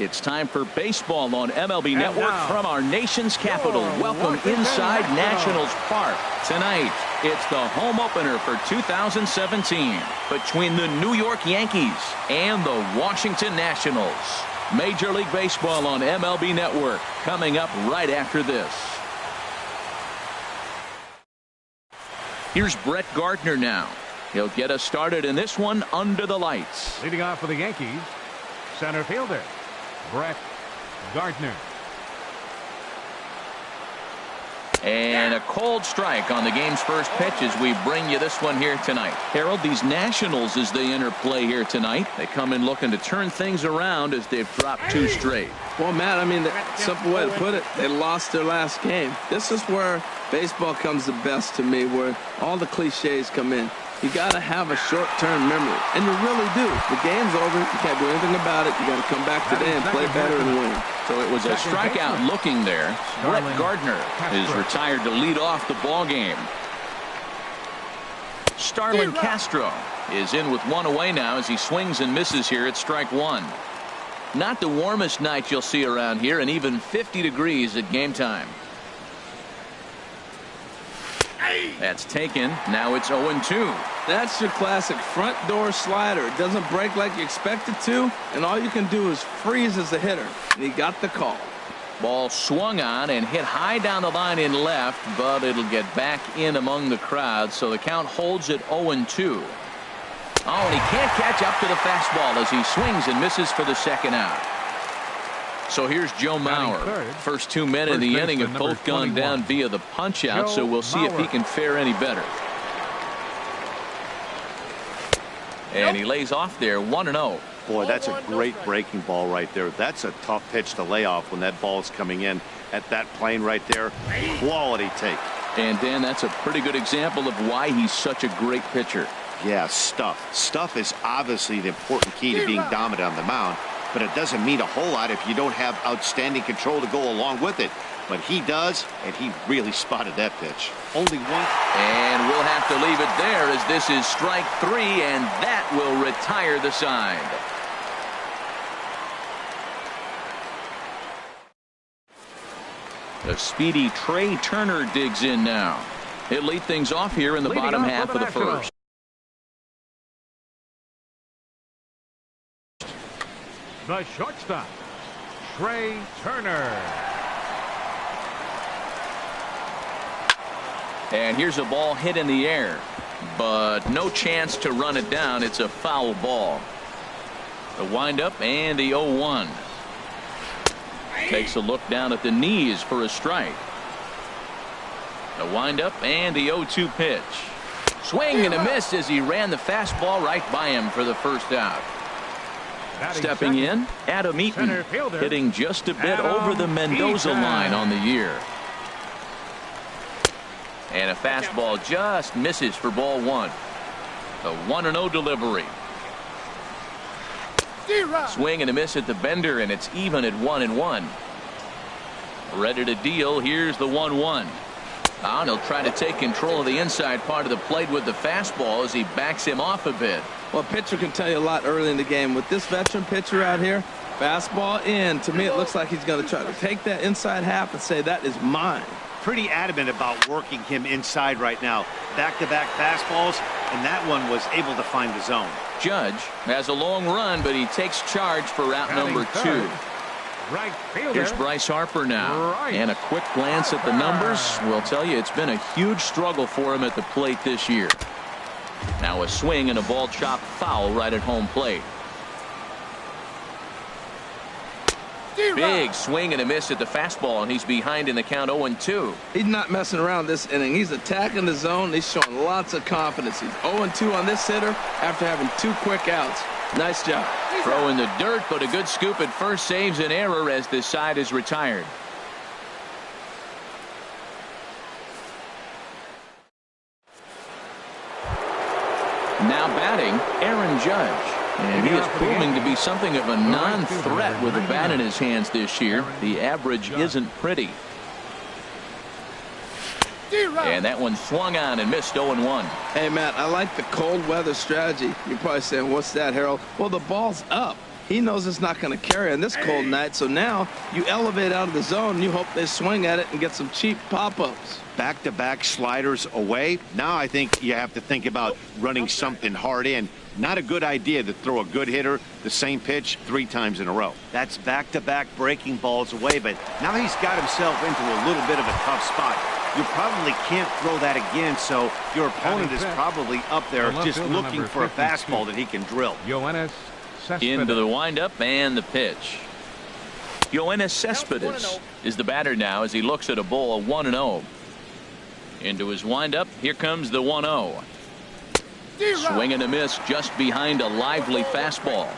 It's time for baseball on MLB Network from our nation's capital. Welcome inside Nationals Park. Tonight, it's the home opener for 2017 between the New York Yankees and the Washington Nationals. Major League Baseball on MLB Network coming up right after this. Here's Brett Gardner now. He'll get us started in this one under the lights. Leading off for the Yankees, center fielder Brett Gardner. And a cold strike on the game's first pitch as we bring you this one here tonight. Harold, these Nationals, as they enter play here tonight, they come in looking to turn things around as they've dropped 2 straight. Well, Matt, I mean, the simple way to put it, they lost their last game. This is where baseball comes the best to me, where all the cliches come in. You got to have a short-term memory, and you really do. The game's over. You can't do anything about it. You got to come back today and play better and win. So it was a strikeout looking there. Brett Gardner is retired to lead off the ball game. Starlin Castro is in with 1 away now as he swings and misses here at strike 1. Not the warmest night you'll see around here, and even 50 degrees at game time. That's taken. Now it's 0-2. That's your classic front door slider. It doesn't break like you expect it to, and all you can do is freeze as a hitter. And he got the call. Ball swung on and hit high down the line in left, but it'll get back in among the crowd, so the count holds at 0-2. Oh, and he can't catch up to the fastball as he swings and misses for the second out. So here's Joe Mauer. First 2 men in the inning have both gone down via the punch out, so we'll see if he can fare any better. And he lays off there 1-0. Boy, that's a great breaking ball right there. That's a tough pitch to lay off when that ball is coming in at that plane right there. Quality take. And Dan, that's a pretty good example of why he's such a great pitcher. Yeah, stuff. Stuff is obviously the important key to being dominant on the mound, but it doesn't mean a whole lot if you don't have outstanding control to go along with it. But he does, and he really spotted that pitch. Only one. And we'll have to leave it there as this is strike 3, and that will retire the side. The speedy Trey Turner digs in now. He'll lead things off here in the bottom half of the first. The shortstop, Trey Turner. And here's a ball hit in the air, but no chance to run it down. It's a foul ball. The windup and the 0-1. Takes a look down at the knees for a strike. The windup and the 0-2 pitch. Swing and a miss as he ran the fastball right by him for the first out. Stepping in, Adam Eaton, hitting just a bit over the Mendoza line on the year. And a fastball just misses for ball 1. The 1-0 delivery. Swing and a miss at the bender, and it's even at 1-1. Ready to deal. Here's the 1-1. And he'll try to take control of the inside part of the plate with the fastball as he backs him off a bit. Well, a pitcher can tell you a lot early in the game. With this veteran pitcher out here, fastball in, to me it looks like he's going to try to take that inside half and say that is mine. Pretty adamant about working him inside right now. Back-to-back fastballs, and that one was able to find the zone. Judge has a long run, but he takes charge for route number 2. Here's Bryce Harper now. And a quick glance at the numbers will tell you it's been a huge struggle for him at the plate this year. Now a swing and a ball chopped foul right at home plate. Big swing and a miss at the fastball, and he's behind in the count 0-2. He's not messing around this inning. He's attacking the zone. He's showing lots of confidence. He's 0-2 on this hitter after having 2 quick outs. Nice job. Throw in the dirt, but a good scoop at first saves an error as this side is retired. Now batting, Aaron Judge. And he is proving to be something of a non-threat with the bat in his hands this year. The average isn't pretty. And that one swung on and missed 0-1. Hey, Matt, I like the cold weather strategy. You're probably saying, what's that, Harold? Well, the ball's up. He knows it's not going to carry on this cold night, so now you elevate out of the zone and you hope they swing at it and get some cheap pop-ups. Back-to-back sliders away. Now I think you have to think about running something hard in. Not a good idea to throw a good hitter the same pitch 3 times in a row. That's back-to-back breaking balls away, but now he's got himself into a little bit of a tough spot. You probably can't throw that again, so your opponent is probably up there just looking for a fastball that he can drill. Yoenis Cespedes. Into the windup and the pitch. Yoenis Cespedes is the batter now as he looks at a ball 1-0. Into his windup. Here comes the 1-0. Swing and a miss just behind a lively fastball.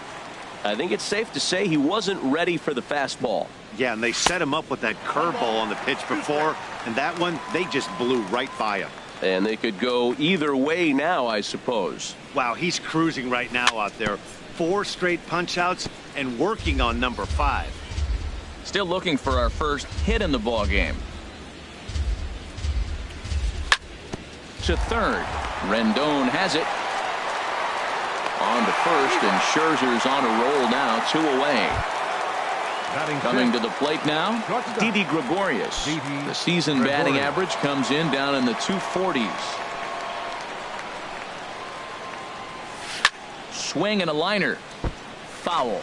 I think it's safe to say he wasn't ready for the fastball. Yeah, and they set him up with that curveball on the pitch before, and that one, they just blew right by him. And they could go either way now, I suppose. Wow, he's cruising right now out there. 4 straight punch-outs and working on number 5. Still looking for our first hit in the ball game. To third. Rendon has it. On to first, and Scherzer's on a roll now, 2 away. Coming to the plate now, Didi Gregorius. The season batting average comes in down in the 240s. Swing and a liner. Foul.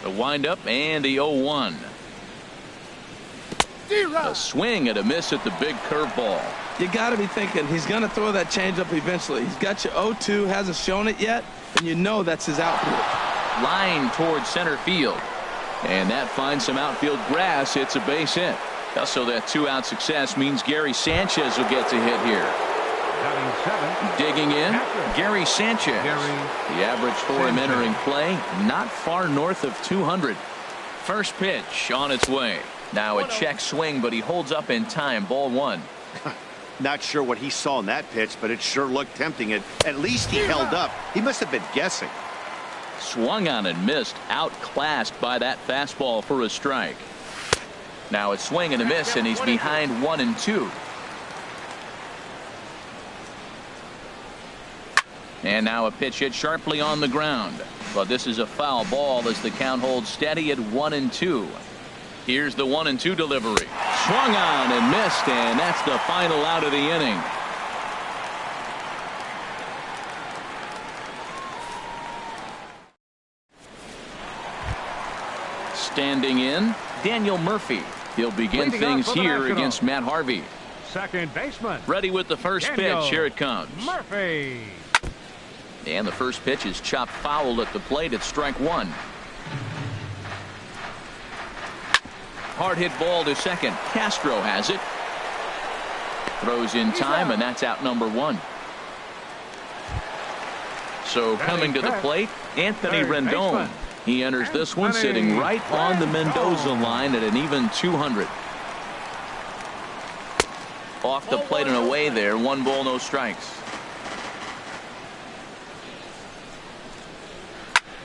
The windup and the 0-1. A swing and a miss at the big curveball. You got to be thinking he's going to throw that changeup eventually. He's got you 0-2, hasn't shown it yet, and you know that's his outfield. Line towards center field. And that finds some outfield grass. It's a base hit. Also, that 2-out success means Gary Sanchez will get to hit here. Digging in, Gary Sanchez. The average for him entering play, not far north of 200. First pitch on its way. Now a check swing, but he holds up in time. Ball 1. Not sure what he saw in that pitch, but it sure looked tempting. At least he held up. He must have been guessing. Swung on and missed. Outclassed by that fastball for a strike. Now a swing and a miss, and he's behind 1-2. And now a pitch hit sharply on the ground. But this is a foul ball as the count holds steady at 1-2. Here's the 1-2 delivery. Swung on and missed, and that's the final out of the inning. Standing in, Daniel Murphy. He'll begin things here against Matt Harvey. Second baseman. Ready with the first pitch. Here it comes. Murphy. And the first pitch is chopped foul at the plate at strike 1. Hard hit ball to second. Castro has it. Throws in time, and that's out number 1. So coming to the plate, Anthony Rendon. He enters this one sitting right on the Mendoza line at an even 200. Off the plate and away there. 1 ball, no strikes.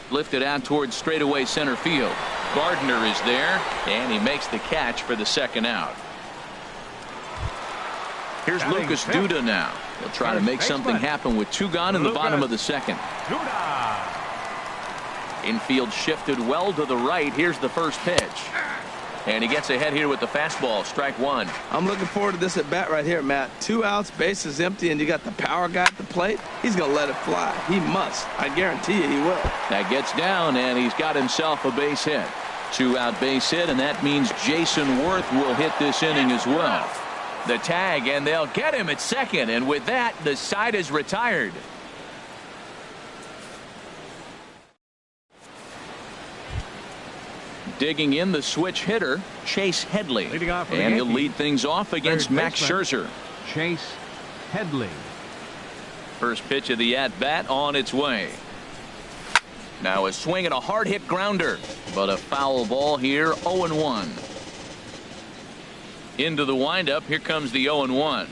Lifted out towards straightaway center field. Gardner is there, and he makes the catch for the second out. Here's Lucas Duda now. He'll try to make something happen with 2 gone in the bottom of the second. Infield shifted well to the right. Here's the first pitch. And he gets ahead here with the fastball. Strike 1. I'm looking forward to this at bat right here, Matt. 2 outs, bases empty, and you got the power guy at the plate. He's going to let it fly. He must. I guarantee you he will. That gets down, and he's got himself a base hit. 2-out base hit, and that means Jason Worth will hit this inning as well. The tag, and they'll get him at second, and with that, the side is retired. Digging in, the switch hitter, Chase Headley. And he'll lead things off against Max Scherzer. Chase Headley. First pitch of the at-bat on its way. Now a swing and a hard hit grounder, but a foul ball here. 0-1. Into the windup. Here comes the 0-1.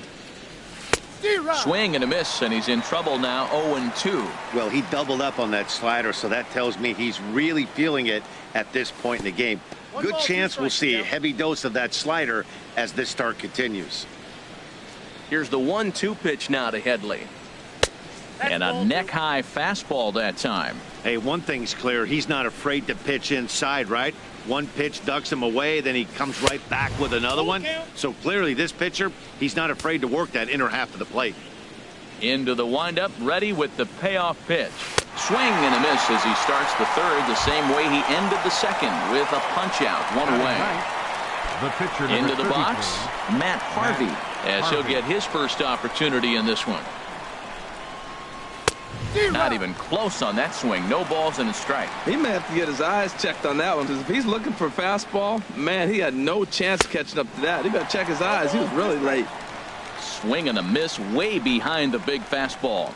Swing and a miss, and he's in trouble now. 0-2. Well, he doubled up on that slider, so that tells me he's really feeling it at this point in the game. Good chance we'll see a heavy dose of that slider as this start continues. Here's the 1-2 pitch now to Headley. And a neck-high fastball that time. Hey, one thing's clear. He's not afraid to pitch inside, right? One pitch ducks him away, then he comes right back with another one. So clearly this pitcher, he's not afraid to work that inner half of the plate. Into the windup, ready with the payoff pitch. Swing and a miss as he starts the third the same way he ended the second with a punch out one away. The pitcher into the box, Matt Harvey, as he'll get his first opportunity in this one. Not even close on that swing. No balls and a strike. He may have to get his eyes checked on that one, because if he's looking for a fastball, man, he had no chance catching up to that. He got to check his eyes. He was really late. Swing and a miss way behind the big fastball.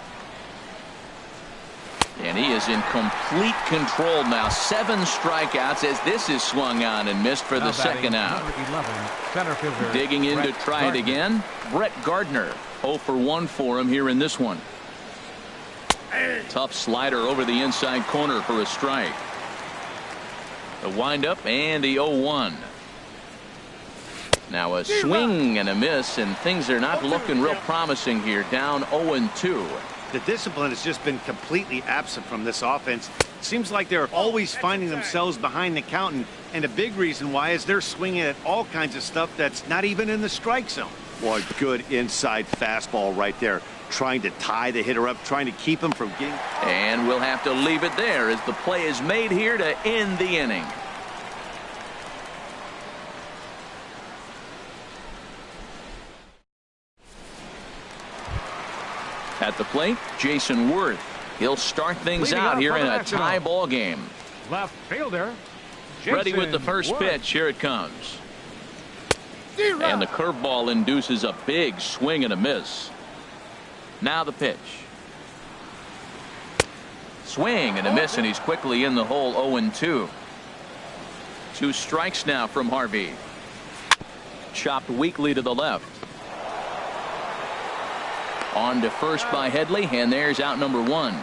And he is in complete control now. 7 strikeouts as this is swung on and missed for the second out. 11, center fielder, digging in to try it again. Brett Gardner. 0 for 1 for him here in this one. Tough slider over the inside corner for a strike. The windup and the 0-1. Now a swing and a miss, and things are not looking real promising here. Down 0-2. The discipline has just been completely absent from this offense. It seems like they're always finding themselves behind the count, and a big reason why is they're swinging at all kinds of stuff that's not even in the strike zone. Boy, good inside fastball right there. Trying to tie the hitter up, trying to keep him from getting. And we'll have to leave it there as the play is made here to end the inning. At the plate, Jason Worth. He'll start things out here in a tie ball game. Left fielder, Jason ready with the first Worth. pitch. Here it comes. And the curveball induces a big swing and a miss. Now the pitch. Swing and a miss, and he's quickly in the hole. 0-2. 2 strikes now from Harvey. Chopped weakly to the left. On to first by Headley, and there's out number 1.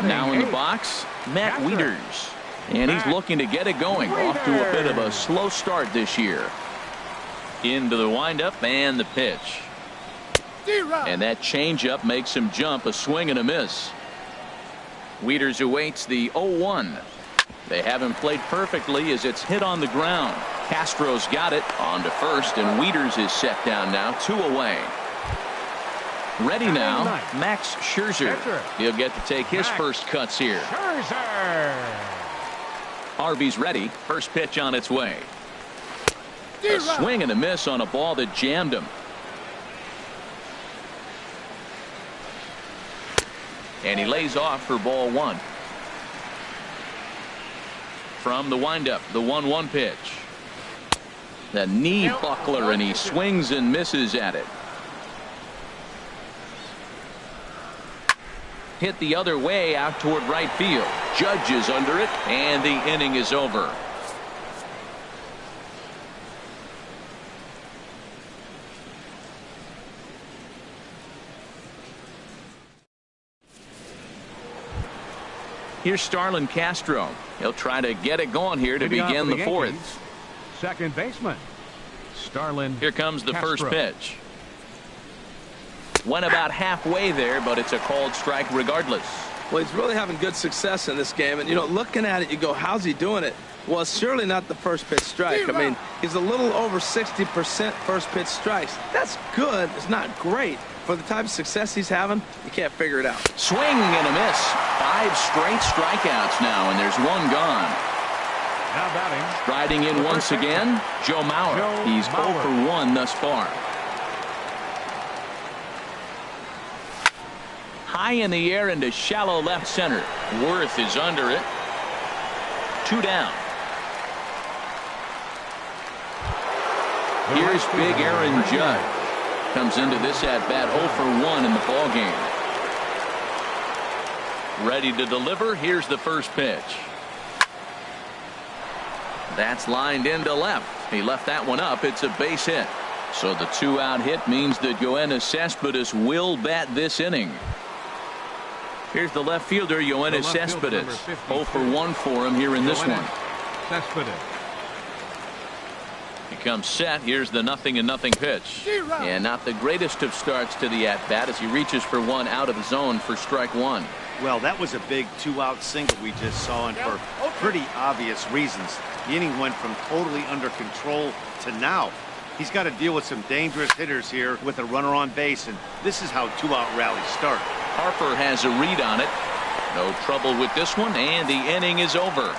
Now in the box, Matt Wieters. And he's looking to get it going. Off to a bit of a slow start this year. Into the windup and the pitch. And that changeup makes him jump. A swing and a miss. Wieters awaits the 0-1. They haven't played perfectly as it's hit on the ground. Castro's got it on to first, and Wieters is set down now. 2 away. Ready now, Max Scherzer. He'll get to take his first cuts here. Harvey's ready. First pitch on its way. A swing and a miss on a ball that jammed him. And he lays off for ball 1. From the windup, the 1-1 pitch. The knee buckler, and he swings and misses at it. Hit the other way out toward right field. Judge is under it, and the inning is over. Here's Starlin Castro. He'll try to get it going here to begin the 4th. Second baseman, Starlin. Here comes the Castro. first pitch. Went about halfway there, but it's a called strike regardless. Well, he's really having good success in this game. And, you know, looking at it, you go, how's he doing it? Well, it's surely not the first pitch strike. I mean, he's a little over 60% first pitch strikes. That's good. It's not great. For the type of success he's having, you can't figure it out. Swing and a miss. 5 straight strikeouts now, and there's 1 gone. Now batting. Riding in once again, Joe Mauer. He's 0 for 1 thus far. High in the air into shallow left center. Worth is under it. 2 down. Here's big Aaron Judge. Comes into this at bat 0 for 1 in the ball game. Ready to deliver. Here's the first pitch. That's lined into left. He left that one up. It's a base hit. So the 2-out hit means that Yoenis Cespedes will bat this inning. Here's the left fielder, Yoenis Cespedes. 0 for 1 for him here in this one. Cespedes. Becomes set. Here's the 0-0 pitch. And not the greatest of starts to the at-bat as he reaches for one out of the zone for strike one. Well, that was a big 2-out single we just saw, and for pretty obvious reasons. The inning went from totally under control to now. He's got to deal with some dangerous hitters here with a runner on base, and this is how 2-out rallies start. Harper has a read on it. No trouble with this one, and the inning is over.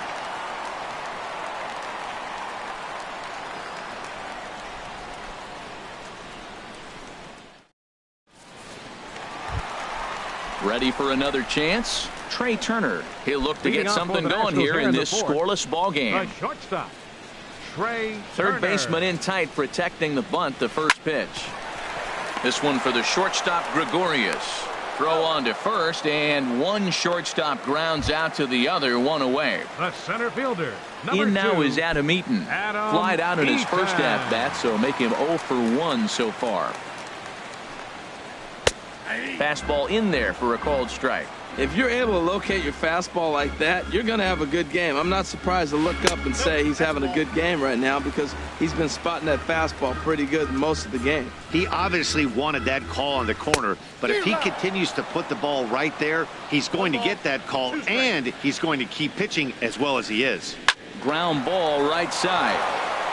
Ready for another chance? Trey Turner. He'll look to get something going here in this scoreless ball game. Shortstop, Trey Third Turner. baseman in tight, protecting the bunt, the first pitch. This one for the shortstop, Gregorius. Throw on to first, and one shortstop grounds out to the other, one away. The center fielder. In now 2, is Adam Eaton. Flied out in his first at-bat, so make him 0 for 1 so far. Fastball in there for a called strike. If you're able to locate your fastball like that, you're going to have a good game. I'm not surprised to look up and say he's having a good game right now because he's been spotting that fastball pretty good most of the game. He obviously wanted that call on the corner, but if he continues to put the ball right there, he's going to get that call, and he's going to keep pitching as well as he is. Ground ball right side.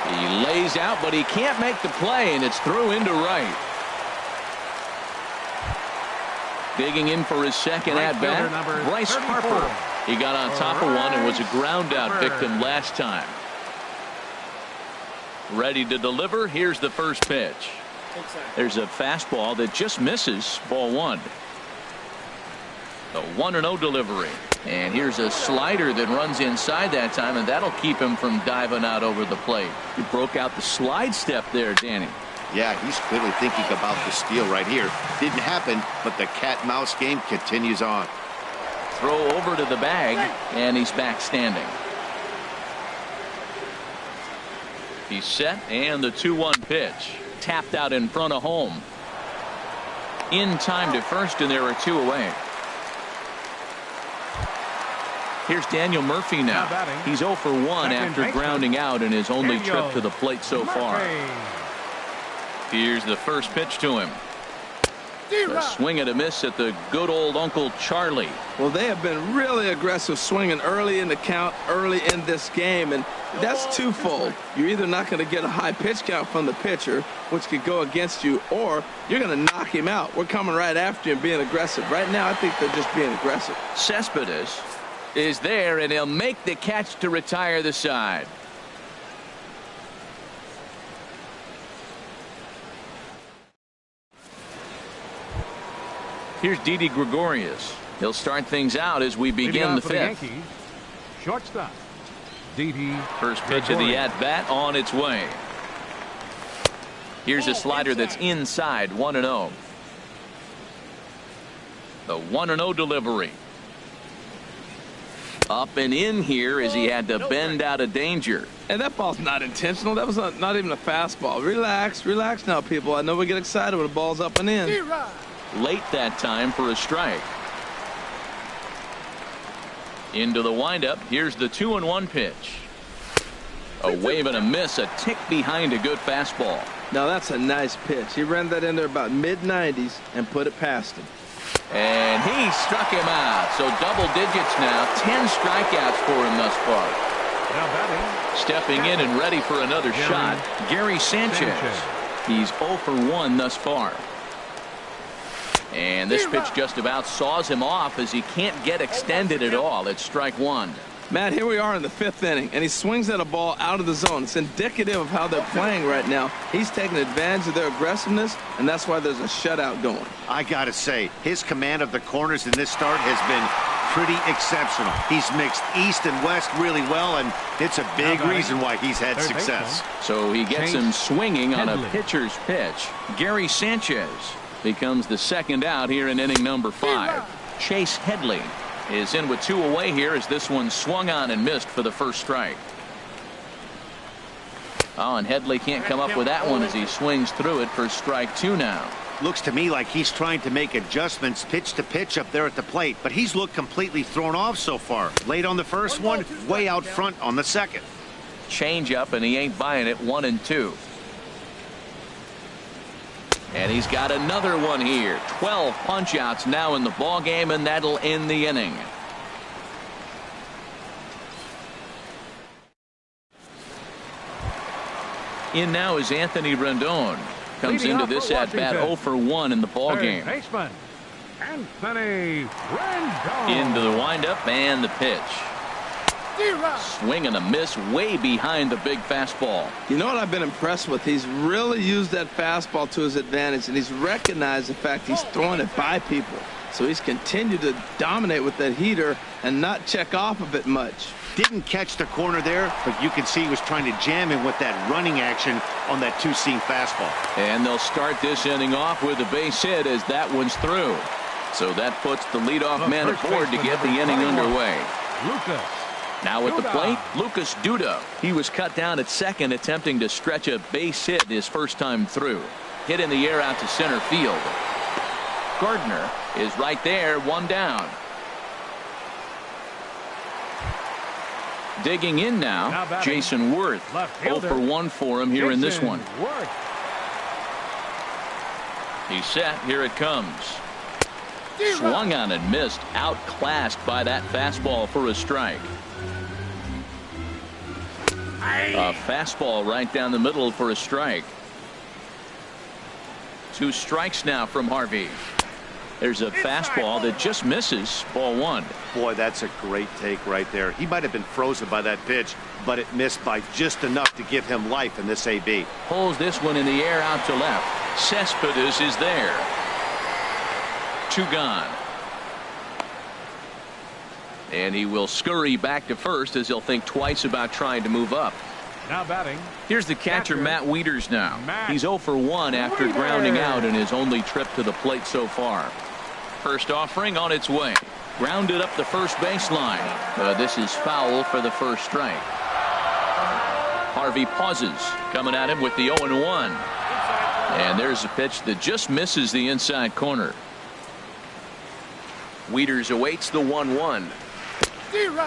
He lays out, but he can't make the play, and it's through into right. Digging in for his second at-bat, Bryce Harper. He got on top of one and was a ground-out victim last time. Ready to deliver. Here's the first pitch. There's a fastball that just misses. Ball one. The 1-0 delivery. And here's a slider that runs inside that time, and that'll keep him from diving out over the plate. He broke out the slide step there, Danny. Yeah, he's clearly thinking about the steal right here. Didn't happen, but the cat-mouse game continues on. Throw over to the bag, and he's back standing. He's set, and the 2-1 pitch. Tapped out in front of home. In time to first, and there are two away. Here's Daniel Murphy now. He's 0 for 1 after grounding out in his only trip to the plate so far. Here's the first pitch to him. A swing and a miss at the good old Uncle Charlie. Well, they have been really aggressive swinging early in the count, early in this game, and that's twofold. You're either not going to get a high pitch count from the pitcher, which could go against you, or you're going to knock him out. We're coming right after you and being aggressive. Right now, I think they're just being aggressive. Cespedes is there, and he'll make the catch to retire the side. Here's Didi Gregorius. He'll start things out as we begin the fifth. Yankees, shortstop, Didi. First pitch of the at-bat on its way. Here's a slider that's inside, 1-0. The 1-0 delivery. Up and in here as he had to bend out of danger. And that ball's not intentional. That was not even a fastball. Relax, relax now, people. I know we get excited when the ball's up and in. Late that time for a strike. Into the windup. Here's the 2-1 pitch. A wave and a miss, a tick behind a good fastball. Now that's a nice pitch. He ran that in there about mid-90s and put it past him. And he struck him out. So double digits now. 10 strikeouts for him thus far. Now batting. Stepping in and ready for another shot, Gary Sanchez. He's 0 for 1 thus far. And this pitch just about saws him off as he can't get extended at all. It's strike one. Matt, here we are in the fifth inning, and he swings at a ball out of the zone. It's indicative of how they're playing right now. He's taking advantage of their aggressiveness, and that's why there's a shutout going. I got to say, his command of the corners in this start has been pretty exceptional. He's mixed east and west really well, and it's a big reason why he's had success. So he gets him swinging on a pitcher's pitch. Gary Sanchez becomes the second out here in inning number 5. Chase Headley is in with 2 away here as this one swung on and missed for the first strike. Oh, and Headley can't come up with that one as he swings through it for strike 2 now. Looks to me like he's trying to make adjustments pitch to pitch up there at the plate, but he's looked completely thrown off so far. Late on the first one, way out front on the second. changeup, and he ain't buying it. 1-2. And he's got another one here. 12 punch-outs now in the ball game, and that'll end the inning. In now is Anthony Rendon. Comes into this at-bat 0 for 1 in the ball game. Baseman Anthony Rendon. Into the windup and the pitch. Swing and a miss way behind the big fastball. You know what I've been impressed with? He's really used that fastball to his advantage, and he's recognized the fact he's throwing it by people. So he's continued to dominate with that heater and not check off of it much. Didn't catch the corner there, but you can see he was trying to jam him with that running action on that two-seam fastball. And they'll start this inning off with a base hit as that one's through. So that puts the leadoff man aboard to get the inning underway. Lucas Now at the Duda. plate, Lucas Duda. He was cut down at second, attempting to stretch a base hit his first time through. Hit in the air out to center field. Gardner is right there, one down. Digging in now Jason Worth. 0 for 1 for him here in this one. Worth. He's set. Here it comes. Swung on and missed. Outclassed by that fastball for a strike. A fastball right down the middle for a strike. 2 strikes now from Harvey. There's a fastball that just misses. Ball 1. Boy, that's a great take right there. He might have been frozen by that pitch, but it missed by just enough to give him life in this AB. Pulls this one in the air out to left. Cespedes is there. 2 gone. And he will scurry back to first as he'll think twice about trying to move up. Now batting. Here's the catcher, Matt Wieters now. He's 0 for 1 after grounding out in his only trip to the plate so far. First offering on its way. Grounded up the first baseline. This is foul for the first strike. Harvey pauses, coming at him with the 0-1. And there's a pitch that just misses the inside corner. Wieters awaits the 1-1.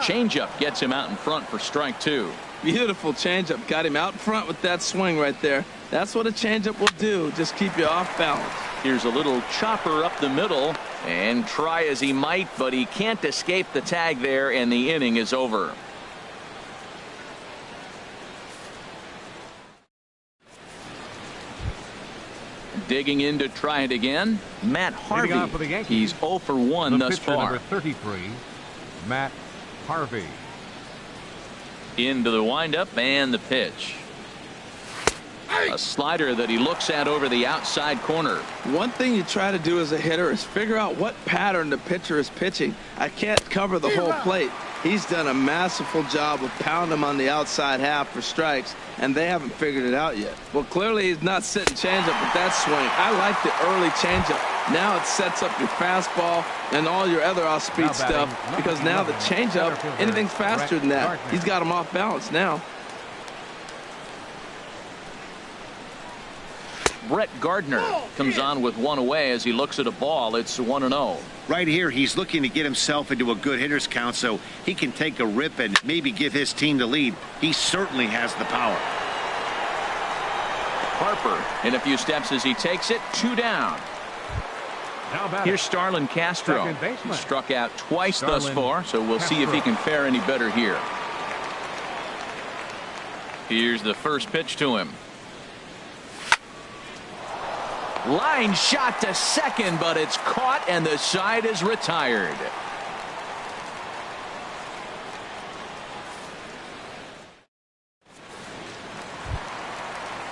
Changeup gets him out in front for strike 2. Beautiful changeup. Got him out front with that swing right there. That's what a changeup will do. Just keep you off balance. Here's a little chopper up the middle, and try as he might, but he can't escape the tag there, and the inning is over. Digging in to try it again, Matt Harvey. He's 0 for 1 thus far. Number 33, Matt Harvey. Into the windup and the pitch. A slider that he looks at over the outside corner. One thing you try to do as a hitter is figure out what pattern the pitcher is pitching. I can't cover the whole plate. He's done a masterful job of pounding him on the outside half for strikes, and they haven't figured it out yet. Well, clearly he's not sitting changeup with that swing. I like the early changeup. Now it sets up your fastball and all your other off-speed stuff, because now the changeup, anything faster than that, he's got him off balance now. Brett Gardner comes on with 1 away as he looks at a ball. It's 1-0. Right here, he's looking to get himself into a good hitter's count so he can take a rip and maybe give his team the lead. He certainly has the power. Harper in a few steps as he takes it. 2 down. Here's Starlin Castro. He struck out twice thus far, so we'll see if he can fare any better here. Here's the first pitch to him. Line shot to second, but it's caught and the side is retired.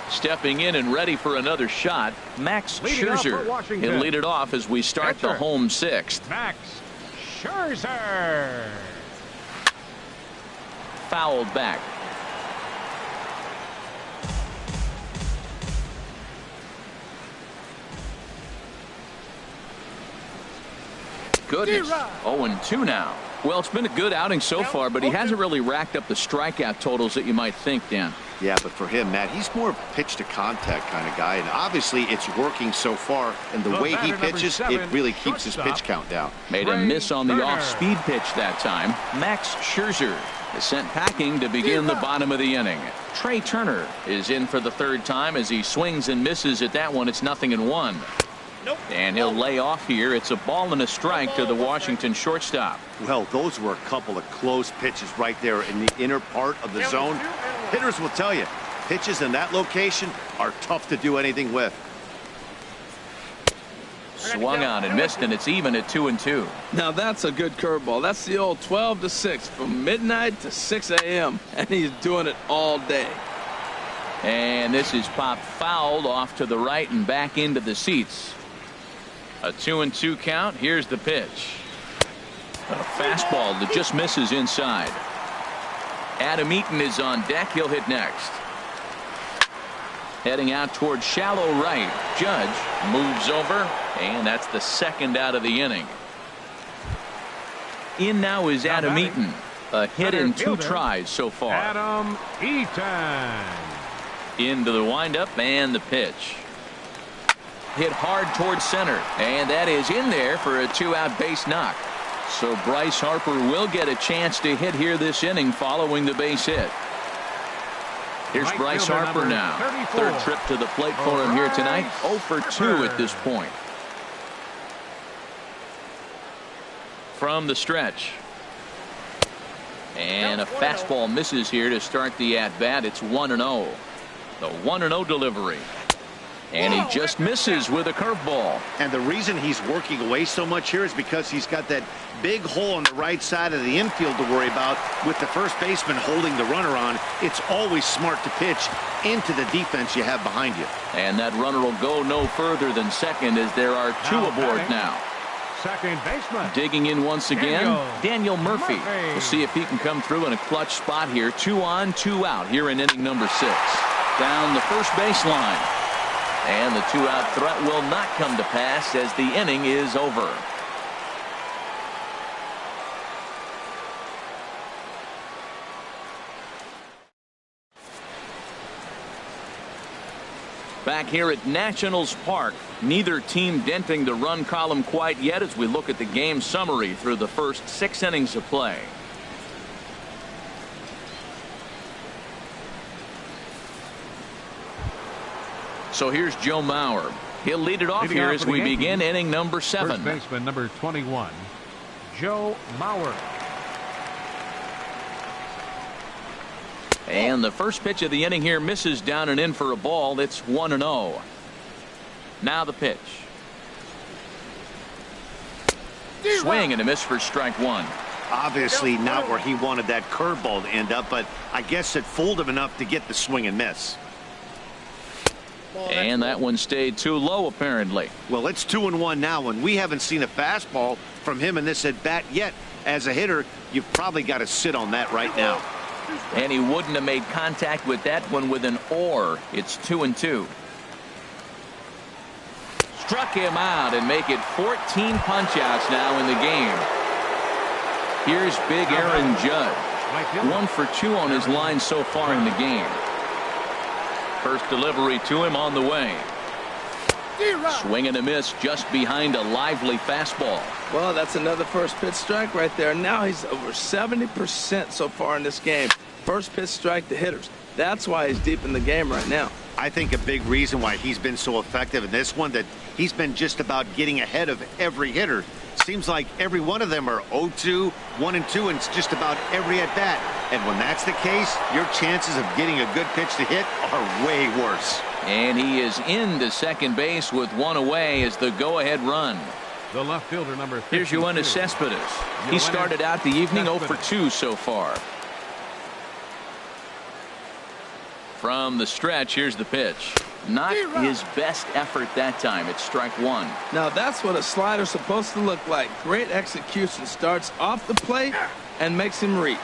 Stepping in and ready for another shot, Max Scherzer. He'll lead it off as we start the home 6th. Max Scherzer. Fouled back. Goodness. 0-2 now. Well, it's been a good outing so far, but he hasn't really racked up the strikeout totals that you might think, Dan. Yeah, but for him, Matt, he's more of a pitch-to-contact kind of guy, and obviously it's working so far, and the way he pitches, it really keeps his pitch count down. Made a miss on the off-speed pitch that time. Max Scherzer is sent packing to begin the bottom of the inning. Trey Turner is in for the third time as he swings and misses at that one. It's 0-1. And he'll lay off here. It's a ball and a strike to the Washington shortstop. Well, those were a couple of close pitches right there in the inner part of the zone. Hitters will tell you, pitches in that location are tough to do anything with. Swung on and missed, and it's even at 2-2. Now that's a good curveball. That's the old 12 to 6 from midnight to 6 a.m. and he's doing it all day. And this is popped fouled off to the right and back into the seats. A 2-2 count. Here's the pitch. A fastball that just misses inside. Adam Eaton is on deck. He'll hit next. Heading out towards shallow right. Judge moves over, and that's the second out of the inning. In now is Adam Eaton. A hit in 2 tries so far. Adam Eaton. Into the windup and the pitch. Hit hard towards center, and that is in there for a 2-out base knock. So Bryce Harper will get a chance to hit here this inning following the base hit. Here's Bryce Harper now. Third trip to the plate for him here tonight. 0 for 2 at this point. From the stretch. And a fastball misses here to start the at-bat. It's 1-0. The 1-0 delivery. And he just misses with a curveball. And the reason he's working away so much here is because he's got that big hole on the right side of the infield to worry about. With the first baseman holding the runner on, it's always smart to pitch into the defense you have behind you. And that runner will go no further than second as there are 2 aboard now. Second baseman. Digging in once again, Daniel Murphy. We'll see if he can come through in a clutch spot here. 2 on, 2 out here in inning number 6. Down the first baseline. And the 2-out threat will not come to pass as the inning is over. Back here at Nationals Park, neither team denting the run column quite yet as we look at the game summary through the first 6 innings of play. So here's Joe Mauer. He'll lead it off here as we begin inning number 7. First baseman number 21, Joe Mauer. And the first pitch of the inning here misses down and in for a ball. It's 1-0. Now the pitch. Swing and a miss for strike 1. Obviously not where he wanted that curveball to end up, but I guess it fooled him enough to get the swing and miss. And that one stayed too low apparently. Well, it's 2-1 now, and we haven't seen a fastball from him in this at bat yet. As a hitter, you've probably got to sit on that right now. And he wouldn't have made contact with that one with an or. It's 2-2. Struck him out and make it 14 punch-outs now in the game. Here's big Aaron Judge. 1 for 2 on his line so far in the game. First delivery to him on the way. Swing and a miss just behind a lively fastball. Well, that's another first pitch strike right there. Now he's over 70% so far in this game. First pitch strike to hitters. That's why he's deep in the game right now. I think a big reason why he's been so effective in this one, that he's been just about getting ahead of every hitter. Seems like every one of them are 0-2, 1-2, and it's just about every at bat. And when that's the case, your chances of getting a good pitch to hit are way worse. And he is into second base with 1 away as the go-ahead run. The left fielder number 52. Here's Yoenis Cespedes. He started out the evening 0 for 2 so far. From the stretch, here's the pitch. Not his best effort that time. It's strike 1. Now that's what a slider's supposed to look like. Great execution. Starts off the plate and makes him reach.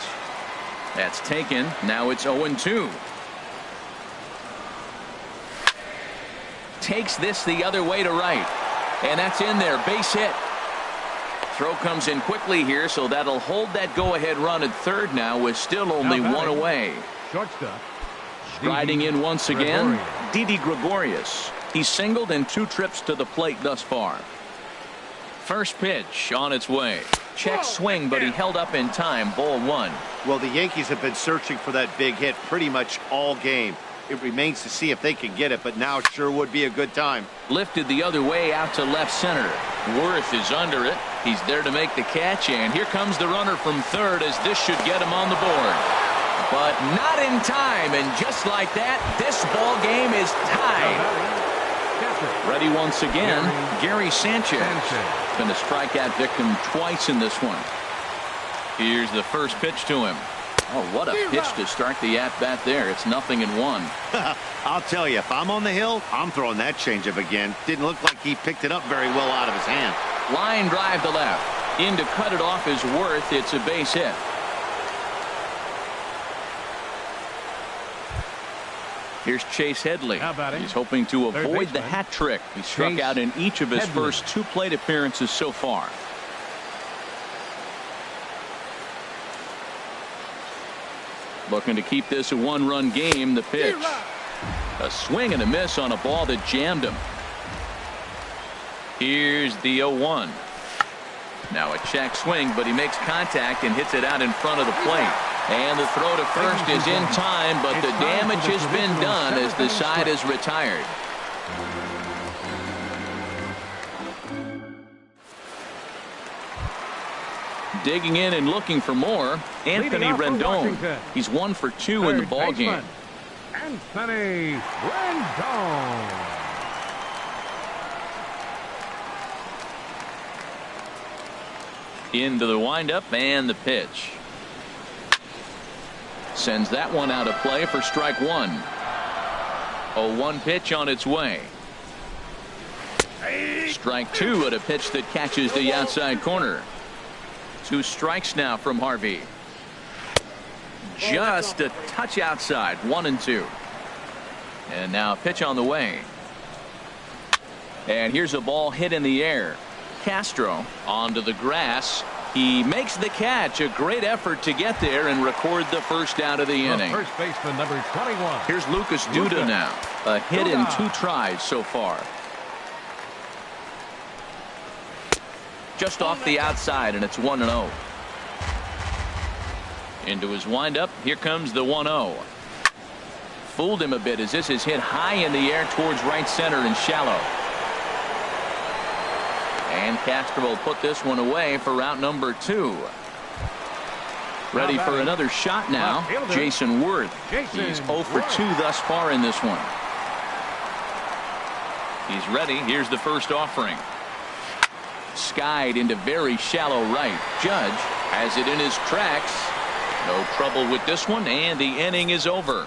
That's taken. Now it's 0-2. Takes this the other way to right. And that's in there. Base hit. Throw comes in quickly here, so that'll hold that go-ahead run at third now with still only one away. Shortstop. Striding in once again, Didi Gregorius. He's singled in 2 trips to the plate thus far. First pitch on its way. Check swing, but he held up in time. Ball 1. Well, the Yankees have been searching for that big hit pretty much all game. It remains to see if they can get it, but now sure would be a good time. Lifted the other way out to left center. Worth is under it. He's there to make the catch, and here comes the runner from third as this should get him on the board. But not in time, and just like that, this ball game is tied. Ready once again, Gary Sanchez. Been a strikeout victim twice in this one. Here's the first pitch to him. Oh, what a pitch to start the at-bat there. It's 0-1. I'll tell you, if I'm on the hill, I'm throwing that changeup again. Didn't look like he picked it up very well out of his hand. Line drive to left. In to cut it off is Worth. It's a base hit. Here's Chase Headley. He's hoping to avoid the hat trick. He struck out in each of his first 2 plate appearances so far. Looking to keep this a 1-run game. The pitch. A swing and a miss on a ball that jammed him. Here's the 0-1. Now a check swing, but he makes contact and hits it out in front of the plate. And the throw to first is in time, but the damage has been done as the side is retired. Digging in and looking for more, Anthony Rendon. He's 1 for 2 in the ball game. Anthony Rendon. Into the windup and the pitch. Sends that one out of play for strike 1. 0-1 pitch on its way. Strike 2 at a pitch that catches the outside corner. 2 strikes now from Harvey. Just a touch outside. 1-2. And now a pitch on the way. And here's a ball hit in the air. Castro onto the grass. He makes the catch. A great effort to get there and record the first out of the inning. First baseman number 21. Here's Lucas Duda now. A hit in 2 tries so far. Just off the outside, and it's 1-0. Into his windup. Here comes the 1-0. Fooled him a bit as this is hit high in the air towards right center and shallow. And Castro will put this one away for route number 2. Ready for another shot now. Jason Worth. He's 0 for 2 thus far in this one. He's ready. Here's the first offering. Skied into very shallow right. Judge has it in his tracks. No trouble with this one, and the inning is over.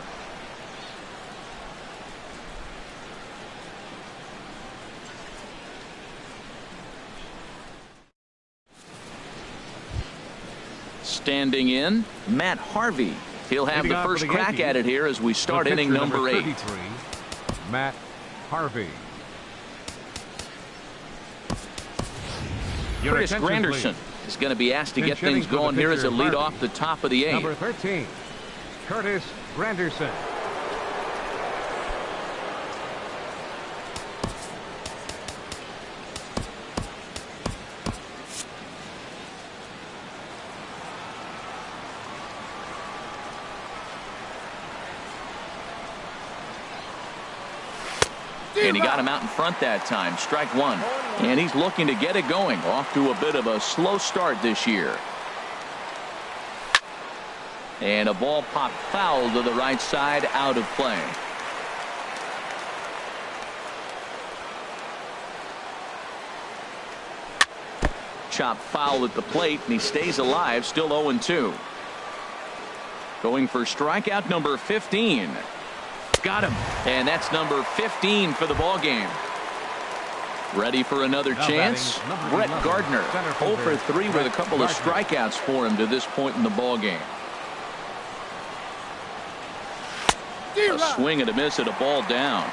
Standing in, Matt Harvey. He'll have the first crack at it here as we start inning number 8. Matt Harvey. Curtis Granderson is going to be asked to get things going here as a lead off the top of the 8th. Number 13, Curtis Granderson. And he got him out in front that time. Strike 1. And he's looking to get it going. Off to a bit of a slow start this year. And a ball popped foul to the right side, out of play. Chop foul at the plate, and he stays alive, still 0-2. Going for strikeout number 15. Got him. And that's number 15 for the ball game. Ready for another chance? Brett Gardner, 0 for 3 with a couple of strikeouts for him to this point in the ball game. A swing and a miss at a ball down.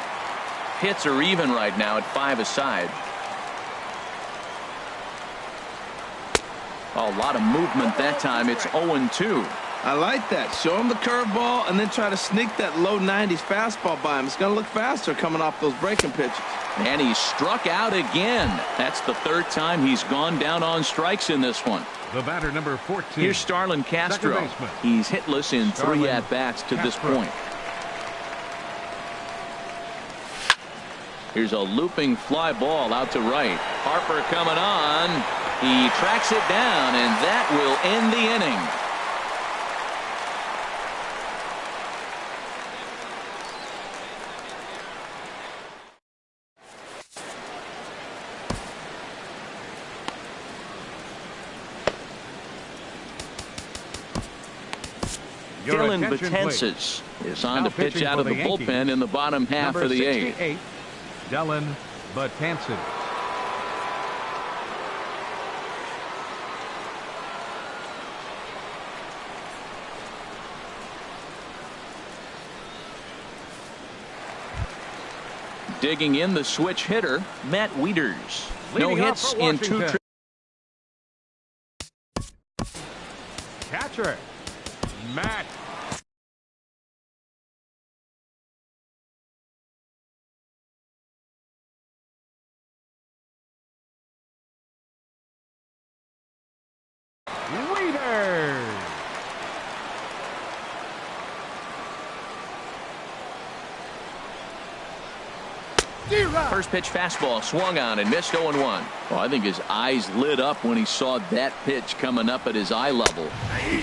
Hits are even right now at 5 aside. A lot of movement that time. It's 0-2. I like that. Show him the curveball and then try to sneak that low 90s fastball by him. It's going to look faster coming off those breaking pitches. And he struck out again. That's the third time he's gone down on strikes in this one. The batter, number 14. Here's Starlin Castro. He's hitless in 3 at-bats to this point. Here's a looping fly ball out to right. Harper coming on. He tracks it down, and that will end the inning. Dylan Betances is on to pitch out of the bullpen in the bottom half of the 8th. Dylan Betances. Digging in the switch hitter, Matt Wieters. No hits in 2 trips. Catcher, Matt. Wieters. First pitch fastball swung on and missed 0-1. Well, I think his eyes lit up when he saw that pitch coming up at his eye level.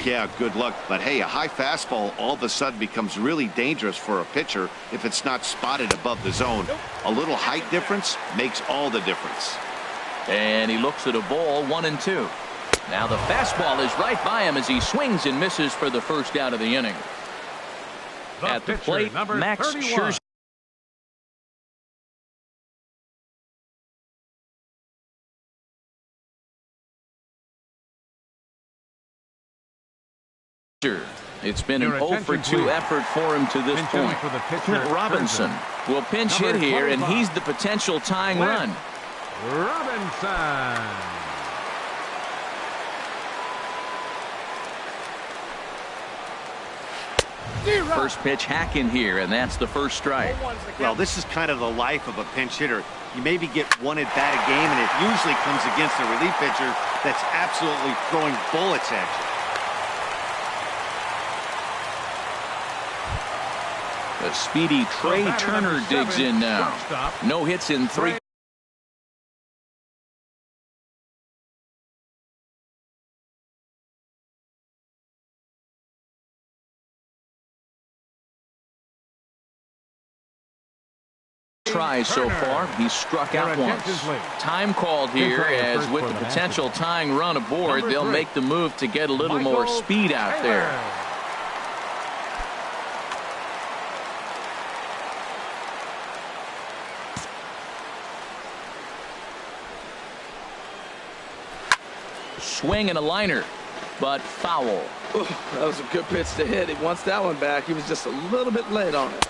Yeah, good luck. But hey, a high fastball all of a sudden becomes really dangerous for a pitcher if it's not spotted above the zone. A little height difference makes all the difference. And he looks at a ball, 1-2. Now the fastball is right by him as he swings and misses for the first out of the inning. At the plate, Max Scherzer. It's been an 0-for-2 effort for him to this point. Clint Robinson will pinch hit here, and he's the potential tying run. Robinson. First pitch hack in here, and that's the first strike. Well, this is kind of the life of a pinch hitter. You maybe get 1 at bat a game, and it usually comes against a relief pitcher that's absolutely throwing bullets at you. The speedy Trey Turner digs in now. No hits in 3. Tries so far. He's struck out once. Time called here, as with the potential tying run aboard, they'll make the move to get a little more speed out there. Swing and a liner, but foul. That was a good pitch to hit. He wants that one back. He was just a little bit late on it.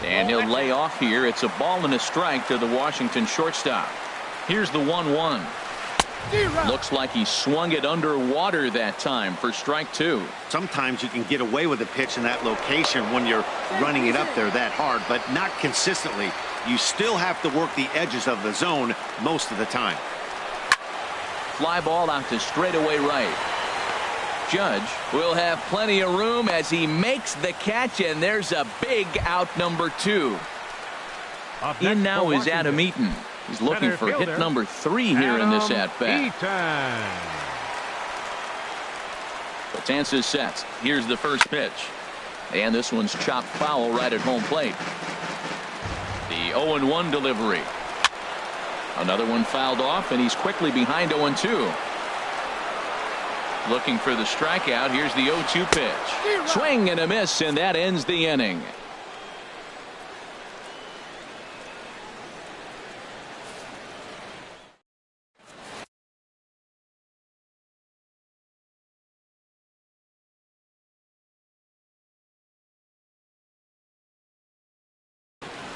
And he'll lay off here. It's a ball and a strike to the Washington shortstop. Here's the 1-1. Looks like he swung it underwater that time for strike 2. Sometimes you can get away with a pitch in that location when you're running it up there that hard, but not consistently. You still have to work the edges of the zone most of the time. Fly ball out to straightaway right. Judge will have plenty of room as he makes the catch, and there's a big out, number 2. In now is Adam Eaton. He's looking for hit number 3 here in this at-bat. Betances sets. Here's the first pitch. And this one's chopped foul right at home plate. The 0-1 delivery. Another one fouled off, and he's quickly behind 0-2. Looking for the strikeout. Here's the 0-2 pitch. Swing and a miss, and that ends the inning.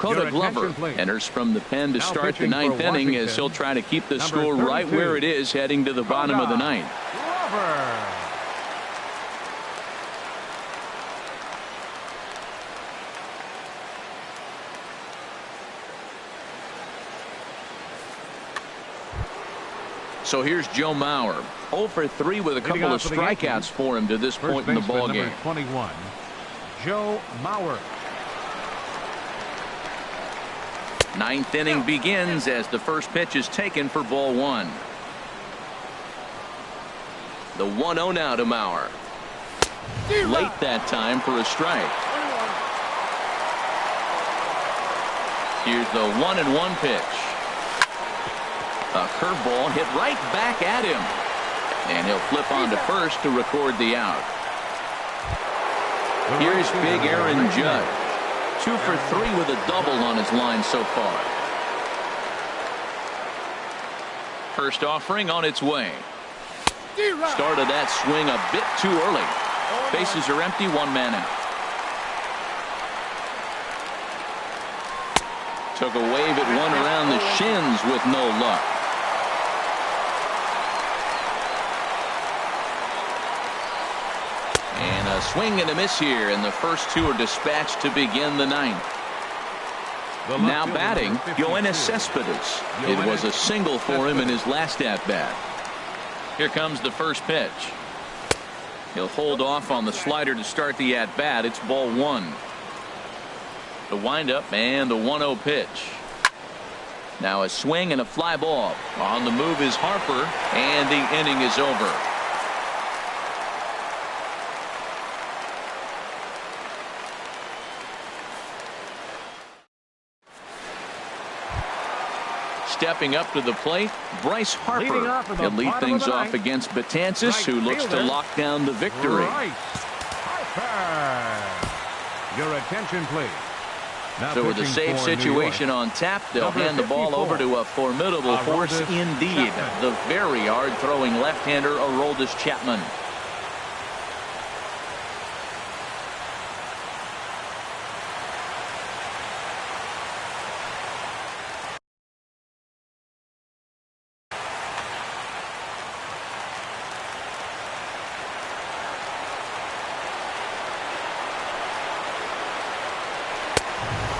Dakota Glover enters from the pen to start the 9th inning, as he'll try to keep the score right where it is heading to the bottom of the 9th. over. So here's Joe Mauer, 0 for 3 with a couple of strikeouts for him to this point in the ball game. 21, Joe Mauer. Ninth inning begins as the first pitch is taken for ball 1. The 1-0 now to Mauer. Late that time for a strike. Here's the 1-1 pitch. A curveball hit right back at him. And he'll flip on to first to record the out. Here's big Aaron Judge. 2 for 3 with a double on his line so far. First offering on its way. Started that swing a bit too early. Bases are empty, 1 man out. Took a wave at one around the shins with no luck. And a swing and a miss here, and the first 2 are dispatched to begin the 9th. Now batting, Yoenis Cespedes. It was a single for him in his last at-bat. Here comes the first pitch. He'll hold off on the slider to start the at-bat. It's ball 1. The windup and the 1-0 pitch. Now a swing and a fly ball. On the move is Harper, and the inning is over. Stepping up to the plate, Bryce Harper. He'll lead things off against Betances, who looks to lock down the victory. Your attention, please. So with a save situation on tap, they'll hand the ball over to a formidable force indeed. The very hard-throwing left-hander Aroldis Chapman.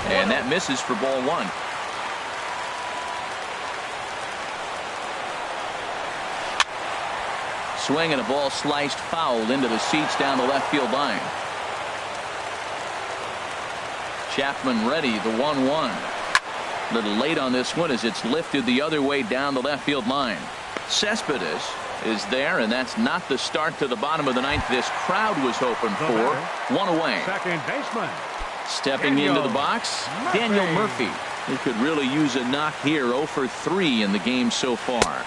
And that misses for ball 1. Swing and a ball sliced foul into the seats down the left field line. Chapman ready, the 1-1. A little late on this one as it's lifted the other way down the left field line. Cespedes is there, and that's not the start to the bottom of the 9th this crowd was hoping for. 1 away. Second baseman. Stepping into the box, Daniel Murphy. He could really use a knock here. 0 for 3 in the game so far.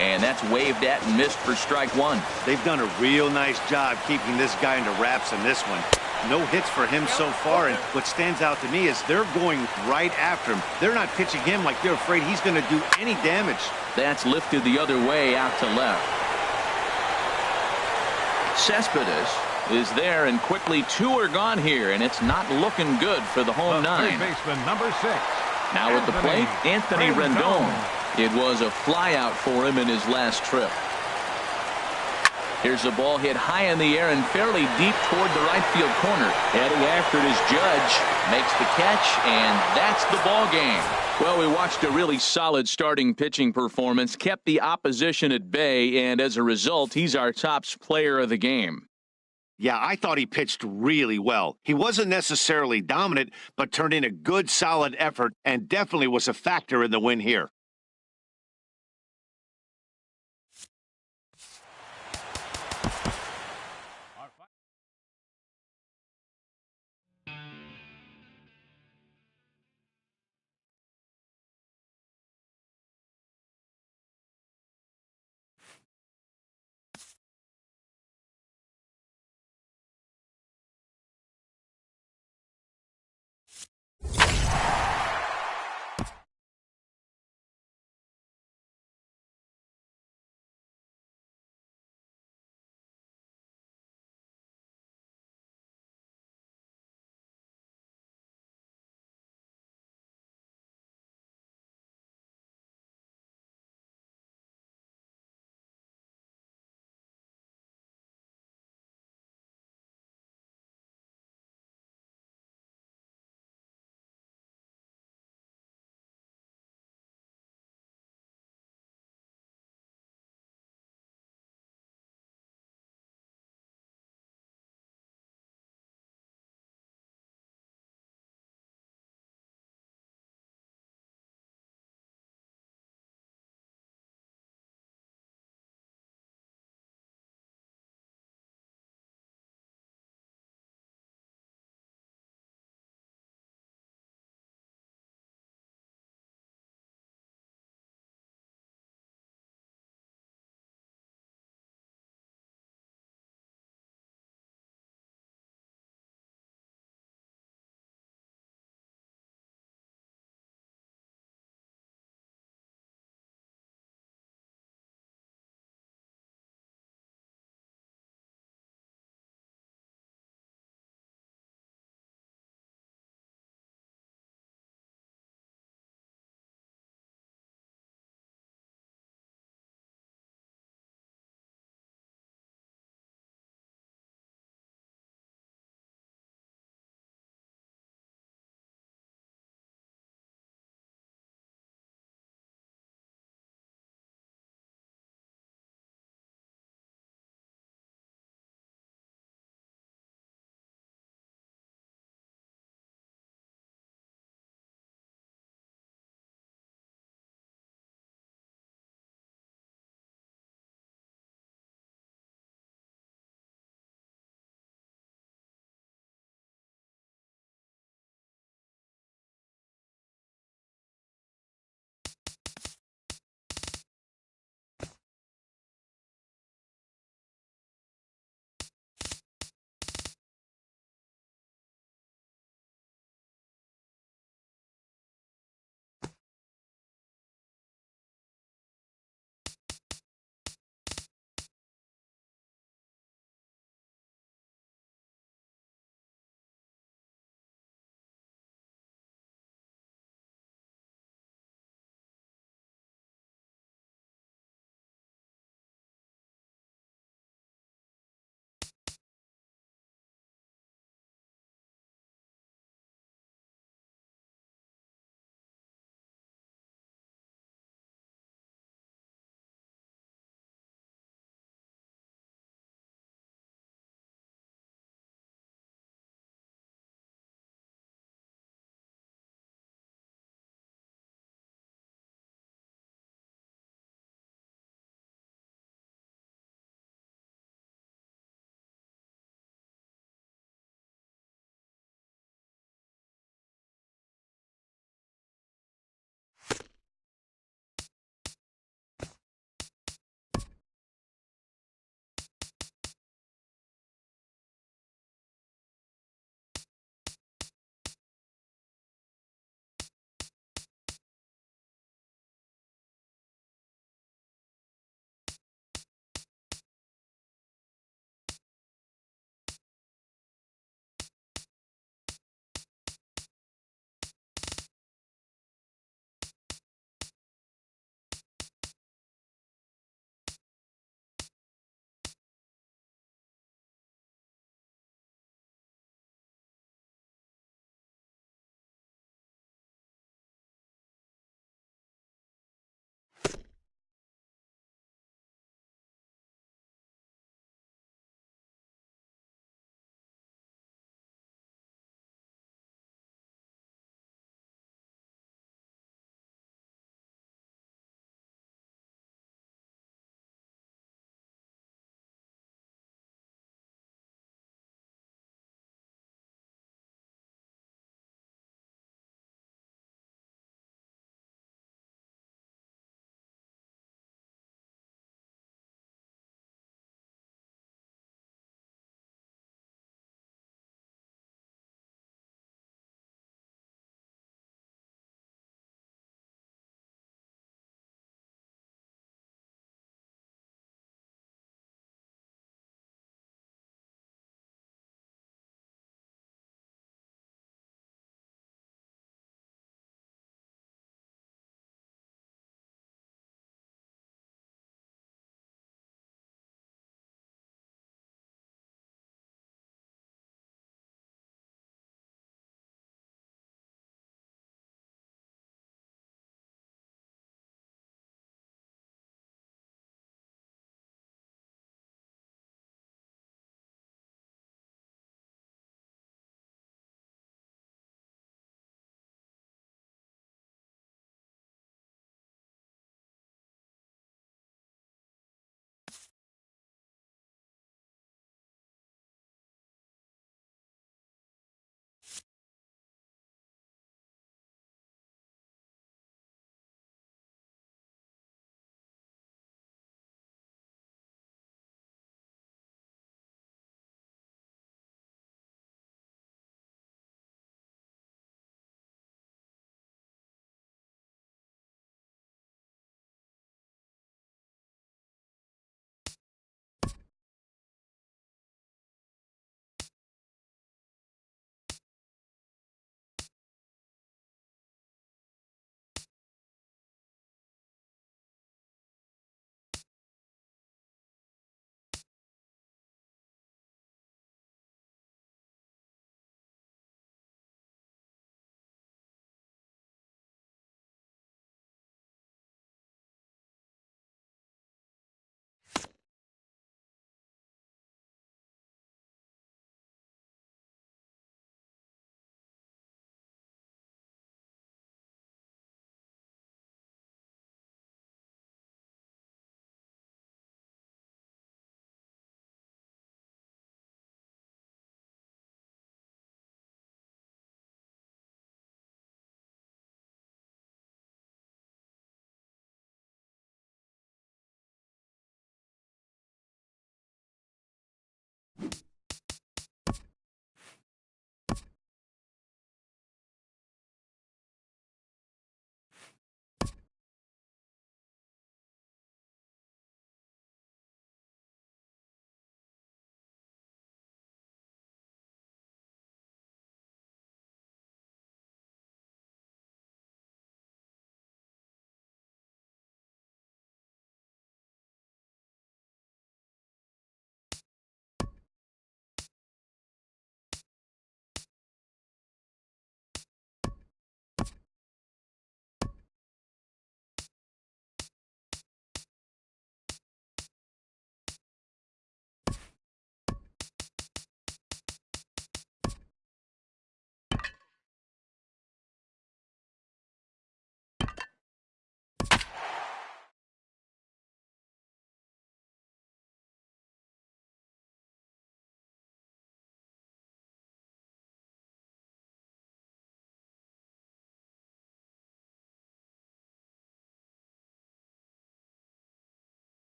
And that's waved at and missed for strike 1. They've done a real nice job keeping this guy into wraps in this one. No hits for him so far, and what stands out to me is they're going right after him. They're not pitching him like they're afraid he's going to do any damage. That's lifted the other way out to left. Cespedes is there, and quickly 2 are gone here, and it's not looking good for the home 9. Baseman number 6. Now at the plate, Anthony Rendon. It was a fly out for him in his last trip. Here's the ball hit high in the air and fairly deep toward the right field corner. Heading after it is Judge. Makes the catch, and that's the ball game. Well, we watched a really solid starting pitching performance, kept the opposition at bay, and as a result, he's our top player of the game. Yeah, I thought he pitched really well. He wasn't necessarily dominant, but turned in a good, solid effort and definitely was a factor in the win here.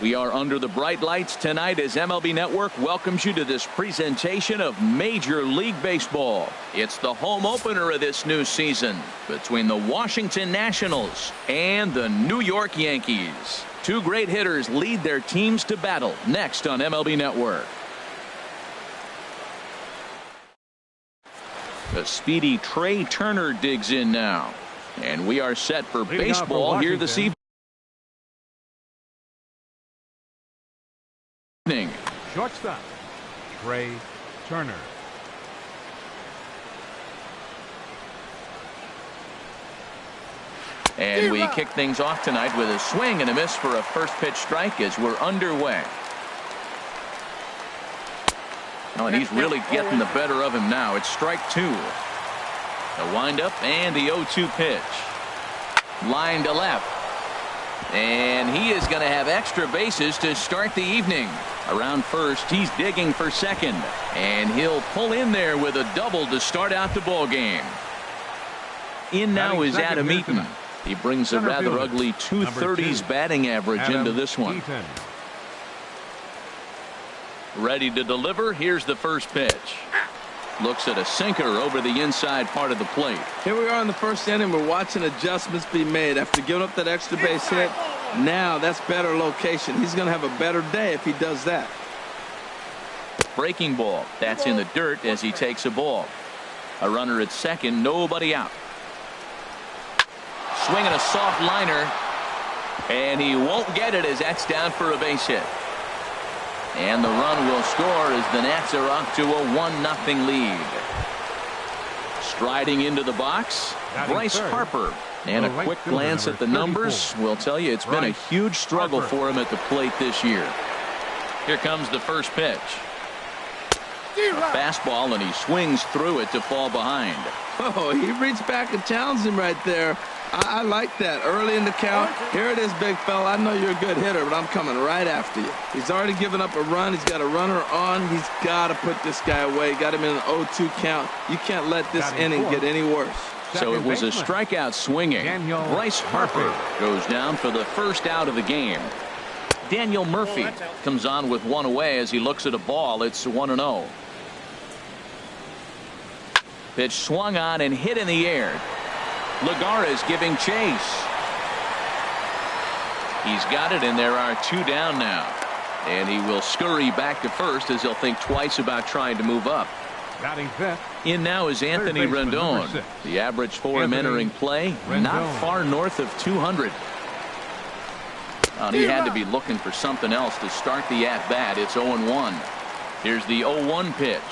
We are under the bright lights tonight as MLB Network welcomes you to this presentation of Major League Baseball. It's the home opener of this new season between the Washington Nationals and the New York Yankees. Two great hitters lead their teams to battle next on MLB Network. The speedy Trey Turner digs in now. And we are set for baseball here this evening. Shortstop, Trey Turner. And we kick things off tonight with a swing and a miss for a first pitch strike as we're underway. Oh, and he's really getting the better of him now. It's strike two. The windup and the 0-2 pitch. Line to left. And he is going to have extra bases to start the evening. Around first, he's digging for second. And he'll pull in there with a double to start out the ball game. In now is Adam Eaton. He brings a rather ugly 230s batting average into this one. Ready to deliver. Here's the first pitch. Looks at a sinker over the inside part of the plate. Here we are in the first inning. We're watching adjustments be made after giving up that extra base hit. Now that's better location. He's going to have a better day if he does that. Breaking ball. That's in the dirt as he takes a ball. A runner at second. Nobody out. Swinging a soft liner. And he won't get it as that's down for a base hit. And the run will score as the Nats are off to a 1-0 lead. Striding into the box, Bryce Harper. And a quick glance at the numbers will tell you it's been a huge struggle for him at the plate this year. Here comes the first pitch. A fastball, and he swings through it to fall behind. Oh, he reached back and challenged him right there. I like that. Early in the count. Here it is, big fella. I know you're a good hitter, but I'm coming right after you. He's already given up a run. He's got a runner on. He's got to put this guy away. Got him in an 0-2 count. You can't let this inning get any worse. So it was a strikeout swinging. Bryce Harper goes down for the first out of the game. Daniel Murphy comes on with one away as he looks at a ball. It's 1-0. Pitch swung on and hit in the air. Lagares giving chase. He's got it, and there are two down now. And he will scurry back to first as he'll think twice about trying to move up. Batting fifth. In now is Anthony Rendon. The average for him entering play, not far north of 200. He had to be looking for something else to start the at-bat. It's 0-1. Here's the 0-1 pitch.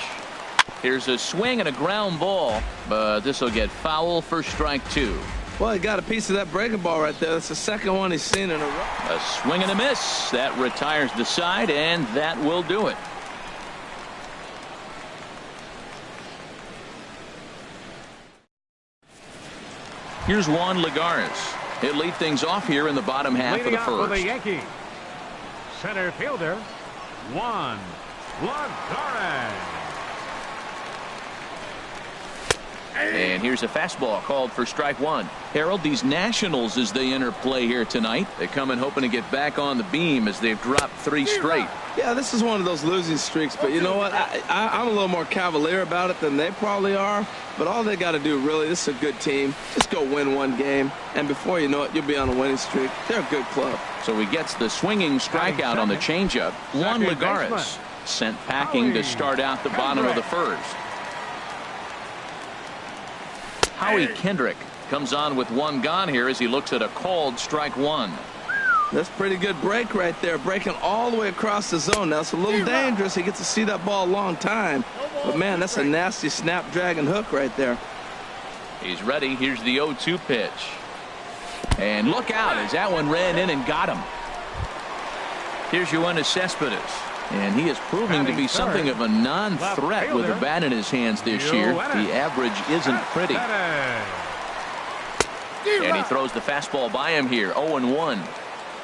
Here's a swing and a ground ball, but this will get foul for strike two. Well, he got a piece of that breaking ball right there. That's the second one he's seen in a row. A swing and a miss. That retires the side, and that will do it. Here's Juan Lagares. He'll lead things off here in the bottom half of the first. For the Yankees, center fielder, Juan Lagares. And here's a fastball called for strike one. Harold, these Nationals, as they enter play here tonight, they come in hoping to get back on the beam as they've dropped 3 straight. Yeah, this is one of those losing streaks, but you know what? I'm a little more cavalier about it than they probably are. But all they got to do, really, this is a good team. Just go win one game, and before you know it, you'll be on a winning streak. They're a good club. So he gets the swinging strikeout on the changeup. Juan Lagares sent packing to start out the bottom of the first. Howie Kendrick comes on with one gone here as he looks at a called strike one. That's pretty good break right there, breaking all the way across the zone. Now it's a little dangerous. He gets to see that ball a long time, but man, that's a nasty snapdragon hook right there. He's ready. Here's the 0-2 pitch, and look out as that one ran in and got him. Here's Yoenis Cespedes, and he is proving to be something of a non-threat with a bat in his hands this year. The average isn't pretty. And he throws the fastball by him here. 0-1.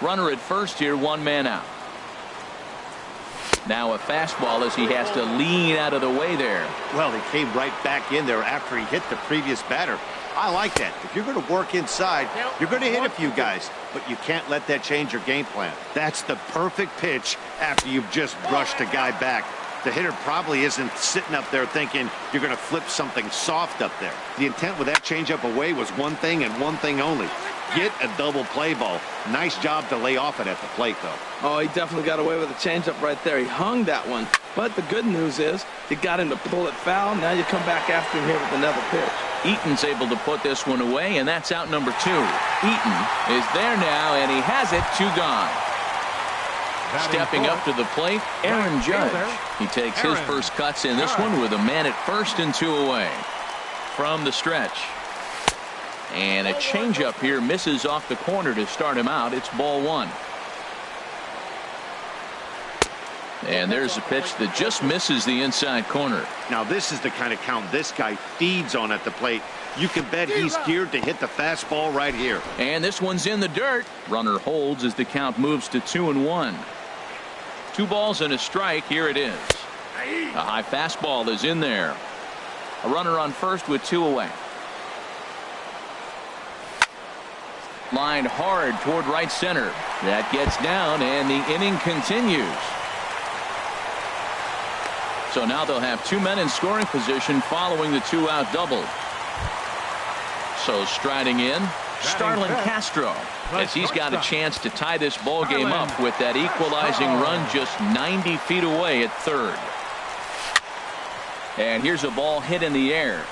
Runner at first here, one man out. Now a fastball as he has to lean out of the way there. Well, he came right back in there after he hit the previous batter. I like that. If you're going to work inside, you're going to hit a few guys, but you can't let that change your game plan. That's the perfect pitch after you've just brushed a guy back. The hitter probably isn't sitting up there thinking you're going to flip something soft up there. The intent with that changeup away was one thing and one thing only. Get a double play ball. Nice job to lay off it at the plate, though. Oh, he definitely got away with a changeup right there. He hung that one. But the good news is you got him to pull it foul. Now you come back after him here with another pitch. Eaton's able to put this one away, and that's out number 2. Eaton is there now, and he has it. 2 gone. Stepping up to the plate, Aaron Judge. He takes his first cuts in this one with a man at first and 2 away. From the stretch. And a changeup here misses off the corner to start him out. It's ball 1. And there's a pitch that just misses the inside corner. Now this is the kind of count this guy feeds on at the plate. You can bet he's geared to hit the fastball right here. And this one's in the dirt. Runner holds as the count moves to 2-1. 2 balls and a strike. Here it is. A high fastball is in there. A runner on first with 2 away. Lined hard toward right center. That gets down, and the inning continues. So now they'll have 2 men in scoring position following the 2-out double. So striding in, Starlin Castro, as he's got a chance to tie this ball game up with that equalizing run just 90 feet away at third. And here's a ball hit in the air.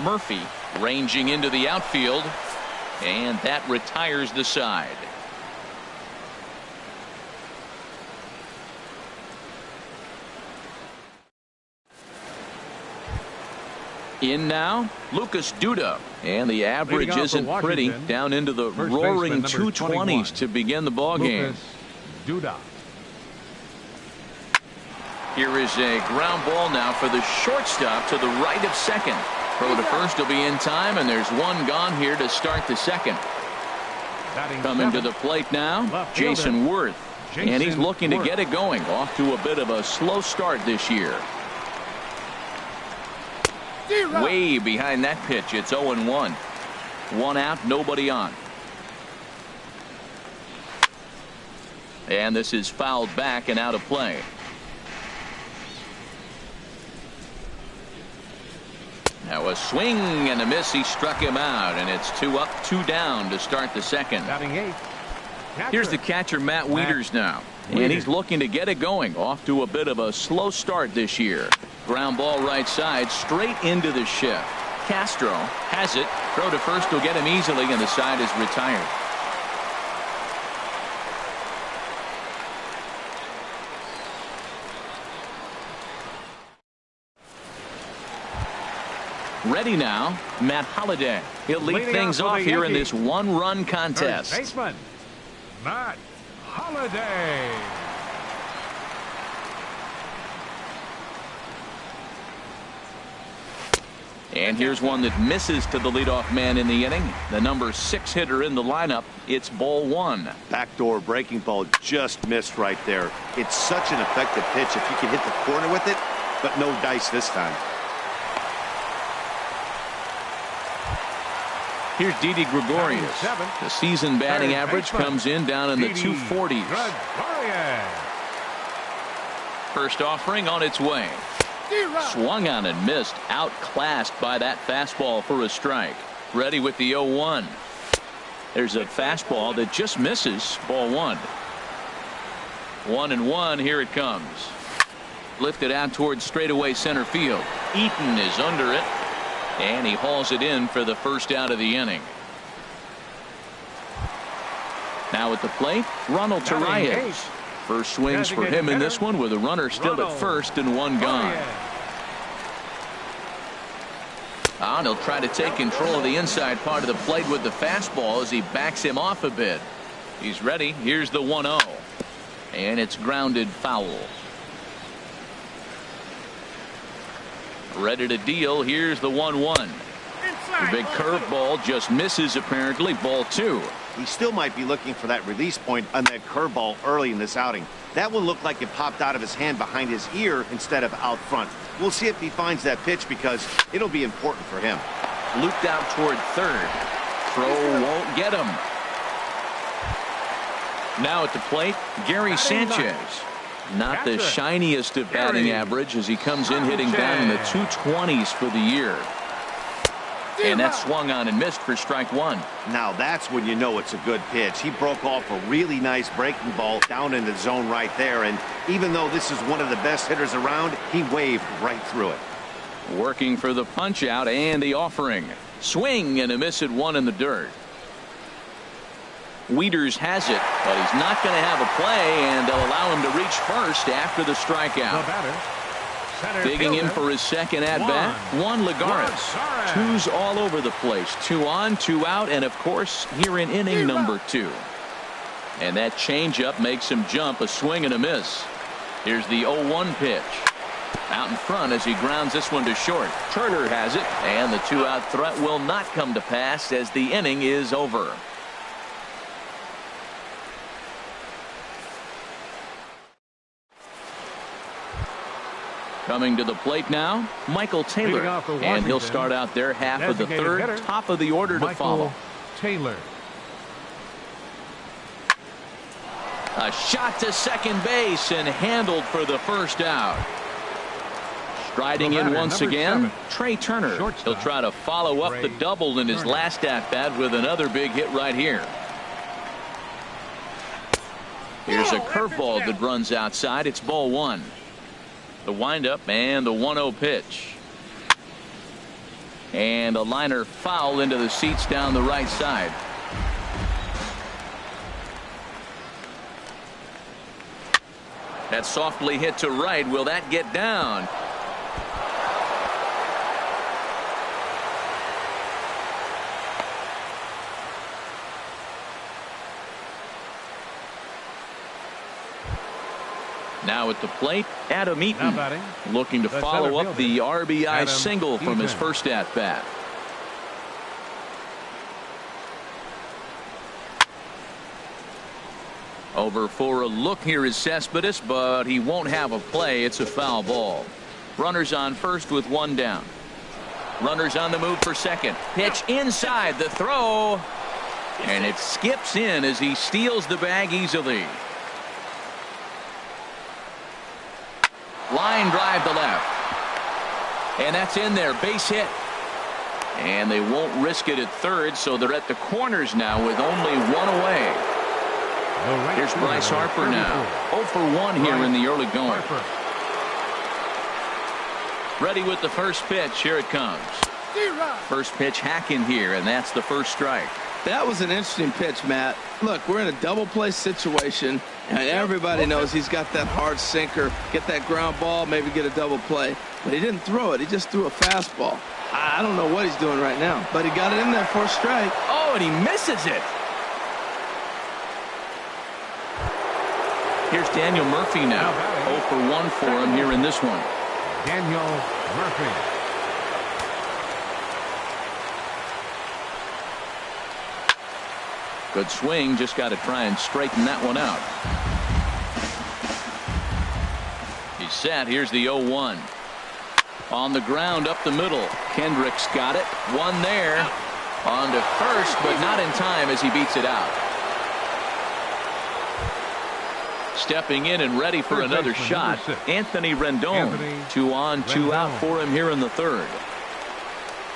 Murphy ranging into the outfield, and that retires the side. In now, Lucas Duda, and the average isn't pretty, down into the roaring 220s to begin the ball game. Duda. Here is a ground ball now for the shortstop to the right of second. Throw to first will be in time, and there's 1 gone here to start the second. Coming to the plate now, Jason Worth, and he's looking to get it going. Off to a bit of a slow start this year. Way behind that pitch. It's 0-1. 1 out, nobody on. And this is fouled back and out of play. Now a swing and a miss. He struck him out, and it's 2 up, 2 down to start the second. Here's the catcher, Matt Wieters now, and he's looking to get it going. Off to a bit of a slow start this year. Ground ball right side, straight into the shift. Castro has it. Throw to first will get him easily, and the side is retired. Ready now, Matt Holliday. He'll lead things off here in this 1-run contest. Third baseman, Matt Holliday. And here's one that misses to the leadoff man in the inning. The number 6 hitter in the lineup. It's ball 1. Backdoor breaking ball just missed right there. It's such an effective pitch if you can hit the corner with it, but no dice this time. Here's Didi Gregorius. The season batting average comes in down in the 240s. First offering on its way. Swung on and missed. Outclassed by that fastball for a strike. Ready with the 0-1. There's a fastball that just misses. Ball 1. 1-1. Here it comes. Lifted out towards straightaway center field. Eaton is under it, and he hauls it in for the first out of the inning. Now at the plate, Ronald Torreyes. First swings for him in this one with a runner still at first and 1 gone. And he'll try to take control of the inside part of the plate with the fastball as he backs him off a bit. He's ready. Here's the 1-0. And it's grounded foul. Ready to deal. Here's the 1-1. The big curveball just misses apparently. Ball 2. He still might be looking for that release point on that curveball early in this outing. That one looked like it popped out of his hand behind his ear instead of out front. We'll see if he finds that pitch because it'll be important for him. looped out toward third. Throw won't get him. Now at the plate, Gary Sanchez. Not the shiniest of batting average as he comes in hitting down in the 220s for the year. And that swung on and missed for strike one. Now that's when you know it's a good pitch. He broke off a really nice breaking ball down in the zone right there. And even though this is one of the best hitters around, he waved right through it. Working for the punch out and the offering. Swing and a miss at one in the dirt. Wieters has it, but he's not going to have a play, and they'll allow him to reach first after the strikeout. Digging in for his second at-bat, Juan Lagares. Twos all over the place. 2 on, 2 out, and of course here in inning number 2. And that changeup makes him jump. A swing and a miss. Here's the 0-1 pitch. Out in front as he grounds this one to short. Turner has it, and the 2-out threat will not come to pass as the inning is over. Coming to the plate now, Michael Taylor, and he'll start out there half of the third, top of the order to follow. Taylor. A shot to second base and handled for the first out. Striding in once again, Trey Turner. He'll try to follow up the double in his last at-bat with another big hit right here. Here's a curveball that runs outside. It's ball 1. The windup and the 1-0 pitch. And a liner foul into the seats down the right side. That softly hit to right. Will that get down? Now at the plate, Adam Eaton, looking to follow up the RBI single from his first at-bat. Over for a look here is Cespedes, but he won't have a play. It's a foul ball. Runners on first with 1 down. Runners on the move for second. Pitch inside, the throw, and it skips in as he steals the bag easily. Line drive to left. And that's in there. Base hit. And they won't risk it at third, so they're at the corners now with only 1 away. Here's Bryce Harper now. 0 for 1 here in the early going. Ready with the first pitch. Here it comes. First pitch hacking here, and that's the first strike. That was an interesting pitch, Matt. Look, we're in a double play situation, and everybody knows he's got that hard sinker, get that ground ball, maybe get a double play. But he didn't throw it. He just threw a fastball. I don't know what he's doing right now, but he got it in there for a strike. Oh, and he misses it. Here's Daniel Murphy now. 0 for 1 for him here in this one. Daniel Murphy. Good swing, just got to try and straighten that one out. He's set. Here's the 0-1. On the ground up the middle. Kendricks got it. One there. On to first, but not in time as he beats it out. Stepping in and ready for another shot, Anthony Rendon. 2 on, 2 out for him here in the third.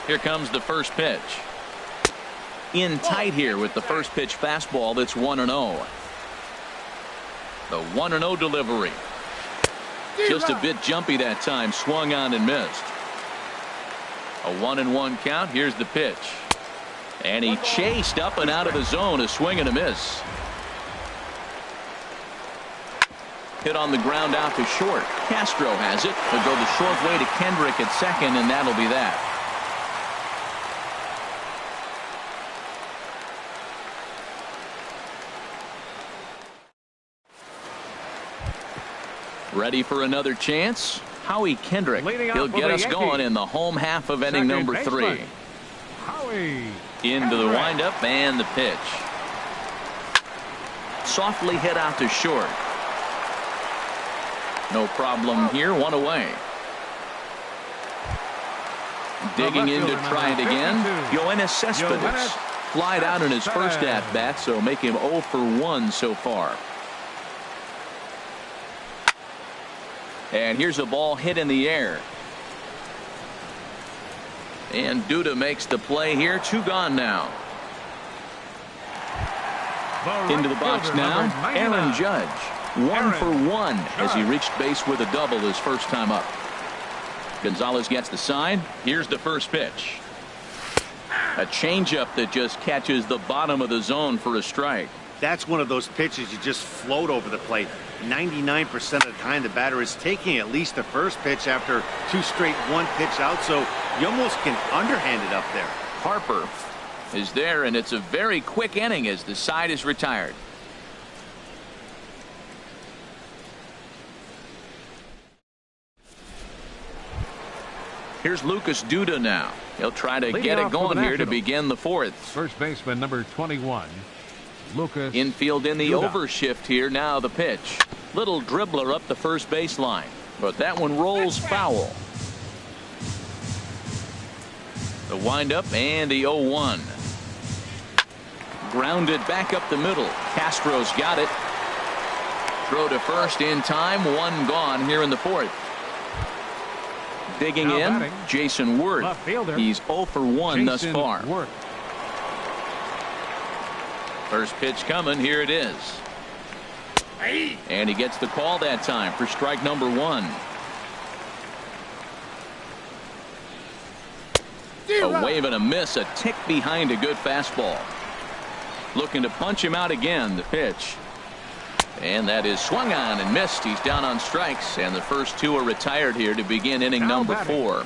Here comes the first pitch. In tight here with the first pitch fastball that's 1-0. The 1-0 delivery. Just a bit jumpy that time. Swung on and missed. A 1-1 count. Here's the pitch. And he chased up and out of the zone. A swing and a miss. Hit on the ground out to short. Castro has it. He'll go the short way to Kendrick at second, and that'll be that. Ready for another chance? Howie Kendrick. He'll get us going in the home half of inning number 3. Into the windup and the pitch. Softly hit out to short. No problem here. 1 away. Digging in to try it again. Yoenis Cespedes Yoenis flied out in his first at-bat, so make him 0 for 1 so far. And here's a ball hit in the air. And Duda makes the play here. 2 gone now. Into the box now, Aaron Judge. 1 for 1 as he reached base with a double his first time up. Gonzalez gets the sign. Here's the first pitch. A changeup that just catches the bottom of the zone for a strike. That's one of those pitches you just float over the plate. 99% of the time the batter is taking at least the first pitch after 2 straight 1-pitch out, so you almost can underhand it up there. Harper is there, and it's a very quick inning as the side is retired. Here's Lucas Duda now. He'll try to get it going here to begin the 4th. First baseman number 21, Lucas. Infield in the Duda. overshift here. Now the pitch. Little dribbler up the first baseline, but that one rolls foul. The windup and the 0-1. Grounded back up the middle. Castro's got it. Throw to first in time. 1 gone here in the 4th. Digging in, batting, Jason Worth. He's 0 for 1 thus far. Worth. First pitch coming. Here it is. And he gets the call that time for strike number 1. A wave and a miss, a tick behind a good fastball. Looking to punch him out again. The pitch. And that is swung on and missed. He's down on strikes, and the first 2 are retired here to begin inning number 4.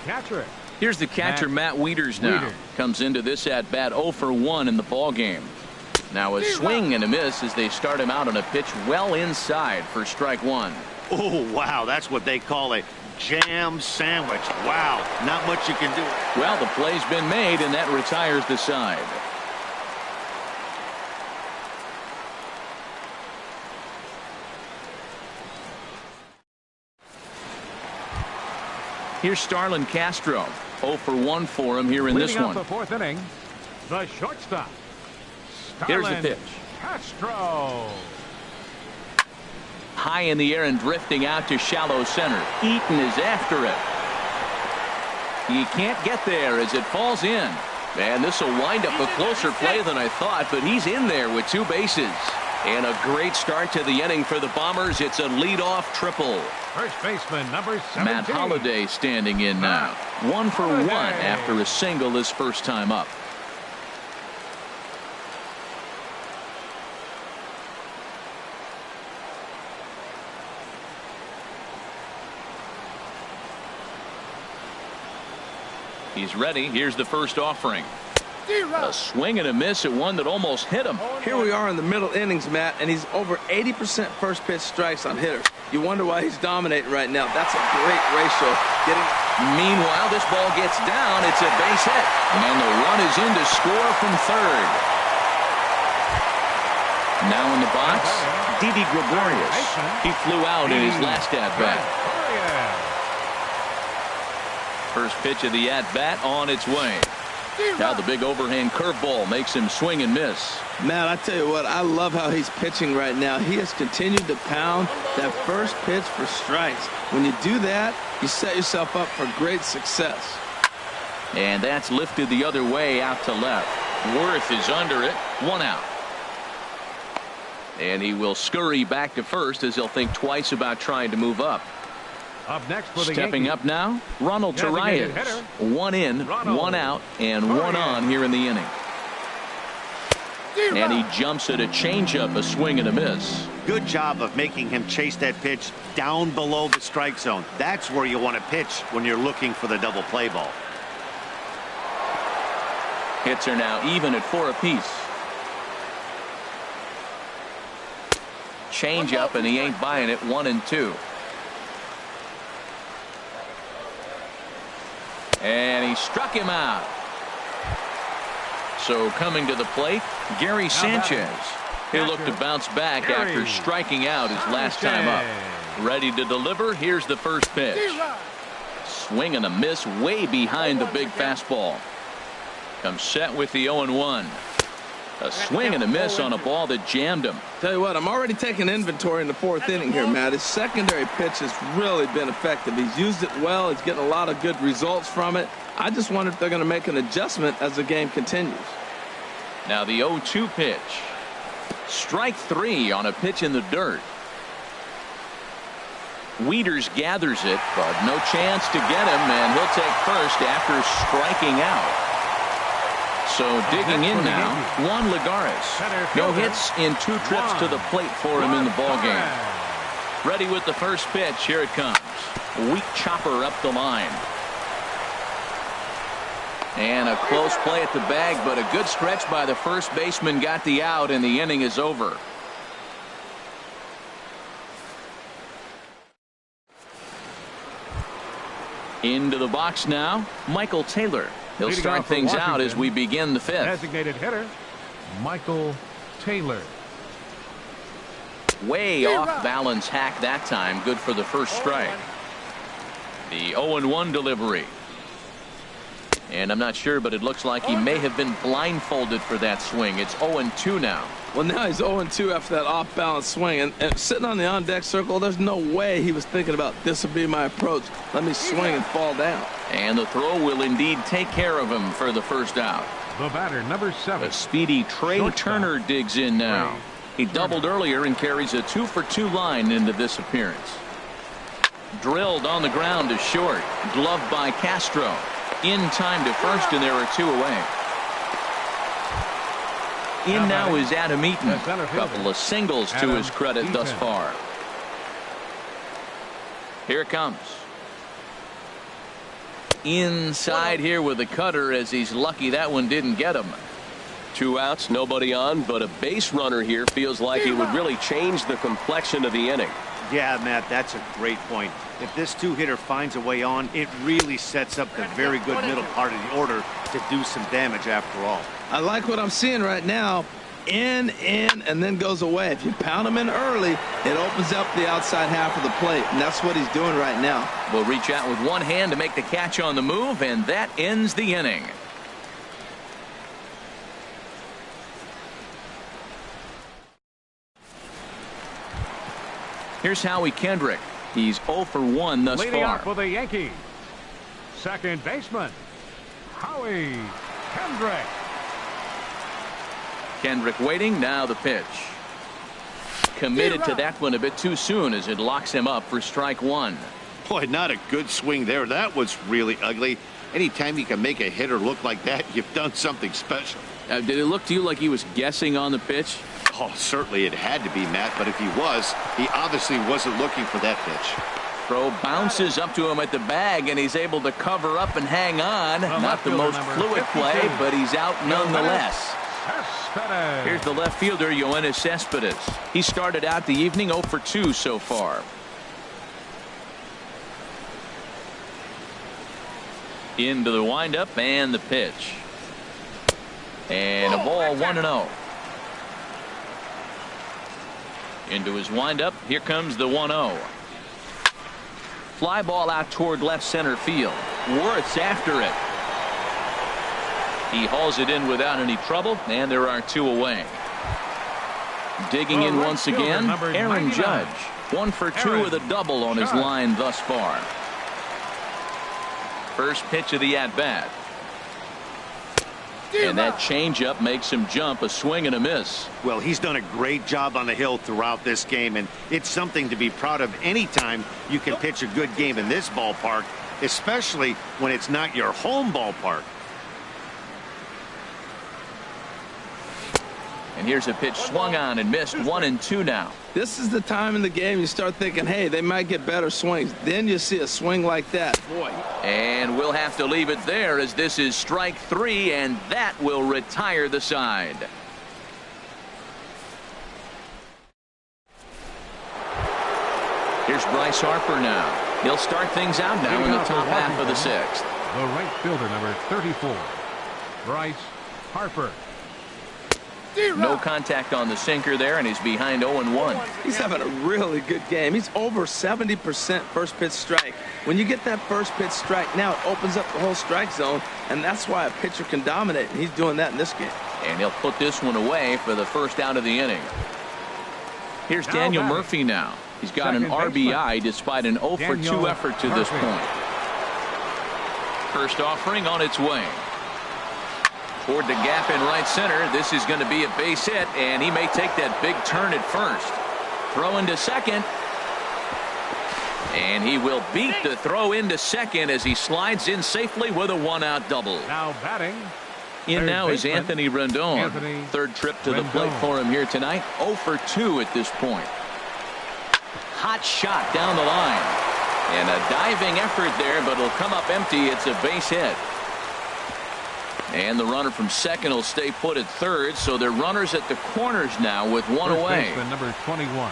Catcher. Here's the catcher, Matt Wieters now. Comes into this at bat 0 for 1 in the ball game. Now a swing and a miss as they start him out on a pitch well inside for strike 1. Oh, wow, that's what they call a jam sandwich. Wow, not much you can do. Well, the play's been made, and that retires the side. Here's Starlin Castro. 0 for 1 for him here in this one. The 4th inning, the shortstop. Here's the pitch. Castro. High in the air and drifting out to shallow center. Eaton is after it. He can't get there as it falls in. And this will wind up a closer play than I thought, but he's in there with 2 bases. And a great start to the inning for the Bombers. It's a leadoff triple. First baseman number 17. Matt Holliday standing in now. 1 for 1 after a single his first time up. He's ready. Here's the first offering. A swing and a miss at one that almost hit him. Here we are in the middle innings, Matt, and he's over 80% first pitch strikes on hitters. You wonder why he's dominating right now. That's a great ratio. Meanwhile, this ball gets down. It's a base hit. And the run is in to score from third. Now in the box, Didi Gregorius. He flew out in his last at-bat. First pitch of the at-bat on its way. Now the big overhand curveball makes him swing and miss. Matt, I tell you what, I love how he's pitching right now. He has continued to pound that first pitch for strikes. When you do that, you set yourself up for great success. And that's lifted the other way out to left. Worth is under it. 1 out. And he will scurry back to first as he'll think twice about trying to move up. Up next for the Stepping Yankees, up now, Ronald designated Torreyes. hitter, 1 in, Ronald 1 out, and 1 on here in the inning. And he jumps at a changeup, a swing and a miss. Good job of making him chase that pitch down below the strike zone. That's where you want to pitch when you're looking for the double play ball. Hits are now even at 4 apiece. Change up, and he ain't buying it. 1-2. And he struck him out. So coming to the plate, Gary Sanchez. He'll look to bounce back after striking out his last time up. Ready to deliver. Here's the first pitch. Swing and a miss way behind the big fastball. Comes set with the 0-1. A swing and a miss on a ball that jammed him. Tell you what, I'm already taking inventory in the 4th inning here, Matt. His secondary pitch has really been effective. He's used it well. He's getting a lot of good results from it. I just wonder if they're going to make an adjustment as the game continues. Now the 0-2 pitch. Strike 3 on a pitch in the dirt. Wieters gathers it, but no chance to get him, and he'll take first after striking out. So digging in now, Juan Lagares. No hits in 2 trips to the plate for him in the ballgame. Ready with the first pitch. Here it comes. A weak chopper up the line. And a close play at the bag, but a good stretch by the first baseman got the out, and the inning is over. Into the box now, Michael Taylor. He'll start things out as we begin the 5th. Designated hitter, Michael Taylor. Way off balance hack that time. Good for the first strike. The 0-1 delivery. And I'm not sure, but it looks like he may have been blindfolded for that swing. It's 0-2 now. Well, now he's 0-2 after that off-balance swing. And sitting on the on-deck circle, there's no way he was thinking about this will be my approach. Let me swing and fall down. And the throw will indeed take care of him for the first out. The batter, number 7. A speedy Trey Turner digs in now. He doubled earlier and carries a 2-for-2 line into this appearance. Drilled on the ground to short. Gloved by Castro. In time to first, and there are 2 away. In now is Adam Eaton. A couple of singles to his credit thus far. Here it comes. Inside here with a cutter, as he's lucky that one didn't get him. 2 outs, nobody on, but a base runner here feels like it would really change the complexion of the inning. Yeah, Matt, that's a great point. If this 2-hitter finds a way on, it really sets up the very good middle part of the order to do some damage after all. I like what I'm seeing right now. In, and then goes away. If you pound him in early, it opens up the outside half of the plate, and that's what he's doing right now. Will reach out with one hand to make the catch on the move, and that ends the inning. Here's Howie Kendrick. He's 0 for 1 thus Leading far. off for the Yankees, second baseman, Howie Kendrick. Kendrick waiting. Now the pitch. Committed to that one a bit too soon as it locks him up for strike 1. Boy, not a good swing there. That was really ugly. Anytime you can make a hitter look like that, you've done something special. Did it look to you like he was guessing on the pitch? Oh, certainly it had to be, Matt, but if he was, he obviously wasn't looking for that pitch. Throw bounces up to him at the bag, and he's able to cover up and hang on. Not the most fluid play, but he's out nonetheless. Here's the left fielder, Yoenis Cespedes. He started out the evening 0 for 2 so far. Into the windup and the pitch. And a ball 1-0. Into his windup. Here comes the 1-0. Fly ball out toward left center field. Werth's after it. He hauls it in without any trouble, and there are 2 away. Digging in once again, Aaron Judge. 1 for 2 with a double on his line thus far. First pitch of the at-bat. And that changeup makes him jump. A swing and a miss. Well, he's done a great job on the hill throughout this game, and it's something to be proud of anytime you can pitch a good game in this ballpark, especially when it's not your home ballpark. And here's a pitch swung on and missed. 1-2 now. This is the time in the game you start thinking, hey, they might get better swings. Then you see a swing like that. Boy. And we'll have to leave it there as this is strike 3, and that will retire the side. Here's Bryce Harper now. He'll start things out now in the top half of the 6th. The right fielder, number 34, Bryce Harper. No contact on the sinker there, and he's behind 0-1. He's having a really good game. He's over 70% first pitch strike. When you get that first pitch strike, now it opens up the whole strike zone, and that's why a pitcher can dominate, and he's doing that in this game. And he'll put this one away for the first out of the inning. Here's Daniel Murphy now. He's got an RBI despite an 0-for-2 effort to this point. First offering on its way. Toward the gap in right center. This is going to be a base hit, and he may take that big turn at first. Throw into second. And he will beat the throw into second as he slides in safely with a one-out double. Now batting. In now is Anthony Rendon. Third trip to the plate for him here tonight. 0-for-2 at this point. Hot shot down the line. And a diving effort there, but it'll come up empty. It's a base hit. And the runner from second will stay put at third, so they're runners at the corners now with one away. Number 21.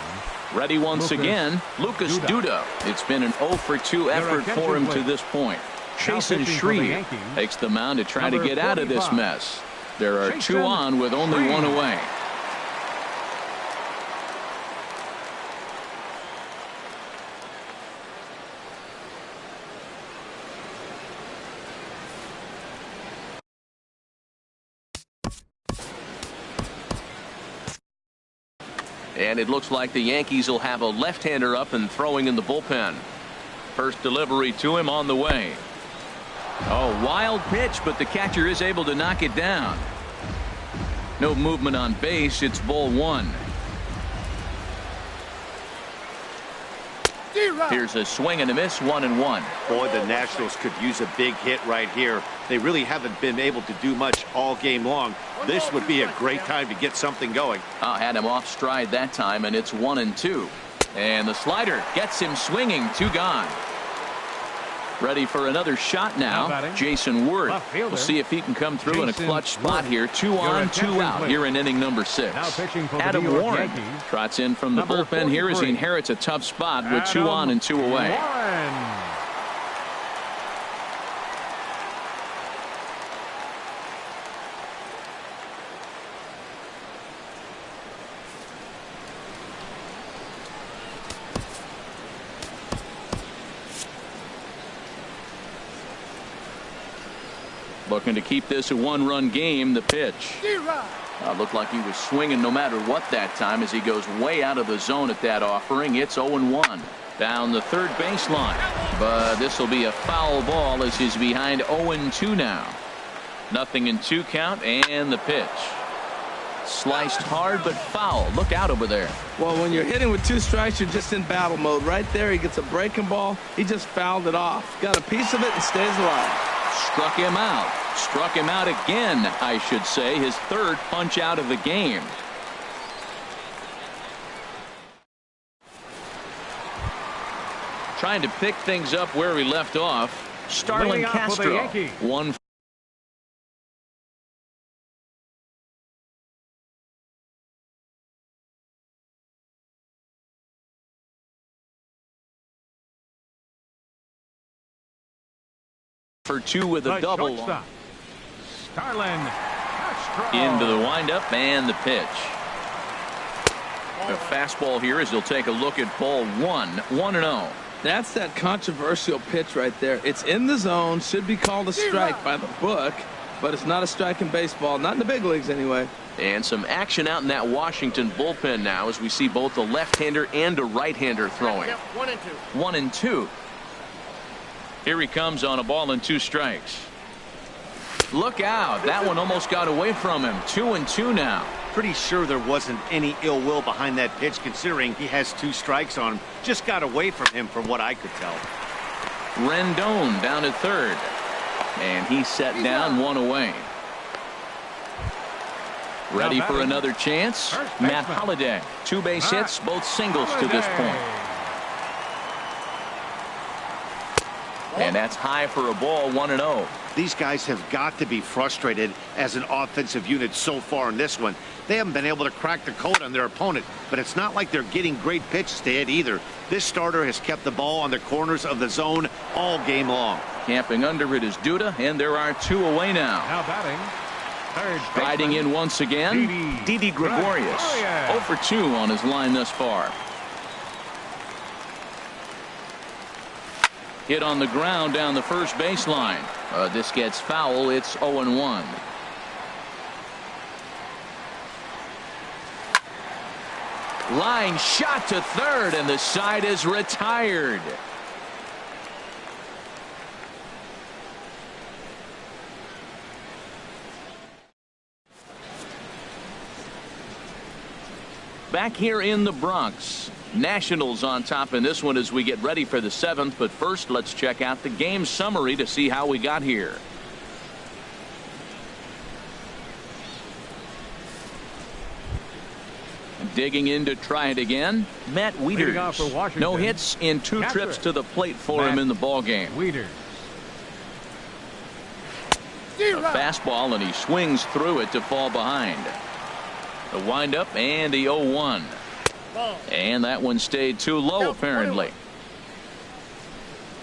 Ready once again, Lucas Duda. It's been an 0-for-2 effort for him to this point. Chasen Shreve takes the mound to try to get out of this mess. There are two on with only one away. And it looks like the Yankees will have a left-hander up and throwing in the bullpen. First delivery to him on the way. Oh, wild pitch, but the catcher is able to knock it down. No movement on base. It's ball one. Here's a swing and a miss, 1-1. Boy, the Nationals could use a big hit right here. They really haven't been able to do much all game long. This would be a great time to get something going. Had him off stride that time, and it's 1-2. And the slider gets him swinging. Two gone. Ready for another shot now. Jason Worth. We'll see if he can come through in a clutch spot here. 2 on, 2 out here in inning number 6. Adam Warren trots in from the bullpen here as he inherits a tough spot with 2 on and 2 away. Looking to keep this a one-run game. The pitch. Looked like he was swinging no matter what that time as he goes way out of the zone at that offering. It's 0-1. Down the third baseline. But this will be a foul ball as he's behind 0-2 now. 0-2 count and the pitch. Sliced hard but foul. Look out over there. Well, when you're hitting with 2 strikes, you're just in battle mode. Right there, he gets a breaking ball. He just fouled it off. Got a piece of it and stays alive. Struck him out. Struck him out again, I should say. His third punch out of the game. Trying to pick things up where we left off. Starlin Castro. 1 for 2 with a double. Starlin Castro. Into the windup and the pitch. A fastball here as he'll take a look at ball 1. 1-0. That's that controversial pitch right there. It's in the zone, should be called a strike by the book, but it's not a strike in baseball, not in the big leagues anyway. And some action out in that Washington bullpen now as we see both a left-hander and a right-hander throwing. 1-2. Here he comes on a ball and 2 strikes. Look out. That one almost got away from him. 2-2 now. Pretty sure there wasn't any ill will behind that pitch considering he has 2 strikes on him. Just got away from him from what I could tell. Rendon down at third. And he's set down, 1 away. Ready for another chance. Matt Holliday. 2 base hits, both singles to this point. And that's high for a ball. 1-0. These guys have got to be frustrated as an offensive unit so far in this one. They haven't been able to crack the code on their opponent, but it's not like they're getting great pitches to hit either. This starter has kept the ball on the corners of the zone all game long. Camping under it is Duda, and there are 2 away now. Now batting. Striding in once again, Didi Gregorius. 0 for 2 on his line thus far. Hit on the ground down the first baseline. This gets foul. It's 0-1. Line shot to third, and the side is retired. Back here in the Bronx, Nationals on top in this one as we get ready for the 7th. But first, let's check out the game summary to see how we got here. Digging in to try it again, Matt Wieters. No hits in 2 trips to the plate for him in the ballgame. A fastball, and he swings through it to fall behind. The windup and the 0-1. And that one stayed too low, apparently.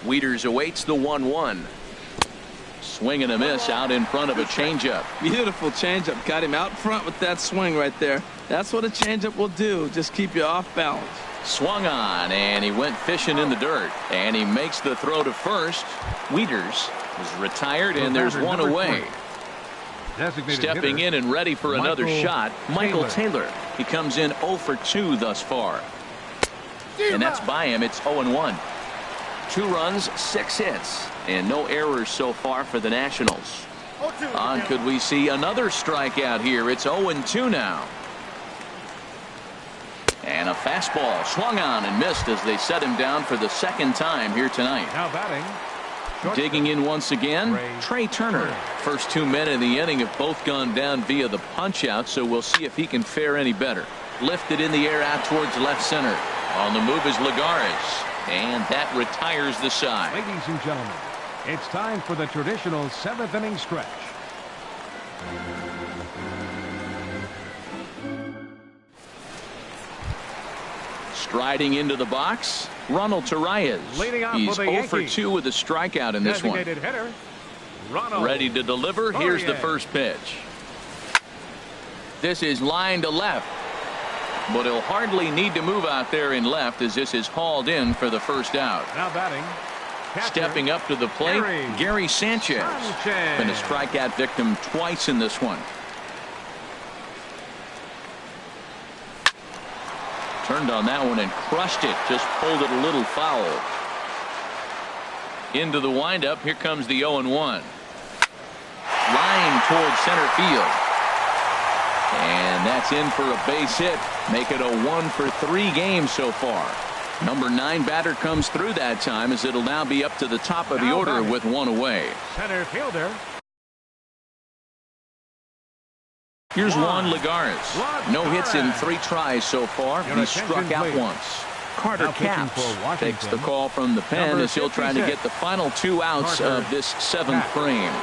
Wieters awaits the 1-1. Swing and a miss out in front of a changeup. Beautiful changeup. Got him out front with that swing right there. That's what a changeup will do. Just keep you off balance. Swung on, and he went fishing in the dirt. And he makes the throw to first. Wieters is retired, and there's one away. Stepping in and ready for another shot, Michael Taylor. He comes in 0 for 2 thus far. And that's by him. It's 0-1. 2 runs, 6 hits, and no errors so far for the Nationals. On could we see another strikeout here? It's 0-2 now. And a fastball swung on and missed as they set him down for the 2nd time here tonight. Now batting. Digging in once again, Trey Turner. First 2 men in the inning have both gone down via the punch out, so we'll see if he can fare any better. Lifted in the air out towards left center. On the move is Lagares, and that retires the side. Ladies and gentlemen, it's time for the traditional 7th inning stretch. Striding into the box, Ronald Torreyes. He's 0 for 2 with a strikeout in this one. Hitter, ready to deliver. Here's the first pitch. This is line to left, but he'll hardly need to move out there in left as this is hauled in for the first out. Now batting. Stepping up to the plate, Gary Sanchez. Been a strikeout victim twice in this one. Turned on that one and crushed it. Just pulled it a little foul. Into the windup. Here comes the 0-1. Line towards center field. And that's in for a base hit. Make it a 1 for 3 game so far. Number 9 batter comes through that time as it'll now be up to the top of the order with 1 away. Center fielder. Here's Juan Lagares. No hits in 3 tries so far. He's struck out once. Carter Capps takes the call from the pen as he'll try to get the final 2 outs of this 7th frame.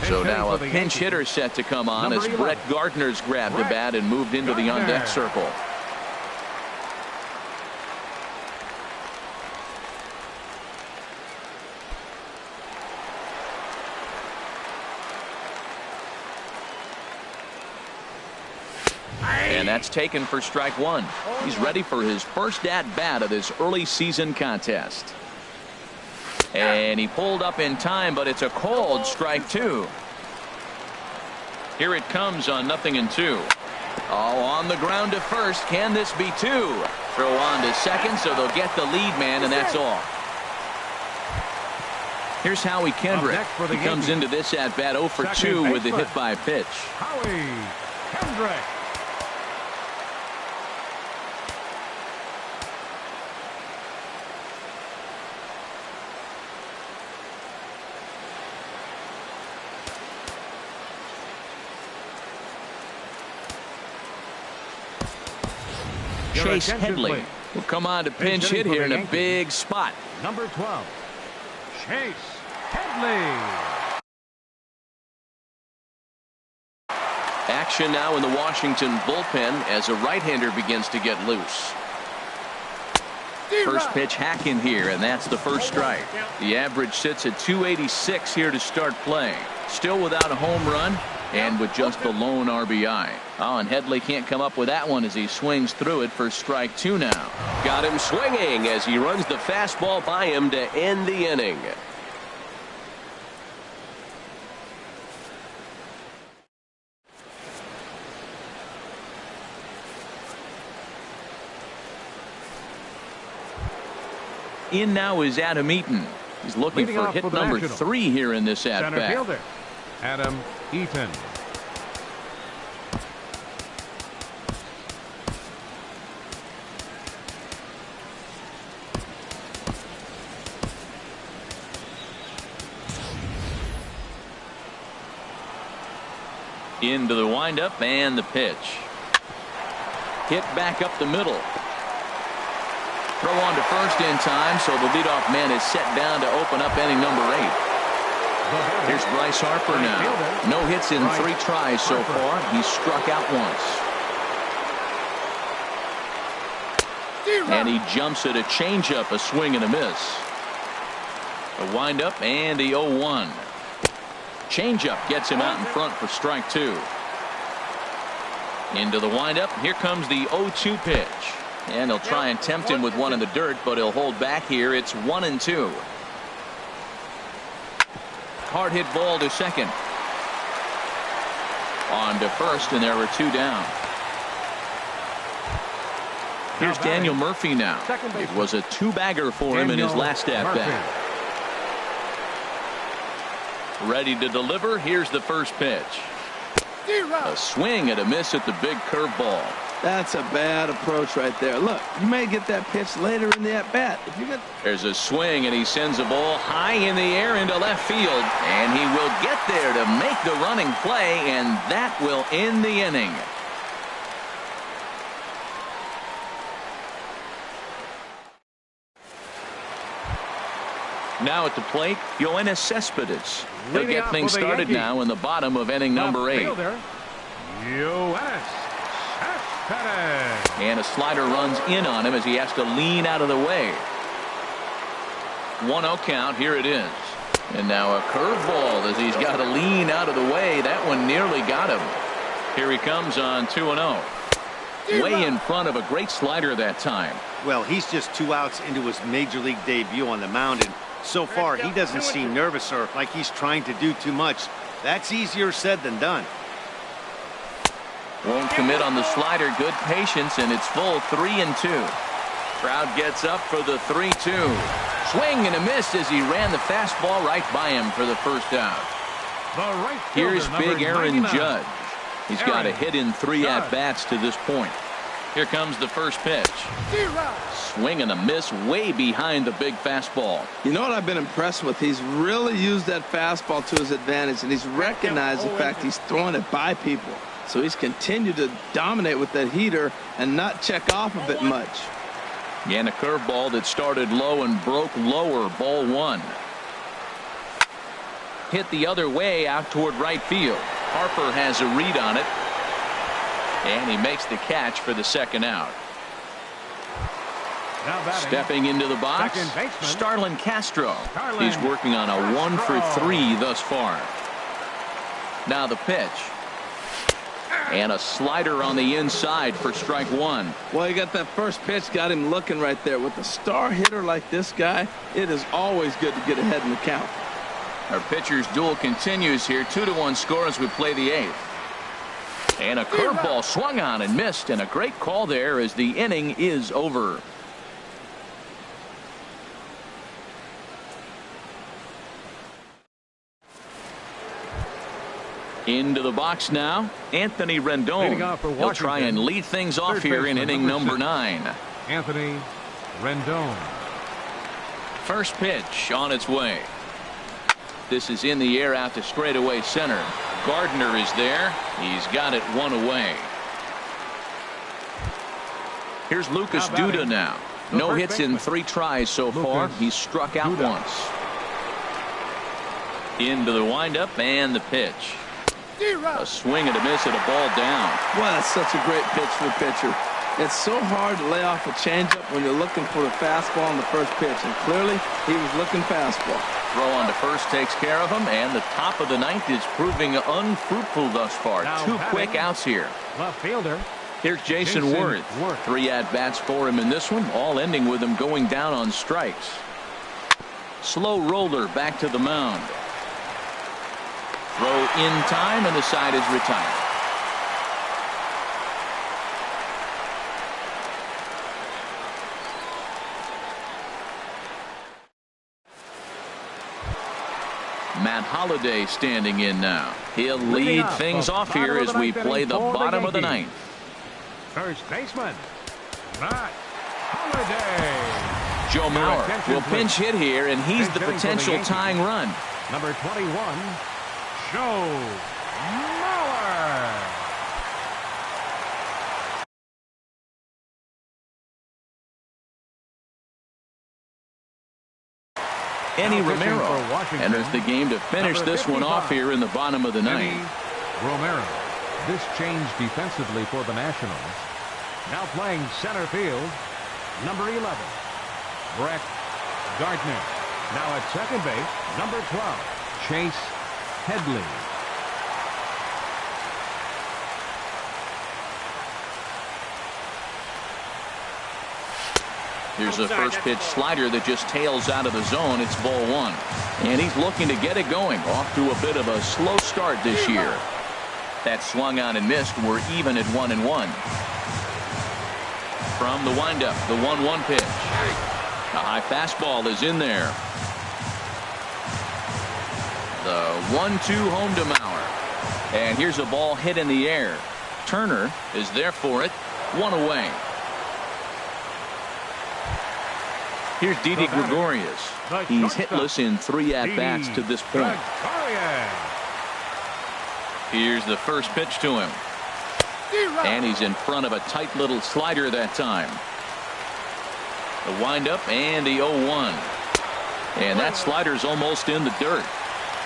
So now a pinch hitter set to come on as Brett Gardner's grabbed the bat and moved into the on-deck circle. And that's taken for strike 1. He's ready for his first at-bat of this early season contest. And he pulled up in time, but it's a cold strike 2. Here it comes on 0-2. Oh, on the ground to first. Can this be 2? Throw on to second, so they'll get the lead man, and that's all. Here's Howie Kendrick. He comes into this at-bat 0 for 2 with a hit by pitch. Howie Kendrick. Chase Headley will come on to pinch hit here in a big spot. Number 12, Chase Headley. action now in the Washington bullpen as a right-hander begins to get loose. First pitch hack in here, and that's the first strike. The average sits at 286 here to start play. Still without a home run and with just the lone RBI. Oh, and Headley can't come up with that one as he swings through it for strike 2 now. Got him swinging as he runs the fastball by him to end the inning. In now is Adam Eaton. He's looking for hit number 3 here in this at-bat. Center fielder, Adam Eaton. Into the windup and the pitch. Hit back up the middle. Throw on to first in time, so the leadoff man is set down to open up inning number 8. Here's Bryce Harper now. No hits in 3 tries so far. He's struck out once. And he jumps at a changeup, a swing and a miss. A windup and the 0-1. Changeup gets him out in front for strike 2. Into the windup. Here comes the 0-2 pitch. And he'll try and tempt him with one in the dirt, but he'll hold back here. It's 1-2. Hard hit ball to second. On to first, and there were 2 down. Here's Daniel Murphy now. It was a 2-bagger for him in his last at-bat. Ready to deliver. Here's the first pitch. A swing and a miss at the big curveball. That's a bad approach right there. Look, you may get that pitch later in the at-bat. There's a swing, and he sends a ball high in the air into left field. And he will get there to make the running play, and that will end the inning. Now at the plate, Yoenis Cespedes. He'll get things started now in the bottom of inning number 8. Yoenis Cespedes. And a slider runs in on him as he has to lean out of the way. 1-0 count. Here it is. And now a curveball as he's got to lean out of the way. That one nearly got him. Here he comes on 2-0. Way in front of a great slider that time. Well, he's just 2 outs into his major league debut on the mound, and so far he doesn't seem nervous or like he's trying to do too much. That's easier said than done. Won't commit on the slider. Good patience, and it's full 3-2. Crowd gets up for the 3-2. Swing and a miss as he ran the fastball right by him for the first out. Here's big Aaron Judge. He's got a hit in 3 at-bats to this point. Here comes the first pitch. Swing and a miss way behind the big fastball. You know what I've been impressed with? He's really used that fastball to his advantage, and he's recognized the fact he's throwing it by people. So he's continued to dominate with that heater and not check off of it much. And a curveball that started low and broke lower. Ball 1. Hit the other way out toward right field. Harper has a read on it. And he makes the catch for the second out. Stepping into the box, Starlin Castro. He's working on a 1 for 3 thus far. Now the pitch. And a slider on the inside for strike 1. Well, he got that first pitch, got him looking right there. With a star hitter like this guy, it is always good to get ahead in the count. Our pitcher's duel continues here. 2-1 score as we play the 8th. And a curveball swung on and missed, and a great call there as the inning is over. Into the box now, Anthony Rendon. He'll try and lead things off here in inning number 9. Anthony Rendon. First pitch on its way. This is in the air out to straightaway center. Gardner is there. He's got it 1 away. Here's Lucas Duda now. No hits in 3 tries so far. He's struck out once. Into the windup and the pitch. A swing and a miss and a ball down. Well, that's such a great pitch for the pitcher. It's so hard to lay off a changeup when you're looking for a fastball on the first pitch, and clearly he was looking fastball. Throw on to first takes care of him, and the top of the ninth is proving unfruitful thus far. Now 2 batting, quick outs here. Left fielder. Here's Jason Worth. 3 at-bats for him in this one, all ending with him going down on strikes. Slow roller back to the mound. Throw in time, and the side is retired. Matt Holliday standing in now. He'll lead things off here as we play the bottom of the ninth. First baseman, Matt Holliday. Joe Mauer will pinch hit here, and he's the potential tying run. Number 21, Joe Mauer. Eddie Romero enters the game to finish this one off here in the bottom of the ninth. Romero. This change defensively for the Nationals. Now playing center field, number 11, Brett Gardner. Now at second base, number 12, Chase Headley. Here's a first pitch slider that just tails out of the zone. It's ball 1. And he's looking to get it going. Off to a bit of a slow start this year. That swung on and missed. We're even at 1-1. From the windup, the 1-1 pitch. A high fastball is in there. The 1-2 home to Mauer. And here's a ball hit in the air. Turner is there for it. 1 away. Here's Didi Gregorius. He's hitless in 3 at-bats to this point. Here's the first pitch to him. And he's in front of a tight little slider that time. The windup and the 0-1. And that slider's almost in the dirt.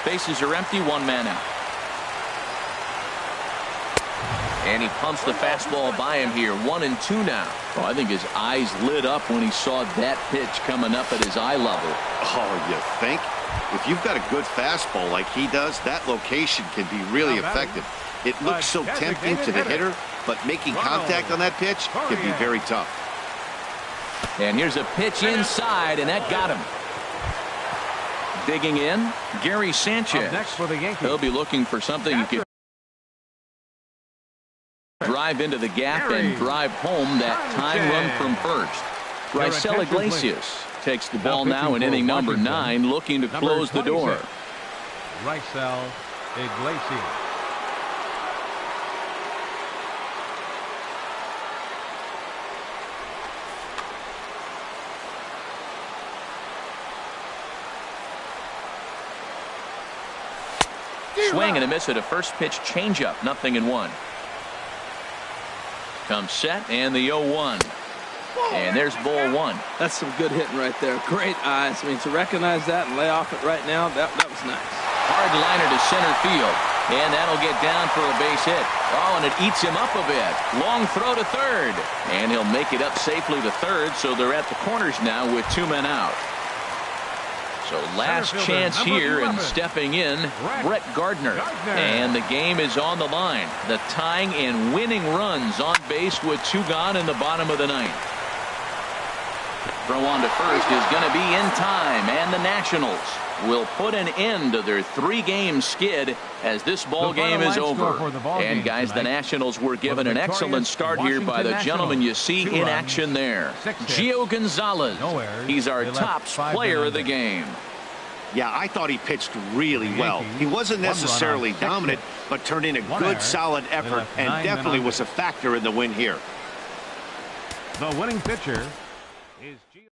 Bases are empty, 1 man out. And he pumps the fastball by him here. 1-2 now. Oh, I think his eyes lit up when he saw that pitch coming up at his eye level. Oh, you think? If you've got a good fastball like he does, that location can be really effective. It looks so tempting to the hitter, but making contact on that pitch can be very tough. And here's a pitch inside, and that got him. Digging in, Gary Sanchez. Next for the Yankees. He'll be looking for something he could drive into the gap and drive home that tying run from first. Raisel Iglesias takes the ball now in inning number 9, looking to close the door. Raisel Iglesias. Swing and a miss at a first pitch changeup. 0-1. Comes set and the 0-1. And there's ball 1. That's some good hitting right there. Great eyes. I mean, to recognize that and lay off it right now, that was nice. Hard liner to center field. And that'll get down for a base hit. Oh, and it eats him up a bit. Long throw to third. And he'll make it up safely to third, so they're at the corners now with 2 men out. So last chance here, and stepping in, Brett Gardner. And the game is on the line. The tying and winning runs on base with 2 gone in the bottom of the ninth. Throw on to first is going to be in time, and the Nationals will put an end to their 3-game skid as this ball game is over. And guys, the Nationals were given an excellent start here by the gentleman you see in action there, Gio Gonzalez. He's our top player of the game. Yeah, I thought he pitched really well. He wasn't necessarily dominant, but turned in a good, solid effort and definitely was a factor in the win here. The winning pitcher is Gio.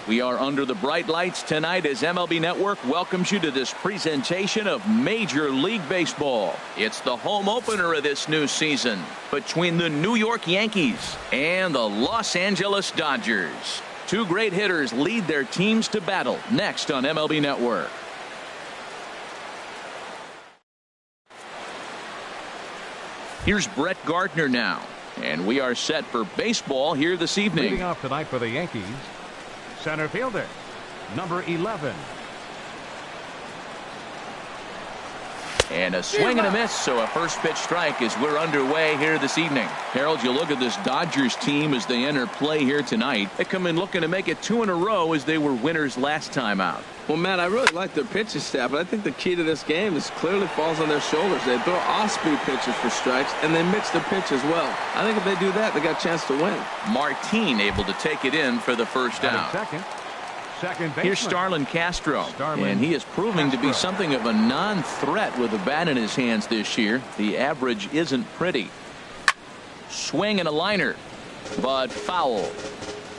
We are under the bright lights tonight as MLB Network welcomes you to this presentation of Major League Baseball. It's the home opener of this new season between the New York Yankees and the Los Angeles Dodgers. Two great hitters lead their teams to battle next on MLB Network. Here's Brett Gardner now, and we are set for baseball here this evening. Leading off tonight for the Yankees, center fielder, number 11. And a swing and a miss, so a first pitch strike as we're underway here this evening. Harold, you look at this Dodgers team as they enter play here tonight. They come in looking to make it 2 in a row as they were winners last time out. Well, Matt, I really like their pitching staff, but I think the key to this game is clearly falls on their shoulders. They throw off-speed pitches for strikes, and they mix their pitch as well. I think if they do that, they got a chance to win. Martin able to take it in for the first down. Second baseman. Here's Starlin Castro, and he is proving to be something of a non-threat with a bat in his hands this year. The average isn't pretty. Swing and a liner, but foul.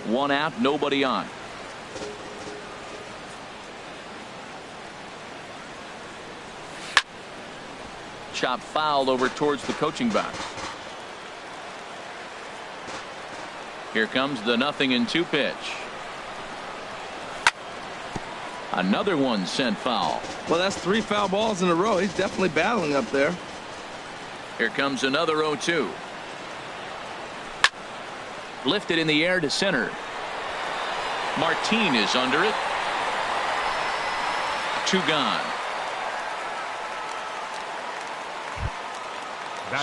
1 out, nobody on. Chop foul over towards the coaching box. Here comes the 0-2 pitch. Another one sent foul. Well, that's 3 foul balls in a row. He's definitely battling up there. Here comes another 0-2. Lifted in the air to center. Martin is under it. 2 gone.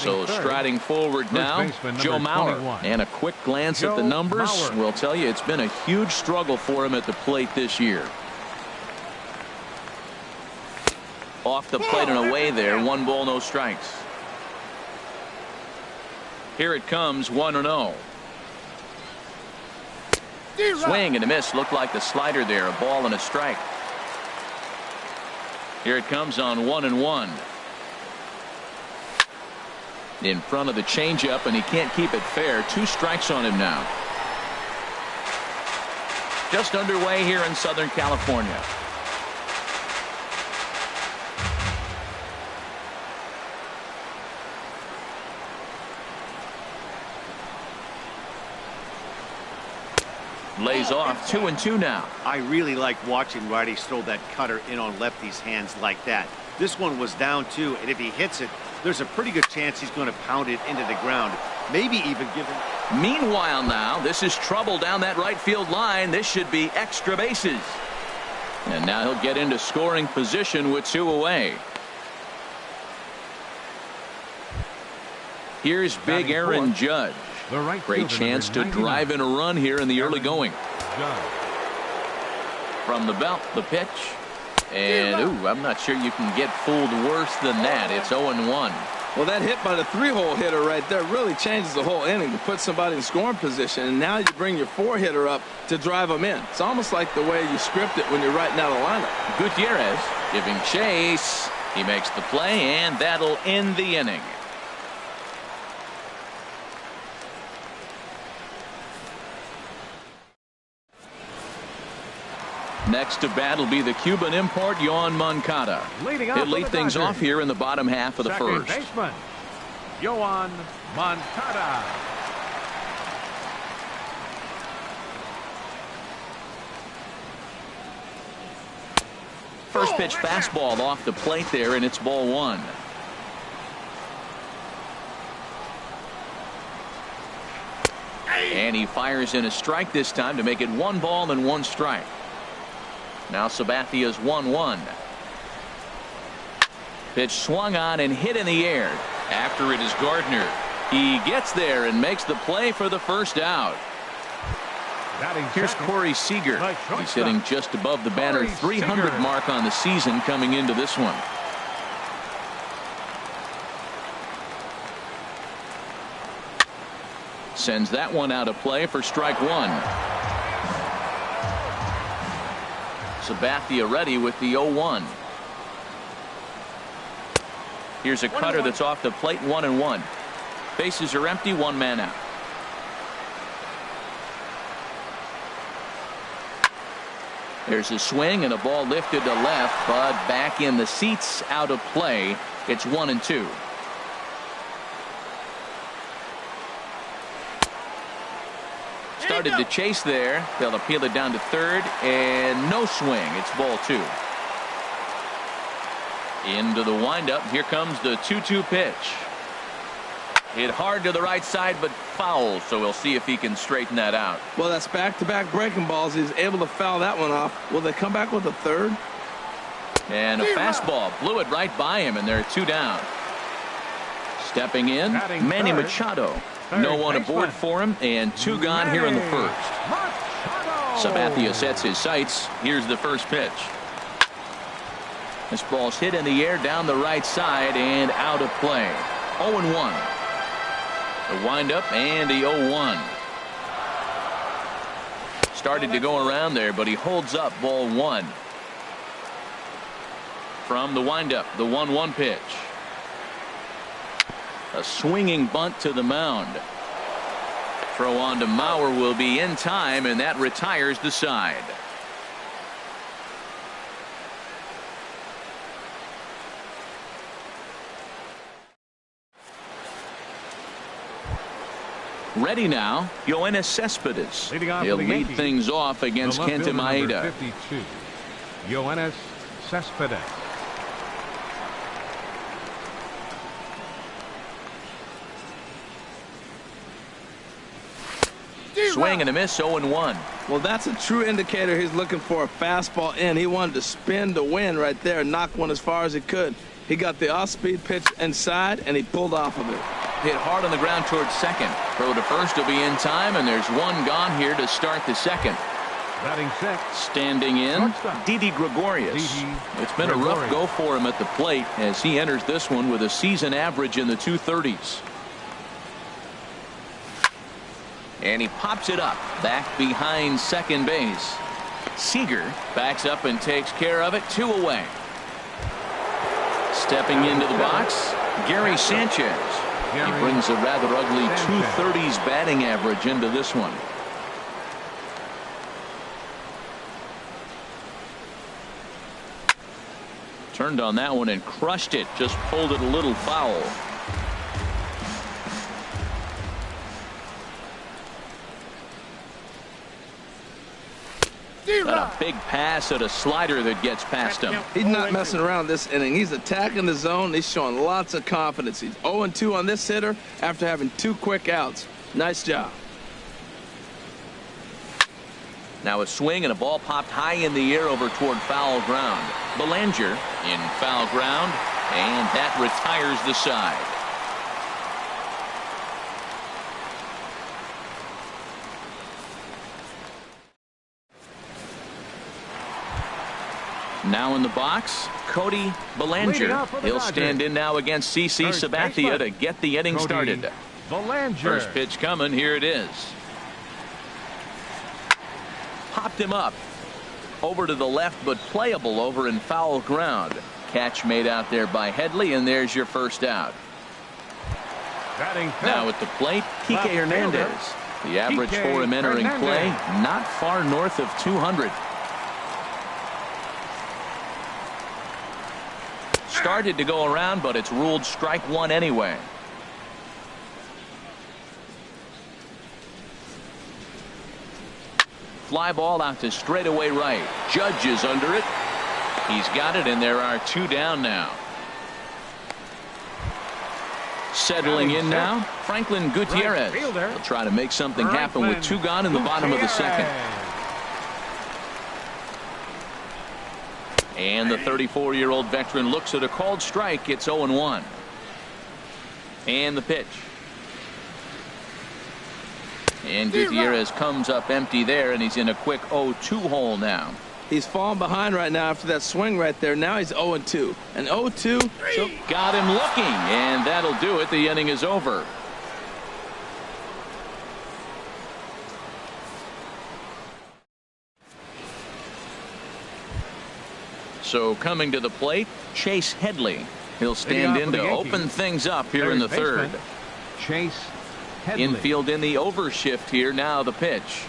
So striding forward now, Joe Mauer. 21. And a quick glance at the numbers will tell you it's been a huge struggle for him at the plate this year. Off the plate and away there. 1 ball, no strikes. Here it comes, 1-0. Swing and a miss. Looked like the slider there. A ball and a strike. Here it comes on 1-1. In front of the changeup, and he can't keep it fair. 2 strikes on him now. Just underway here in Southern California. Lays off 2-2 now. I really like watching righties throw that cutter in on lefties' hands like that. This one was down 2, and if he hits it, there's a pretty good chance he's going to pound it into the ground. Maybe even give him. Meanwhile now, this is trouble down that right field line. This should be extra bases. And now he'll get into scoring position with 2 away. Here's big Aaron Judge. Great chance to drive in a run here in the early going. From the belt, the pitch. And, ooh, I'm not sure you can get fooled worse than that. It's 0-1. Well, that hit by the 3-hole hitter right there really changes the whole inning to put somebody in scoring position. And now you bring your 4-hitter up to drive them in. It's almost like the way you script it when you're writing out a lineup. Gutierrez giving chase. He makes the play, and that'll end the inning. Next to bat will be the Cuban import, Yoan Moncada. He'll lead things off here in the bottom half of the first. Second baseman, Yoan Moncada. First pitch fastball off the plate there, and it's ball 1. And he fires in a strike this time to make it 1 ball and 1 strike. Now Sabathia's 1-1. Pitch swung on and hit in the air. After it is Gardner. He gets there and makes the play for the first out. Here's Corey Seager. He's hitting just above the banner 300 mark on the season coming into this one. Sends that one out of play for strike 1. Sabathia ready with the 0-1. Here's a cutter that's off the plate, 1-1. Bases are empty, one man out. There's a swing and a ball lifted to left, but back in the seats, out of play. It's 1-2. Started to chase there. They'll appeal it down to third, and no swing. It's ball 2. Into the windup. Here comes the 2-2 pitch. Hit hard to the right side, but foul, so we'll see if he can straighten that out. Well, that's back-to-back breaking balls. He's able to foul that one off. Will they come back with a third? And a fastball blew it right by him, and they're 2 down. Stepping in, Manny Machado. No one aboard for him, and 2 gone here in the first. Sabathia sets his sights. Here's the first pitch. This ball's hit in the air down the right side and out of play. 0-1. The windup and the 0-1. Started to go around there, but he holds up ball 1. From the windup, the 1-1 pitch. A swinging bunt to the mound. Throw on to Mauer will be in time, and that retires the side. Ready now, Yoenis Cespedes. He'll lead things off against Kenta Maeda. 52, Yoenis Cespedes. Swing and a miss, 0-1. Well, that's a true indicator he's looking for a fastball in. He wanted to spin to win right there and knock one as far as he could. He got the off-speed pitch inside, and he pulled off of it. Hit hard on the ground towards second. Throw to first will be in time, and there's 1 gone here to start the second. Batting sixth. Standing in, Didi Gregorius. It's been a rough go for him at the plate as he enters this one with a season average in the 230s. And he pops it up back behind second base. Seager backs up and takes care of it. 2 away. Stepping into the box, Gary Sanchez. He brings a rather ugly 230s batting average into this one. Turned on that one and crushed it. Just pulled it a little foul. Got a big pass at a slider that gets past him. He's not messing around this inning. He's attacking the zone. He's showing lots of confidence. He's 0-2 on this hitter after having 2 quick outs. Nice job. Now a swing and a ball popped high in the air over toward foul ground. Belanger in foul ground, and that retires the side. Now in the box, Cody Belanger. He'll stand in now against CC Sabathia to get the inning started. Belanger. First pitch coming. Here it is. Popped him up. Over to the left, but playable over in foul ground. Catch made out there by Headley, and there's your first out. Now at the plate, Kike Hernandez. The average for him entering play, not far north of 200. Started to go around, but it's ruled strike 1 anyway. Fly ball out to straightaway right. Judge is under it. He's got it, and there are 2 down now. Settling in now, Franklin Gutierrez. He'll try to make something happen with 2 gone in the bottom of the second. And the 34-year-old veteran looks at a called strike. It's 0-1. And the pitch. And Gutierrez comes up empty there, and he's in a quick 0-2 hole now. He's falling behind right now after that swing right there. Now he's 0-2. And 0-2. So got him looking, and that'll do it. The inning is over. So coming to the plate, Chase Headley. He'll stand in to open things up here in the third. Chase Headley. Infield in the overshift here. Now the pitch.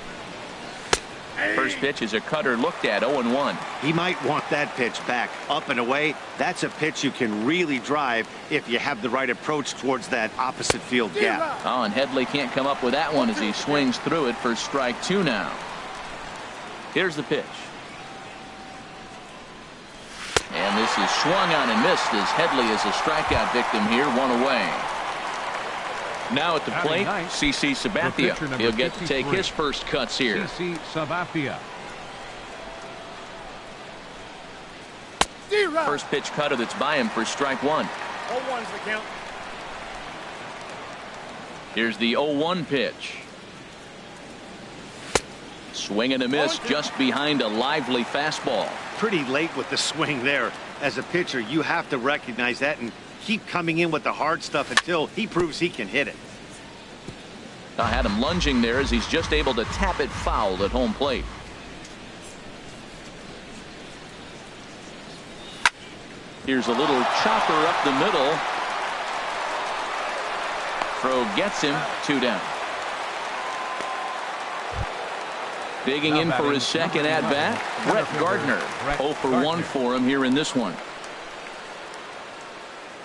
First pitch is a cutter looked at. 0-1. He might want that pitch back up and away. That's a pitch you can really drive if you have the right approach towards that opposite field gap. Oh, and Headley can't come up with that one as he swings through it for strike 2 now. Here's the pitch. And this is swung on and missed as Headley is a strikeout victim here. 1 away. Now at the plate, CC Sabathia. He'll get to take his first cuts here. CC Sabathia. First pitch cutter that's by him for strike 1. 0-1's the count. Here's the 0-1 pitch. Swing and a miss just behind a lively fastball. Pretty late with the swing there. As a pitcher, you have to recognize that and keep coming in with the hard stuff until he proves he can hit it. I had him lunging there as he's just able to tap it foul at home plate. Here's a little chopper up the middle. Throw gets him. 2 down. Digging in for his second at bat, Brett Gardner. 0 for 1 for him here in this one.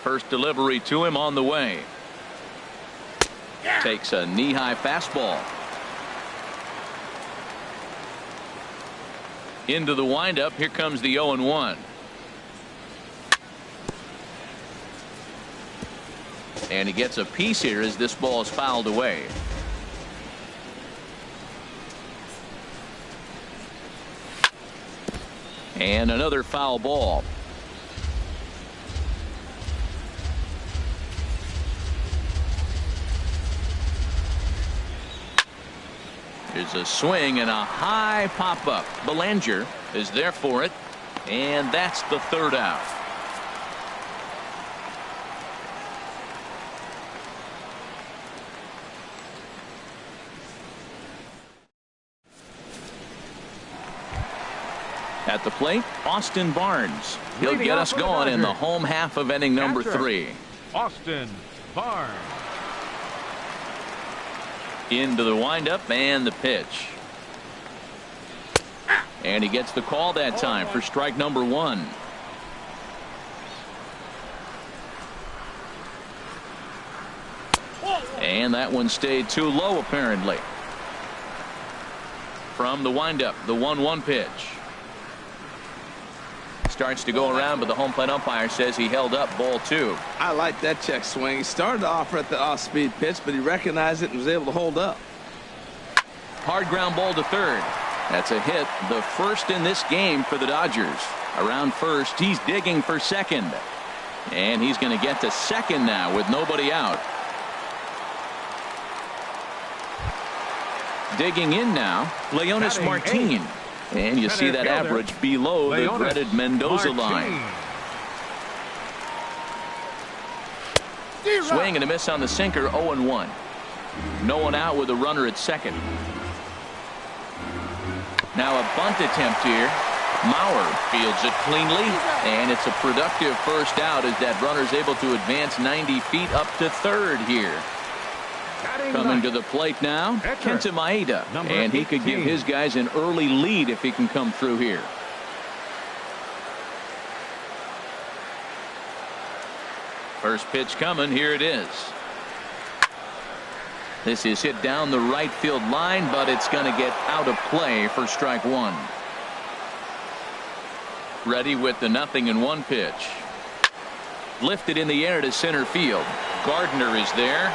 First delivery to him on the way. Takes a knee-high fastball. Into the windup. Here comes the 0-1. And he gets a piece here as this ball is fouled away. And another foul ball. There's a swing and a high pop-up. Belanger is there for it. And that's the third out. At the plate, Austin Barnes. He'll get us going in the home half of inning number 3. Austin Barnes. Into the windup and the pitch. And he gets the call that time for strike number 1. And that one stayed too low apparently. From the windup, the 1-1 pitch. Starts to go around, but the home plate umpire says he held up ball 2. I like that check swing. He started off at the off-speed pitch, but he recognized it and was able to hold up. Hard ground ball to third. That's a hit, the first in this game for the Dodgers. Around first, he's digging for second. And he's going to get to second now with nobody out. Digging in now, Leonis Martin. And you see that average below the dreaded Mendoza line. Swing and a miss on the sinker. 0-1. No one out with a runner at second. Now a bunt attempt here. Mauer fields it cleanly, and it's a productive first out as that runner's able to advance 90 feet up to third here. Coming to the plate now, Kenta Maeda, and he could give his guys an early lead if he can come through here. First pitch coming. Here it is. This is hit down the right field line, but it's going to get out of play for strike 1. Ready with the 0-1 pitch. Lifted in the air to center field. Gardner is there.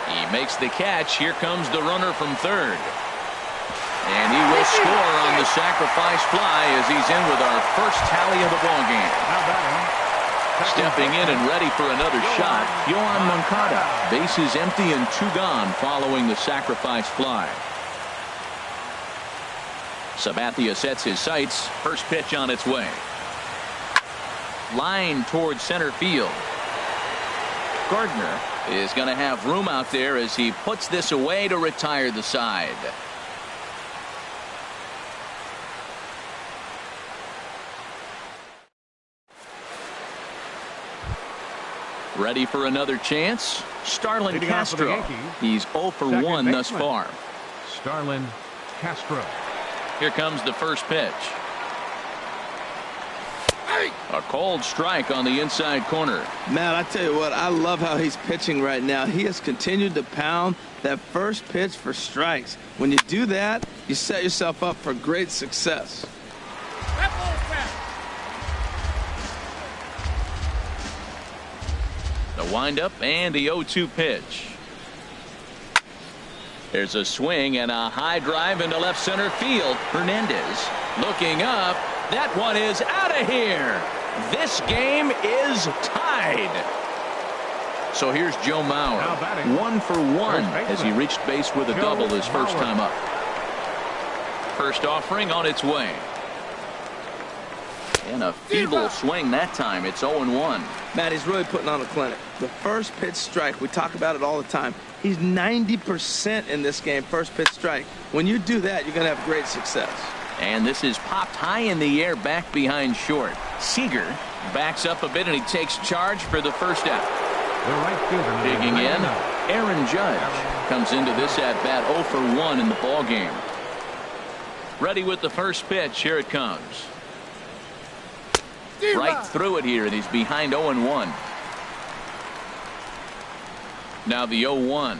He makes the catch. Here comes the runner from third. And he will score on the sacrifice fly as he's in with our first tally of the ballgame. Stepping in and ready for another shot, Yoan Moncada. Bases empty and 2 gone following the sacrifice fly. Sabathia sets his sights. First pitch on its way. Line towards center field. Gardner is going to have room out there as he puts this away to retire the side. Ready for another chance? Starlin Castro. He's 0 for 1 thus far. Starlin Castro. Here comes the first pitch. A cold strike on the inside corner. Man, I tell you what, I love how he's pitching right now. He has continued to pound that first pitch for strikes. When you do that, you set yourself up for great success. The windup and the 0-2 pitch. There's a swing and a high drive into left center field. Hernandez looking up. That one is out of here. This game is tied. So here's Joe Mauer, 1 for 1 as he reached base with a double his first time up. First offering on its way. And a feeble swing that time. It's 0-1. Matt, he's really putting on a clinic. The first pitch strike, we talk about it all the time. He's 90% in this game, first pitch strike. When you do that, you're going to have great success. And this is popped high in the air back behind short. Seager backs up a bit and he takes charge for the first out. Digging in, Aaron Judge comes into this at bat 0 for 1 in the ball game. Ready with the first pitch. Here it comes. Right through it here, and he's behind 0-1. Now the 0-1.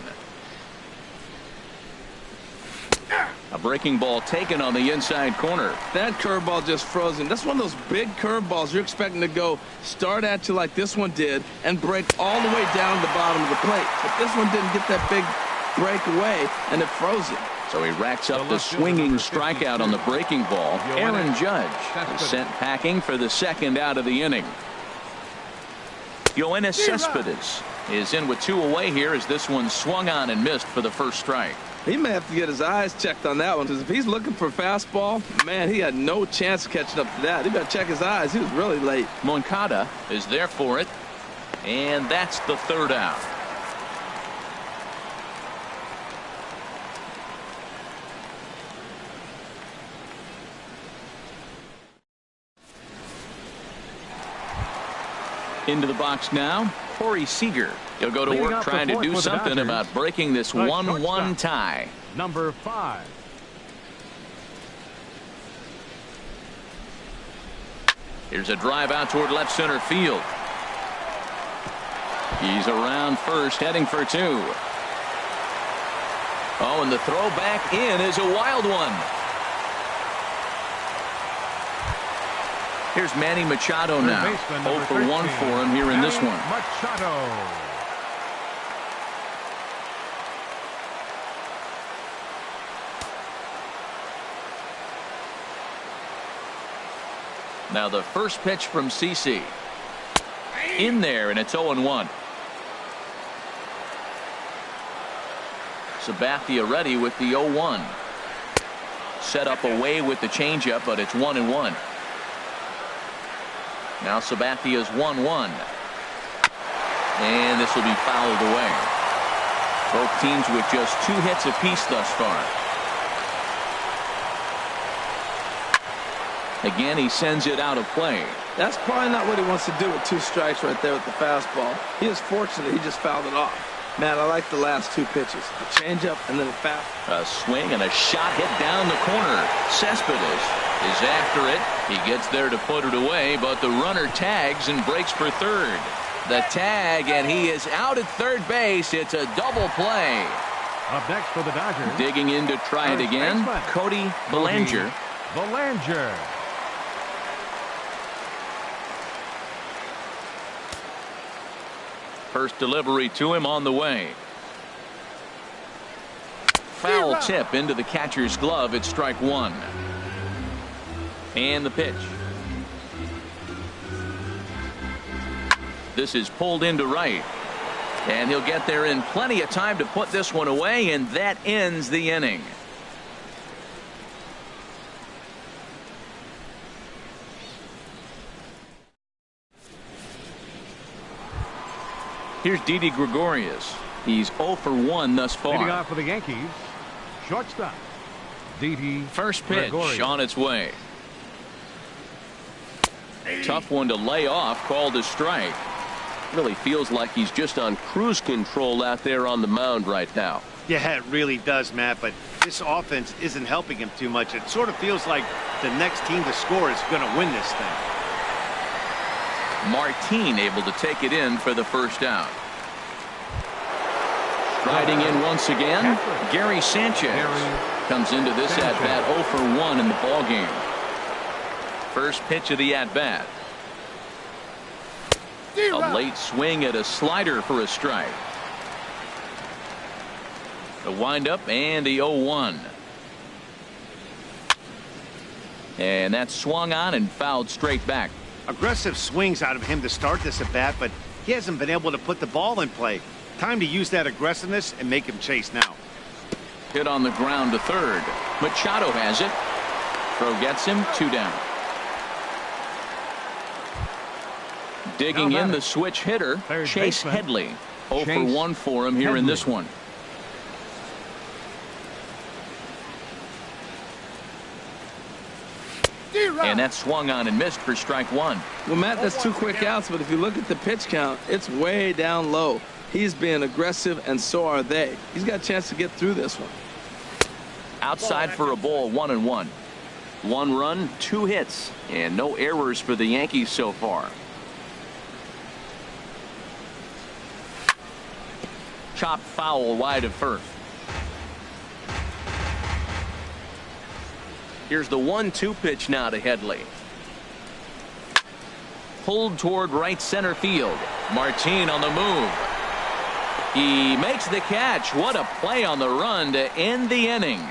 A breaking ball taken on the inside corner. That curveball just froze him. That's one of those big curveballs you're expecting to go start at you like this one did and break all the way down to the bottom of the plate. But this one didn't get that big breakaway, and it froze him. So he racks up the swinging strikeout on the breaking ball. Aaron Judge is sent packing for the second out of the inning. Yoenis Cespedes is in with 2 away here as this one swung on and missed for the first strike. He may have to get his eyes checked on that one, because if he's looking for fastball, man, he had no chance of catching up to that. He got to check his eyes. He was really late. Moncada is there for it, and that's the third out. Into the box now, Corey Seager. He'll go to work trying to do something about breaking this 1-1 tie. Number 5. Here's a drive out toward left center field. He's around first, heading for 2. Oh, and the throw back in is a wild one. Here's Manny Machado now. 0 for 1 for him here in this one. Machado. Now the first pitch from CC. In there, and it's 0-1. Sabathia ready with the 0-1. Set up away with the changeup, but it's 1-1. Now Sabathia's 1-1. And this will be fouled away. Both teams with just 2 hits apiece thus far. Again, he sends it out of play. That's probably not what he wants to do with 2 strikes right there with the fastball. He is fortunate he just fouled it off. Man, I like the last 2 pitches. The changeup and then the fastball. A swing and a shot hit down the corner. Cespedes is after it. He gets there to put it away, but the runner tags and breaks for third. The tag, and he is out at third base. It's a double play. Up next for the Dodgers. Digging in to try it again, Cody Bellinger. Bellinger. First delivery to him on the way. Foul tip into the catcher's glove. It's strike 1. And the pitch. This is pulled into right. And he'll get there in plenty of time to put this one away, and that ends the inning. Here's Didi Gregorius. He's 0 for 1 thus far. Leading off for the Yankees, shortstop Didi. First pitch Gregorius. on its way. Tough one to lay off, called a strike. Really feels like he's just on cruise control out there on the mound right now. Yeah, it really does, Matt, but this offense isn't helping him too much. It sort of feels like the next team to score is going to win this thing. Martin able to take it in for the first out. Striding in once again, Gary Sanchez comes into this at-bat 0 for 1 in the ballgame. First pitch of the at-bat. A late swing at a slider for a strike. The windup and the 0-1. And that's swung on and fouled straight back. Aggressive swings out of him to start this at bat, but he hasn't been able to put the ball in play. Time to use that aggressiveness and make him chase now. Hit on the ground to third. Machado has it. Throw gets him, 2 down. Digging in the switch hitter, Chase Headley. 0 for 1 for him here in this one. And that swung on and missed for strike 1. Well, Matt, that's 2 quick outs, but if you look at the pitch count, it's way down low. He's being aggressive, and so are they. He's got a chance to get through this one. Outside for a ball, 1-1. 1 run, 2 hits, and no errors for the Yankees so far. Chopped foul wide of first. Here's the 1-2 pitch now to Headley. Pulled toward right center field. Martin on the move. He makes the catch. What a play on the run to end the inning.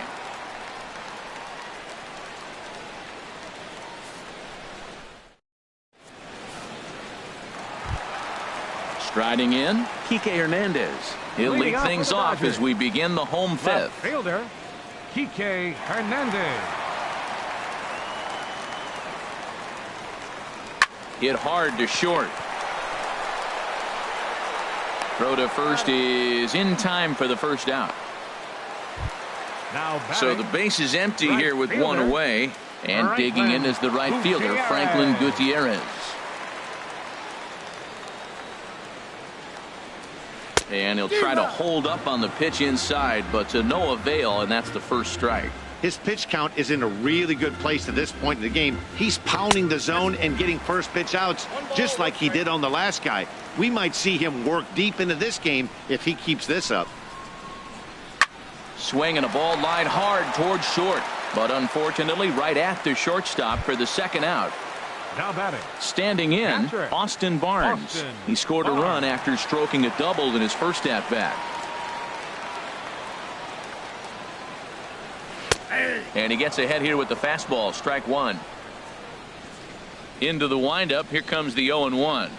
Striding in, Kike Hernandez. He'll lead things off as we begin the home fifth. Left fielder, Kike Hernandez. Hit hard to short. Throw to first is in time for the first out. Now so the base is empty here with 1 away. And digging in is the right fielder, Franklin Gutierrez. And he'll try to hold up on the pitch inside, but to no avail, and that's the first strike. His pitch count is in a really good place at this point in the game. He's pounding the zone and getting first pitch outs just like he did on the last guy. We might see him work deep into this game if he keeps this up. Swing and a ball line hard towards short, but unfortunately right at the shortstop for the second out. Now batting. Standing in, Austin Barnes. He scored a run after stroking a double in his first at-bat. And he gets ahead here with the fastball, strike 1. Into the windup, here comes the 0-1.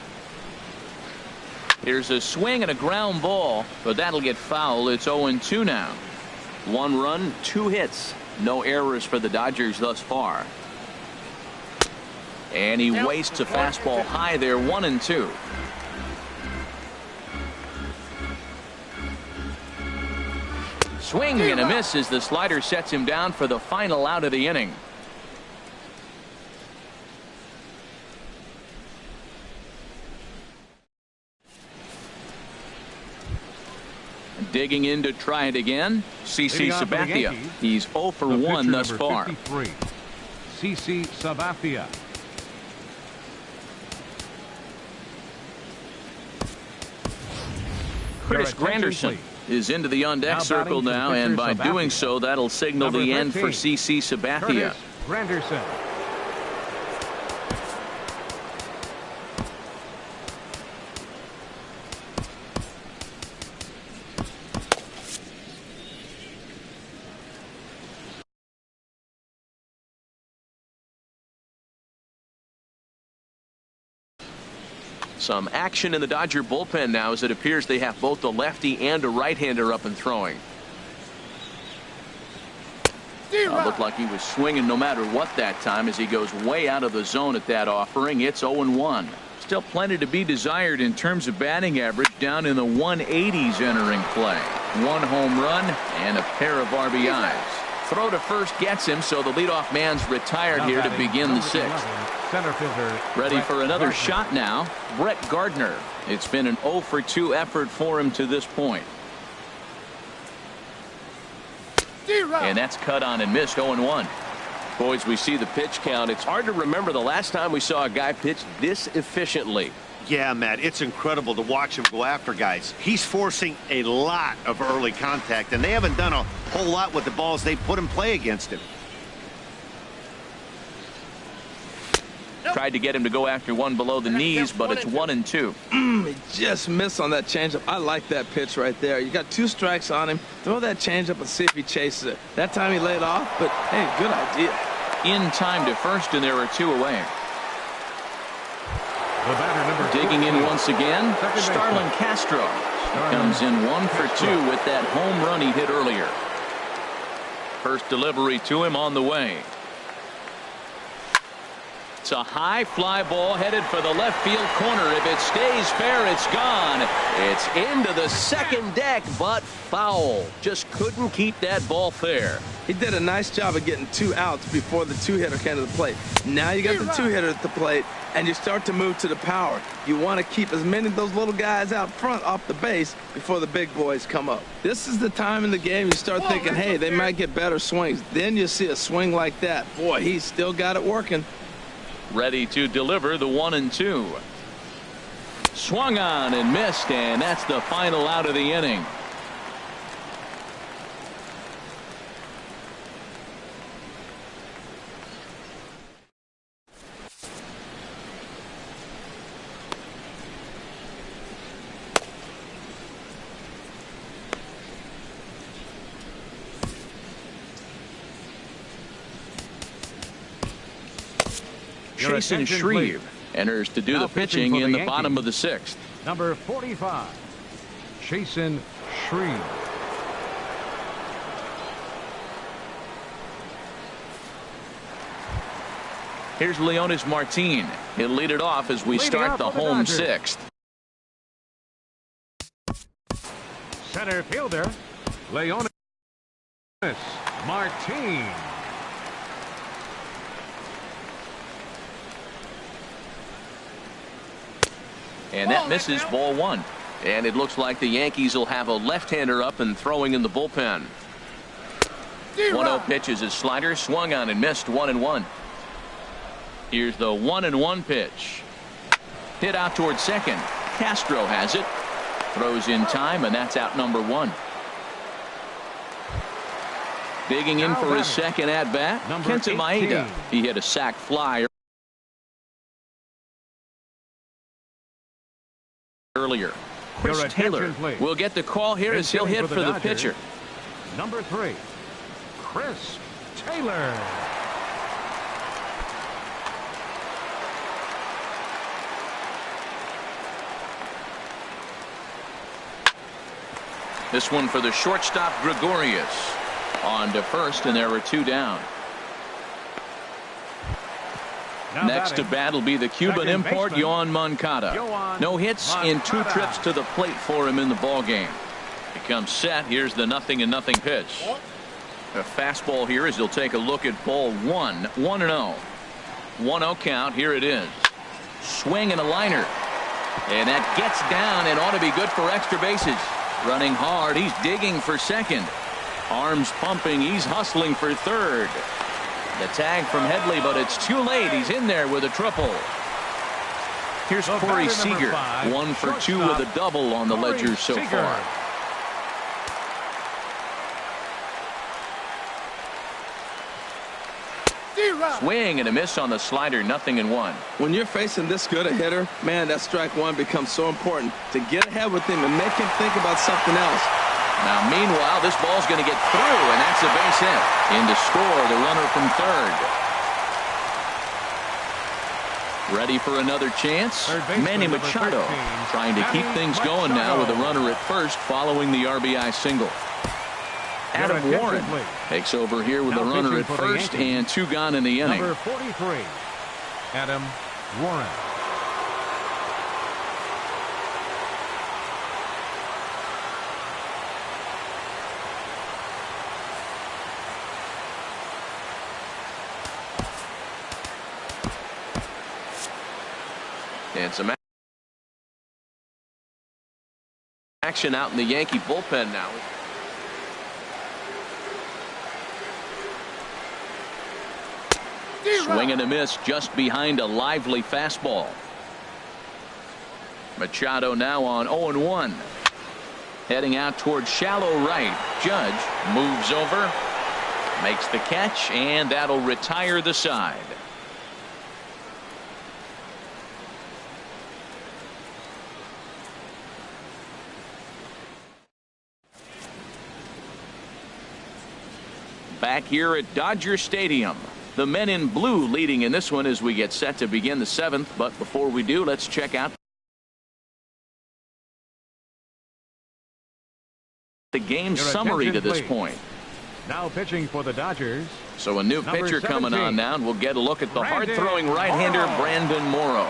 Here's a swing and a ground ball, but that'll get foul. It's 0-2 now. 1 run, 2 hits. No errors for the Dodgers thus far. And he wastes a fastball high there, 1-2. Swing and a miss as the slider sets him down for the final out of the inning. Digging in to try it again, CC Sabathia. He's 0 for 1 thus far. CC Sabathia. Chris Granderson is into the on-deck circle now, and by doing so, that'll signal the end for CC Sabathia. Granderson. Some action in the Dodger bullpen now as it appears they have both a lefty and a right-hander up and throwing. Looked like he was swinging no matter what that time as he goes way out of the zone at that offering. It's 0-1. Still plenty to be desired in terms of batting average, down in the 180s entering play. 1 home run and a pair of RBIs. Throw to first gets him, so the leadoff man's retired here to begin the sixth. Center fielder. Ready for another Gardner. shot now. Brett Gardner. It's been an 0 for 2 effort for him to this point. And that's cut on and missed. 0-1. Boys, we see the pitch count. It's hard to remember the last time we saw a guy pitch this efficiently. Yeah, Matt, it's incredible to watch him go after guys. He's forcing a lot of early contact, and they haven't done a whole lot with the balls they put in play against him. Tried to get him to go after one below the knees, but it's 1-2. He just missed on that changeup. I like that pitch right there. You got 2 strikes on him. Throw that changeup and see if he chases it. That time he laid off, but hey, good idea. In time to first, and there are 2 away. The batter, number Digging in 14. once again, Second baseman. Starlin Castro. Comes in 1 for 2 with that home run he hit earlier. First delivery to him on the way. It's a high fly ball headed for the left field corner. If it stays fair, it's gone. It's into the second deck, but foul. Just couldn't keep that ball fair. He did a nice job of getting 2 outs before the 2-hitter came to the plate. Now you got the 2-hitter at the plate, and you start to move to the power. You want to keep as many of those little guys out front off the base before the big boys come up. This is the time in the game you start thinking, hey, they might get better swings. Then you see a swing like that. Boy, he's still got it working. Ready to deliver the 1-2. Swung on and missed, and that's the final out of the inning. Chasen Shreve enters to do Now the pitching pitching for in the the bottom Yankees. of the 6th. Number 45, Chasen Shreve. Here's Leonis Martin. He'll lead it off as we Leading start off the for the home Dodgers. 6th. Center fielder, Leonis Martin. And that misses, ball 1. And it looks like the Yankees will have a left-hander up and throwing in the bullpen. 1-0 pitch is his slider, swung on and missed. 1-1. Here's the 1-1 pitch. Hit out towards second. Castro has it. Throws in time, and that's out number 1. Digging in for his second at-bat, Number Kenta 18. Maeda. He hit a sac fly earlier. Chris Your Taylor attention, please. will get the call here as he'll hit for the Dodgers, pitcher. Number 3, Chris Taylor. This one for the shortstop Gregorius. On to first, and there were 2 down. Now Next to batting, bat will be the Cuban second import baseman, Yoan Moncada. Yoan No hits in 2 Moncada. trips to the plate for him in the ball game. He comes set. Here's the 0-0 pitch. A fastball here as he'll take a look at ball 1. 1-0. 1-0 count. Here it is. Swing and a liner. And that gets down and ought to be good for extra bases. Running hard. He's digging for second. Arms pumping. He's hustling for third. The tag from Headley, but it's too late. He's in there with a triple. Here's The Corey batter, number Seager. 5, 1 for 2 shortstop, with a double on the Corey ledger so Seager. far. Swing and a miss on the slider. 0-1. When you're facing this good a hitter, man, that strike 1 becomes so important to get ahead with him and make him think about something else. Now, meanwhile, this ball's going to get through, and that's a base hit. In to score, the runner from third. Ready for another chance? Third baseman, Manny number Machado 13, trying to keep Manny things going now with a Machado. runner at first following the RBI single. Adam attention, Warren please. takes over here with Now a runner pitching at for the first Yankees. and 2 gone in the inning. Number 43, Adam Warren. And some action out in the Yankee bullpen now. Swing and a miss just behind a lively fastball. Machado now on 0-1. Heading out towards shallow right. Judge moves over, makes the catch, and that'll retire the side. Back here at Dodger Stadium. The men in blue leading in this one as we get set to begin the 7th. But before we do, let's check out the game summary to this point. Now pitching for the Dodgers. So a new pitcher coming on now, and we'll get a look at the hard-throwing right-hander Brandon Morrow.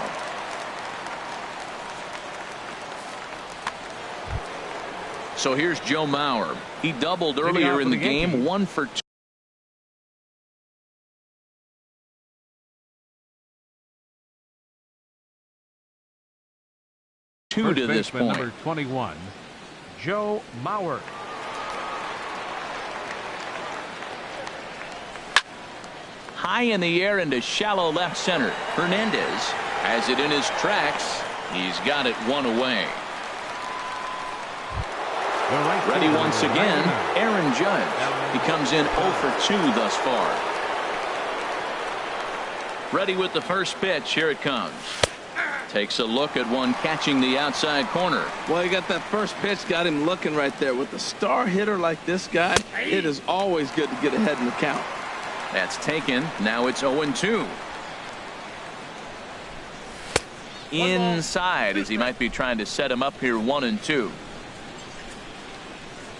So here's Joe Mauer. He doubled earlier in the game, 1 for 2 to this point. Number 21, Joe Mauer. High in the air into shallow left center. Hernandez has it in his tracks. He's got it 1 away. Ready once again, Aaron Judge. He comes in 0 for 2 thus far. Ready with the first pitch. Here it comes. Takes a look at one catching the outside corner. Well, you got that first pitch, got him looking right there. With a star hitter like this guy, it is always good to get ahead in the count. That's taken. Now it's 0-2. Inside as he might be trying to set him up here 1-2.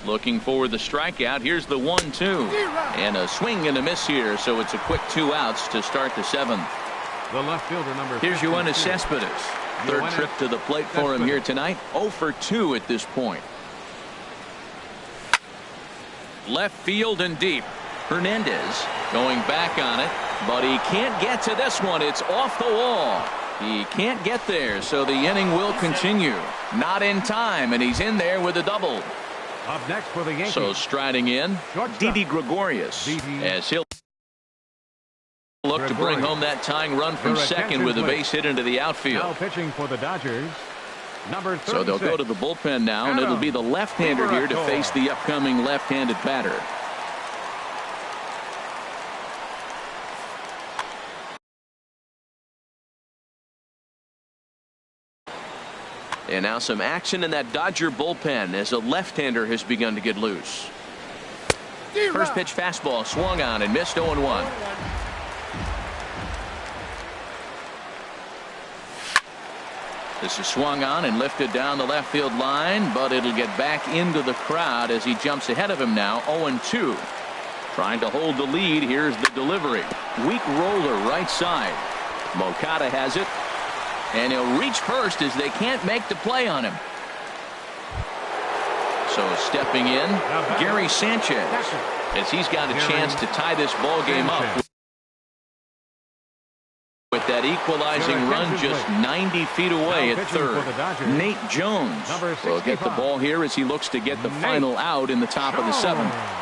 Looking for the strikeout. Here's the 1-2. And a swing and a miss here. So it's a quick 2 outs to start the 7th. The left fielder number. Here's Yoenis Cespedes. Third trip to the plate for him here tonight. 0 for 2 at this point. Left field and deep. Hernandez going back on it, but he can't get to this one. It's off the wall. He can't get there, so the inning will continue. Not in time, and he's in there with a double. Up next for the Yankees. So striding in, Didi Gregorius, as he'll look to bring home that tying run from second with a base hit into the outfield. Now pitching for the Dodgers, number 36. So they'll go to the bullpen now, and it'll be the left-hander here to face the upcoming left-handed batter. And now some action in that Dodger bullpen as a left-hander has begun to get loose. First pitch fastball swung on and missed. 0-1. This is swung on and lifted down the left field line, but it'll get back into the crowd as he jumps ahead of him now. 0-2. Trying to hold the lead. Here's the delivery. Weak roller right side. Moncada has it. And he'll reach first as they can't make the play on him. So stepping in, Gary Sanchez, as he's got a chance to tie this ball game up with that equalizing run just 90 feet away at third. Nate Jones will get the ball here as he looks to get the final out in the top of the 7th.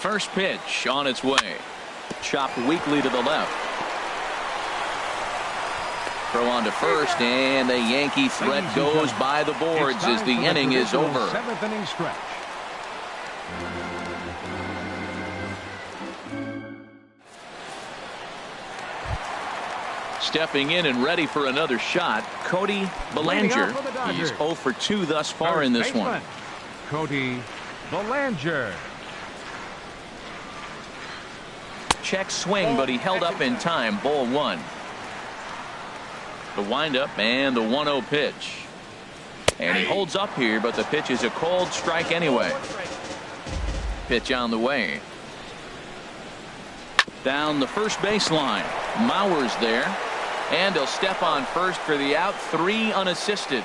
First pitch on its way. Chopped weakly to the left. Throw on to first, and the Yankee threat goes by the boards as the inning is over. 7th inning stretch. Stepping in and ready for another shot, Cody Bellinger. He's 0 for 2 thus far in this one. Cody Bellinger. Check swing, but he held up in time. Ball 1. The windup and the 1-0 pitch. And he holds up here, but the pitch is a cold strike anyway. Pitch on the way. Down the first baseline. Mauer's there. And he'll step on first for the out. 3 unassisted.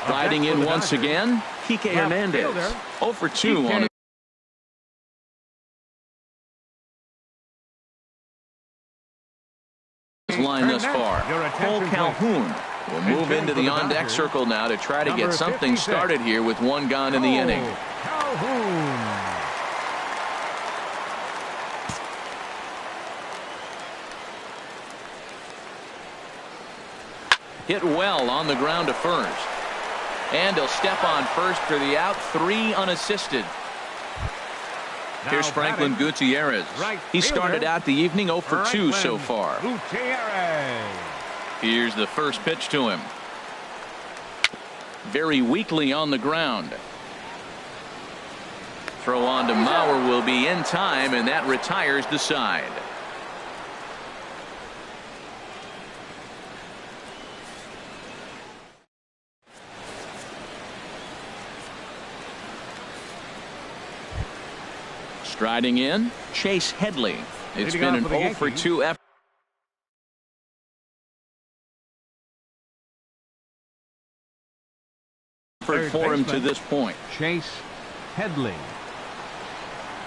Striding in once again, Kike Hernandez. 0 for 2 on Calhoun will move into the on-deck circle now to try to get something started here with one gone in the inning. Calhoun. Hit well on the ground to first. And he'll step on first for the out. 3 unassisted. Here's Franklin Gutierrez. He started out the evening 0 for 2 so far. Gutierrez. Here's the first pitch to him. Very weakly on the ground. Throw on to Mauer will be in time, and that retires the side. Striding in, Chase Headley. It's been an 0 for 2 effort for him to this point. Chase Headley.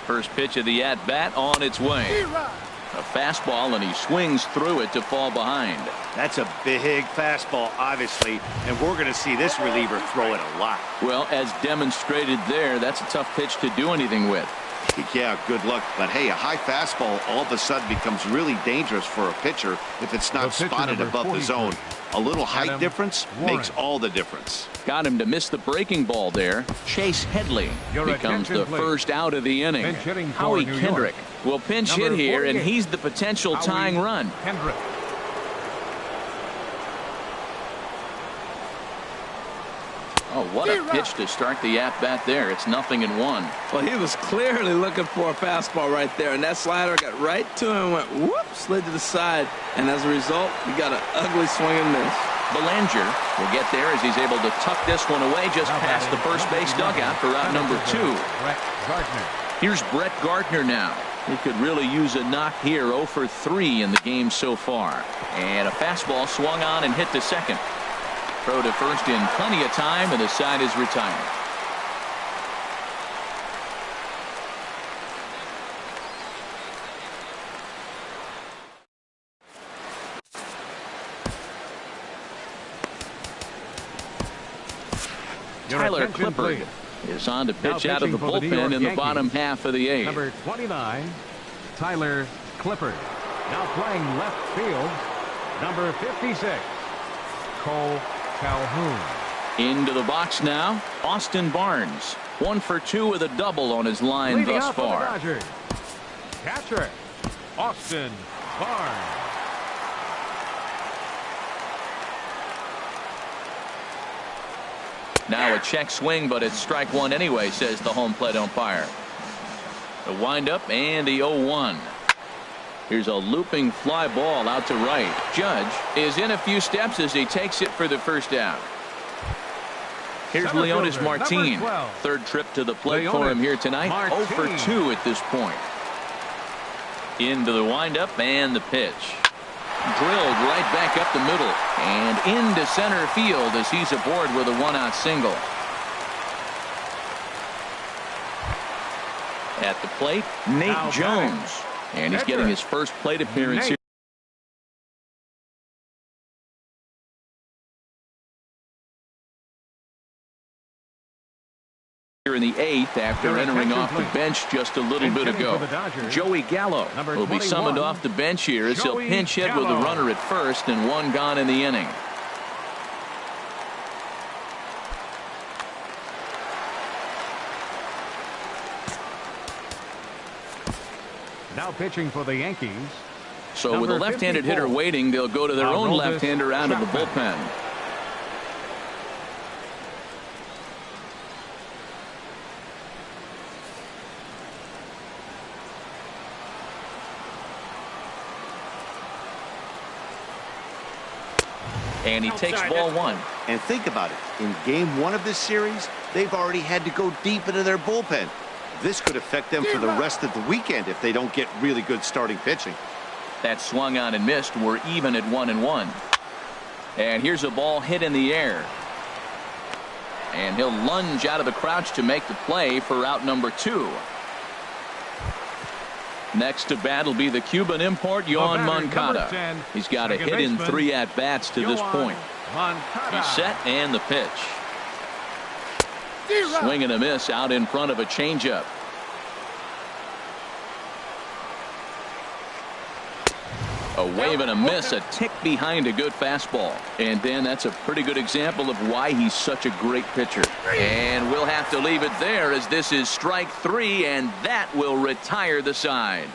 First pitch of the at-bat on its way. A fastball, and he swings through it to fall behind. That's a big fastball, obviously, and we're going to see this reliever throw it a lot. Well, as demonstrated there, that's a tough pitch to do anything with. Yeah, good luck. But hey, a high fastball all of a sudden becomes really dangerous for a pitcher if it's not spotted above the zone. A little height difference makes all the difference. Got him to miss the breaking ball there. Chase Headley becomes the first out of the inning. Howie Kendrick will pinch hit here, and he's the potential tying run. Kendrick. Oh, what a pitch to start the at-bat there. It's 0-1. Well, he was clearly looking for a fastball right there, and that slider got right to him and went whoop, slid to the side, and as a result, he got an ugly swing and miss. Belanger will get there as he's able to tuck this one away just past the first base dugout for out number 2. Brett Gardner. Here's Brett Gardner now. He could really use a knock here. 0 for 3 in the game so far. And a fastball swung on and hit to second. Throw to first in plenty of time, and the side is retired. Tyler Clippard is on to pitch out of the bullpen in the bottom half of the 8th. Number 29, Tyler Clippard. Now playing left field, number 56, Cole Calhoun. Into the box now, Austin Barnes. 1 for 2 with a double on his line Leading thus off for the far. Dodgers, catcher Austin Barnes. Now a check swing, but it's strike 1 anyway, says the home plate umpire. The windup and the 0-1. Here's a looping fly ball out to right. Judge is in a few steps as he takes it for the first out. Here's Leonis Martin. 3rd trip to the plate for him here tonight. 0 for 2 at this point. Into the windup and the pitch. Drilled right back up the middle and into center field as he's aboard with a 1-out single. At the plate, Nate Jones. And he's getting his first plate appearance here in the 8th after entering off the bench just a little bit ago. Joey Gallo will be summoned off the bench here as he'll pinch hit with a runner at first and 1 gone in the inning. Now pitching for the Yankees. So with a left-handed hitter waiting, they'll go to their own left-hander out of the bullpen. And he takes ball 1. And think about it. In game 1 of this series, they've already had to go deep into their bullpen. This could affect them for the rest of the weekend if they don't get really good starting pitching. That swung on and missed. We're even at 1-1. And here's a ball hit in the air. And he'll lunge out of the crouch to make the play for out number 2. Next to bat will be the Cuban import, Yoan Moncada. He's got a hit in 3 at-bats to this point. He's set and the pitch. Swing and a miss out in front of a changeup. A wave and a miss, a tick behind a good fastball. And then that's a pretty good example of why he's such a great pitcher. And we'll have to leave it there as this is strike 3, and that will retire the side.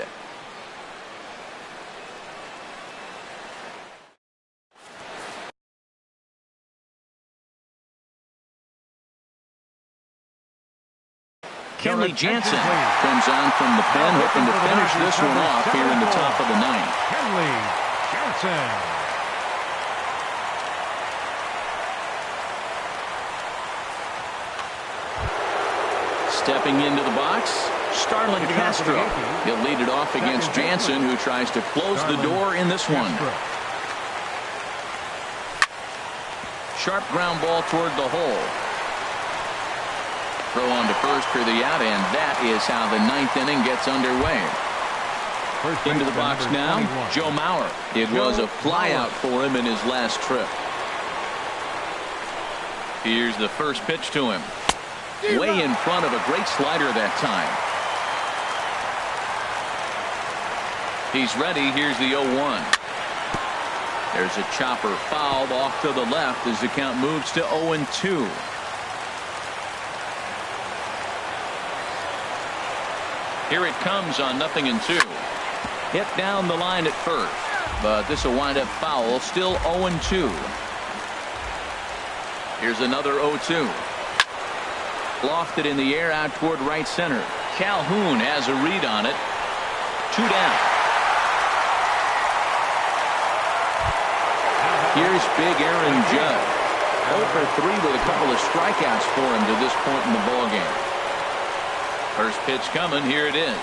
Kenley Jansen comes on from the pen, hoping to finish this one off here in the top of the 9th. Kenley Jansen. Stepping into the box, Starlin Castro. He'll lead it off against Jansen, who tries to close the door in this one. Sharp ground ball toward the hole. Throw on to first for the out, and that is how the 9th inning gets underway. Into the box now, Joe Mauer. It was a flyout for him in his last trip. Here's the first pitch to him. Way in front of a great slider that time. He's ready. Here's the 0-1. There's a chopper fouled off to the left as the count moves to 0-2. Here it comes on 0-2. Hit down the line at first, but this will wind up foul. Still 0-2. Here's another 0-2. Lofted in the air out toward right center. Calhoun has a read on it. 2 down. Here's big Aaron Judge. 0 for 3 with a couple of strikeouts for him to this point in the ballgame. First pitch coming. Here it is.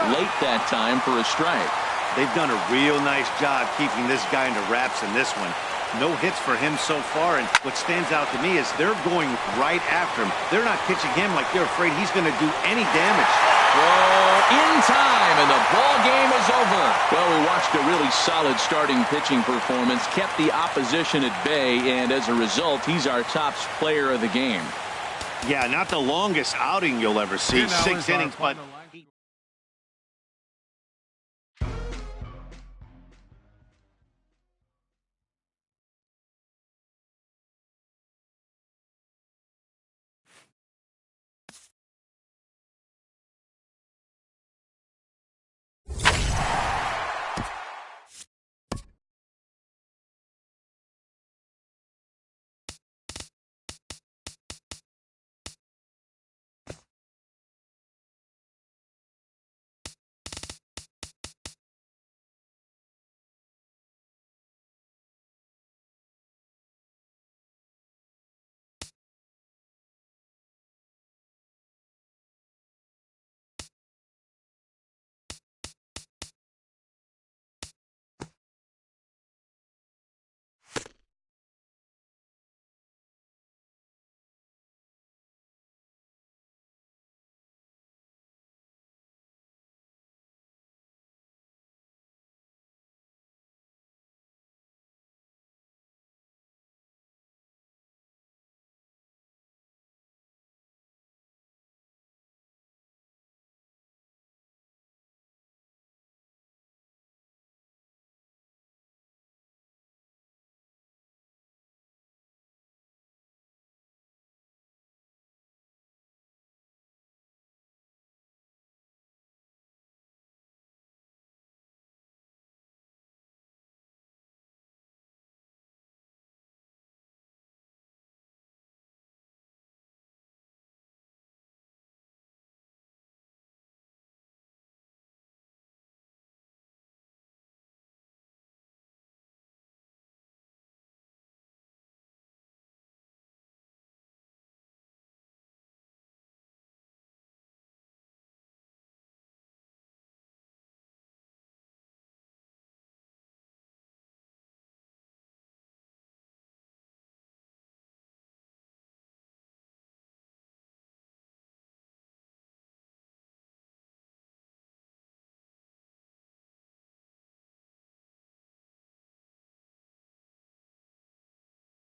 Late that time for a strike. They've done a real nice job keeping this guy into wraps in this one. No hits for him so far, and what stands out to me is they're going right after him. They're not pitching him like they're afraid he's going to do any damage. Throw in time, and the ball game is over. Well, we watched a really solid starting pitching performance, kept the opposition at bay, and as a result, he's our top player of the game. Yeah, not the longest outing you'll ever see. 6 innings, but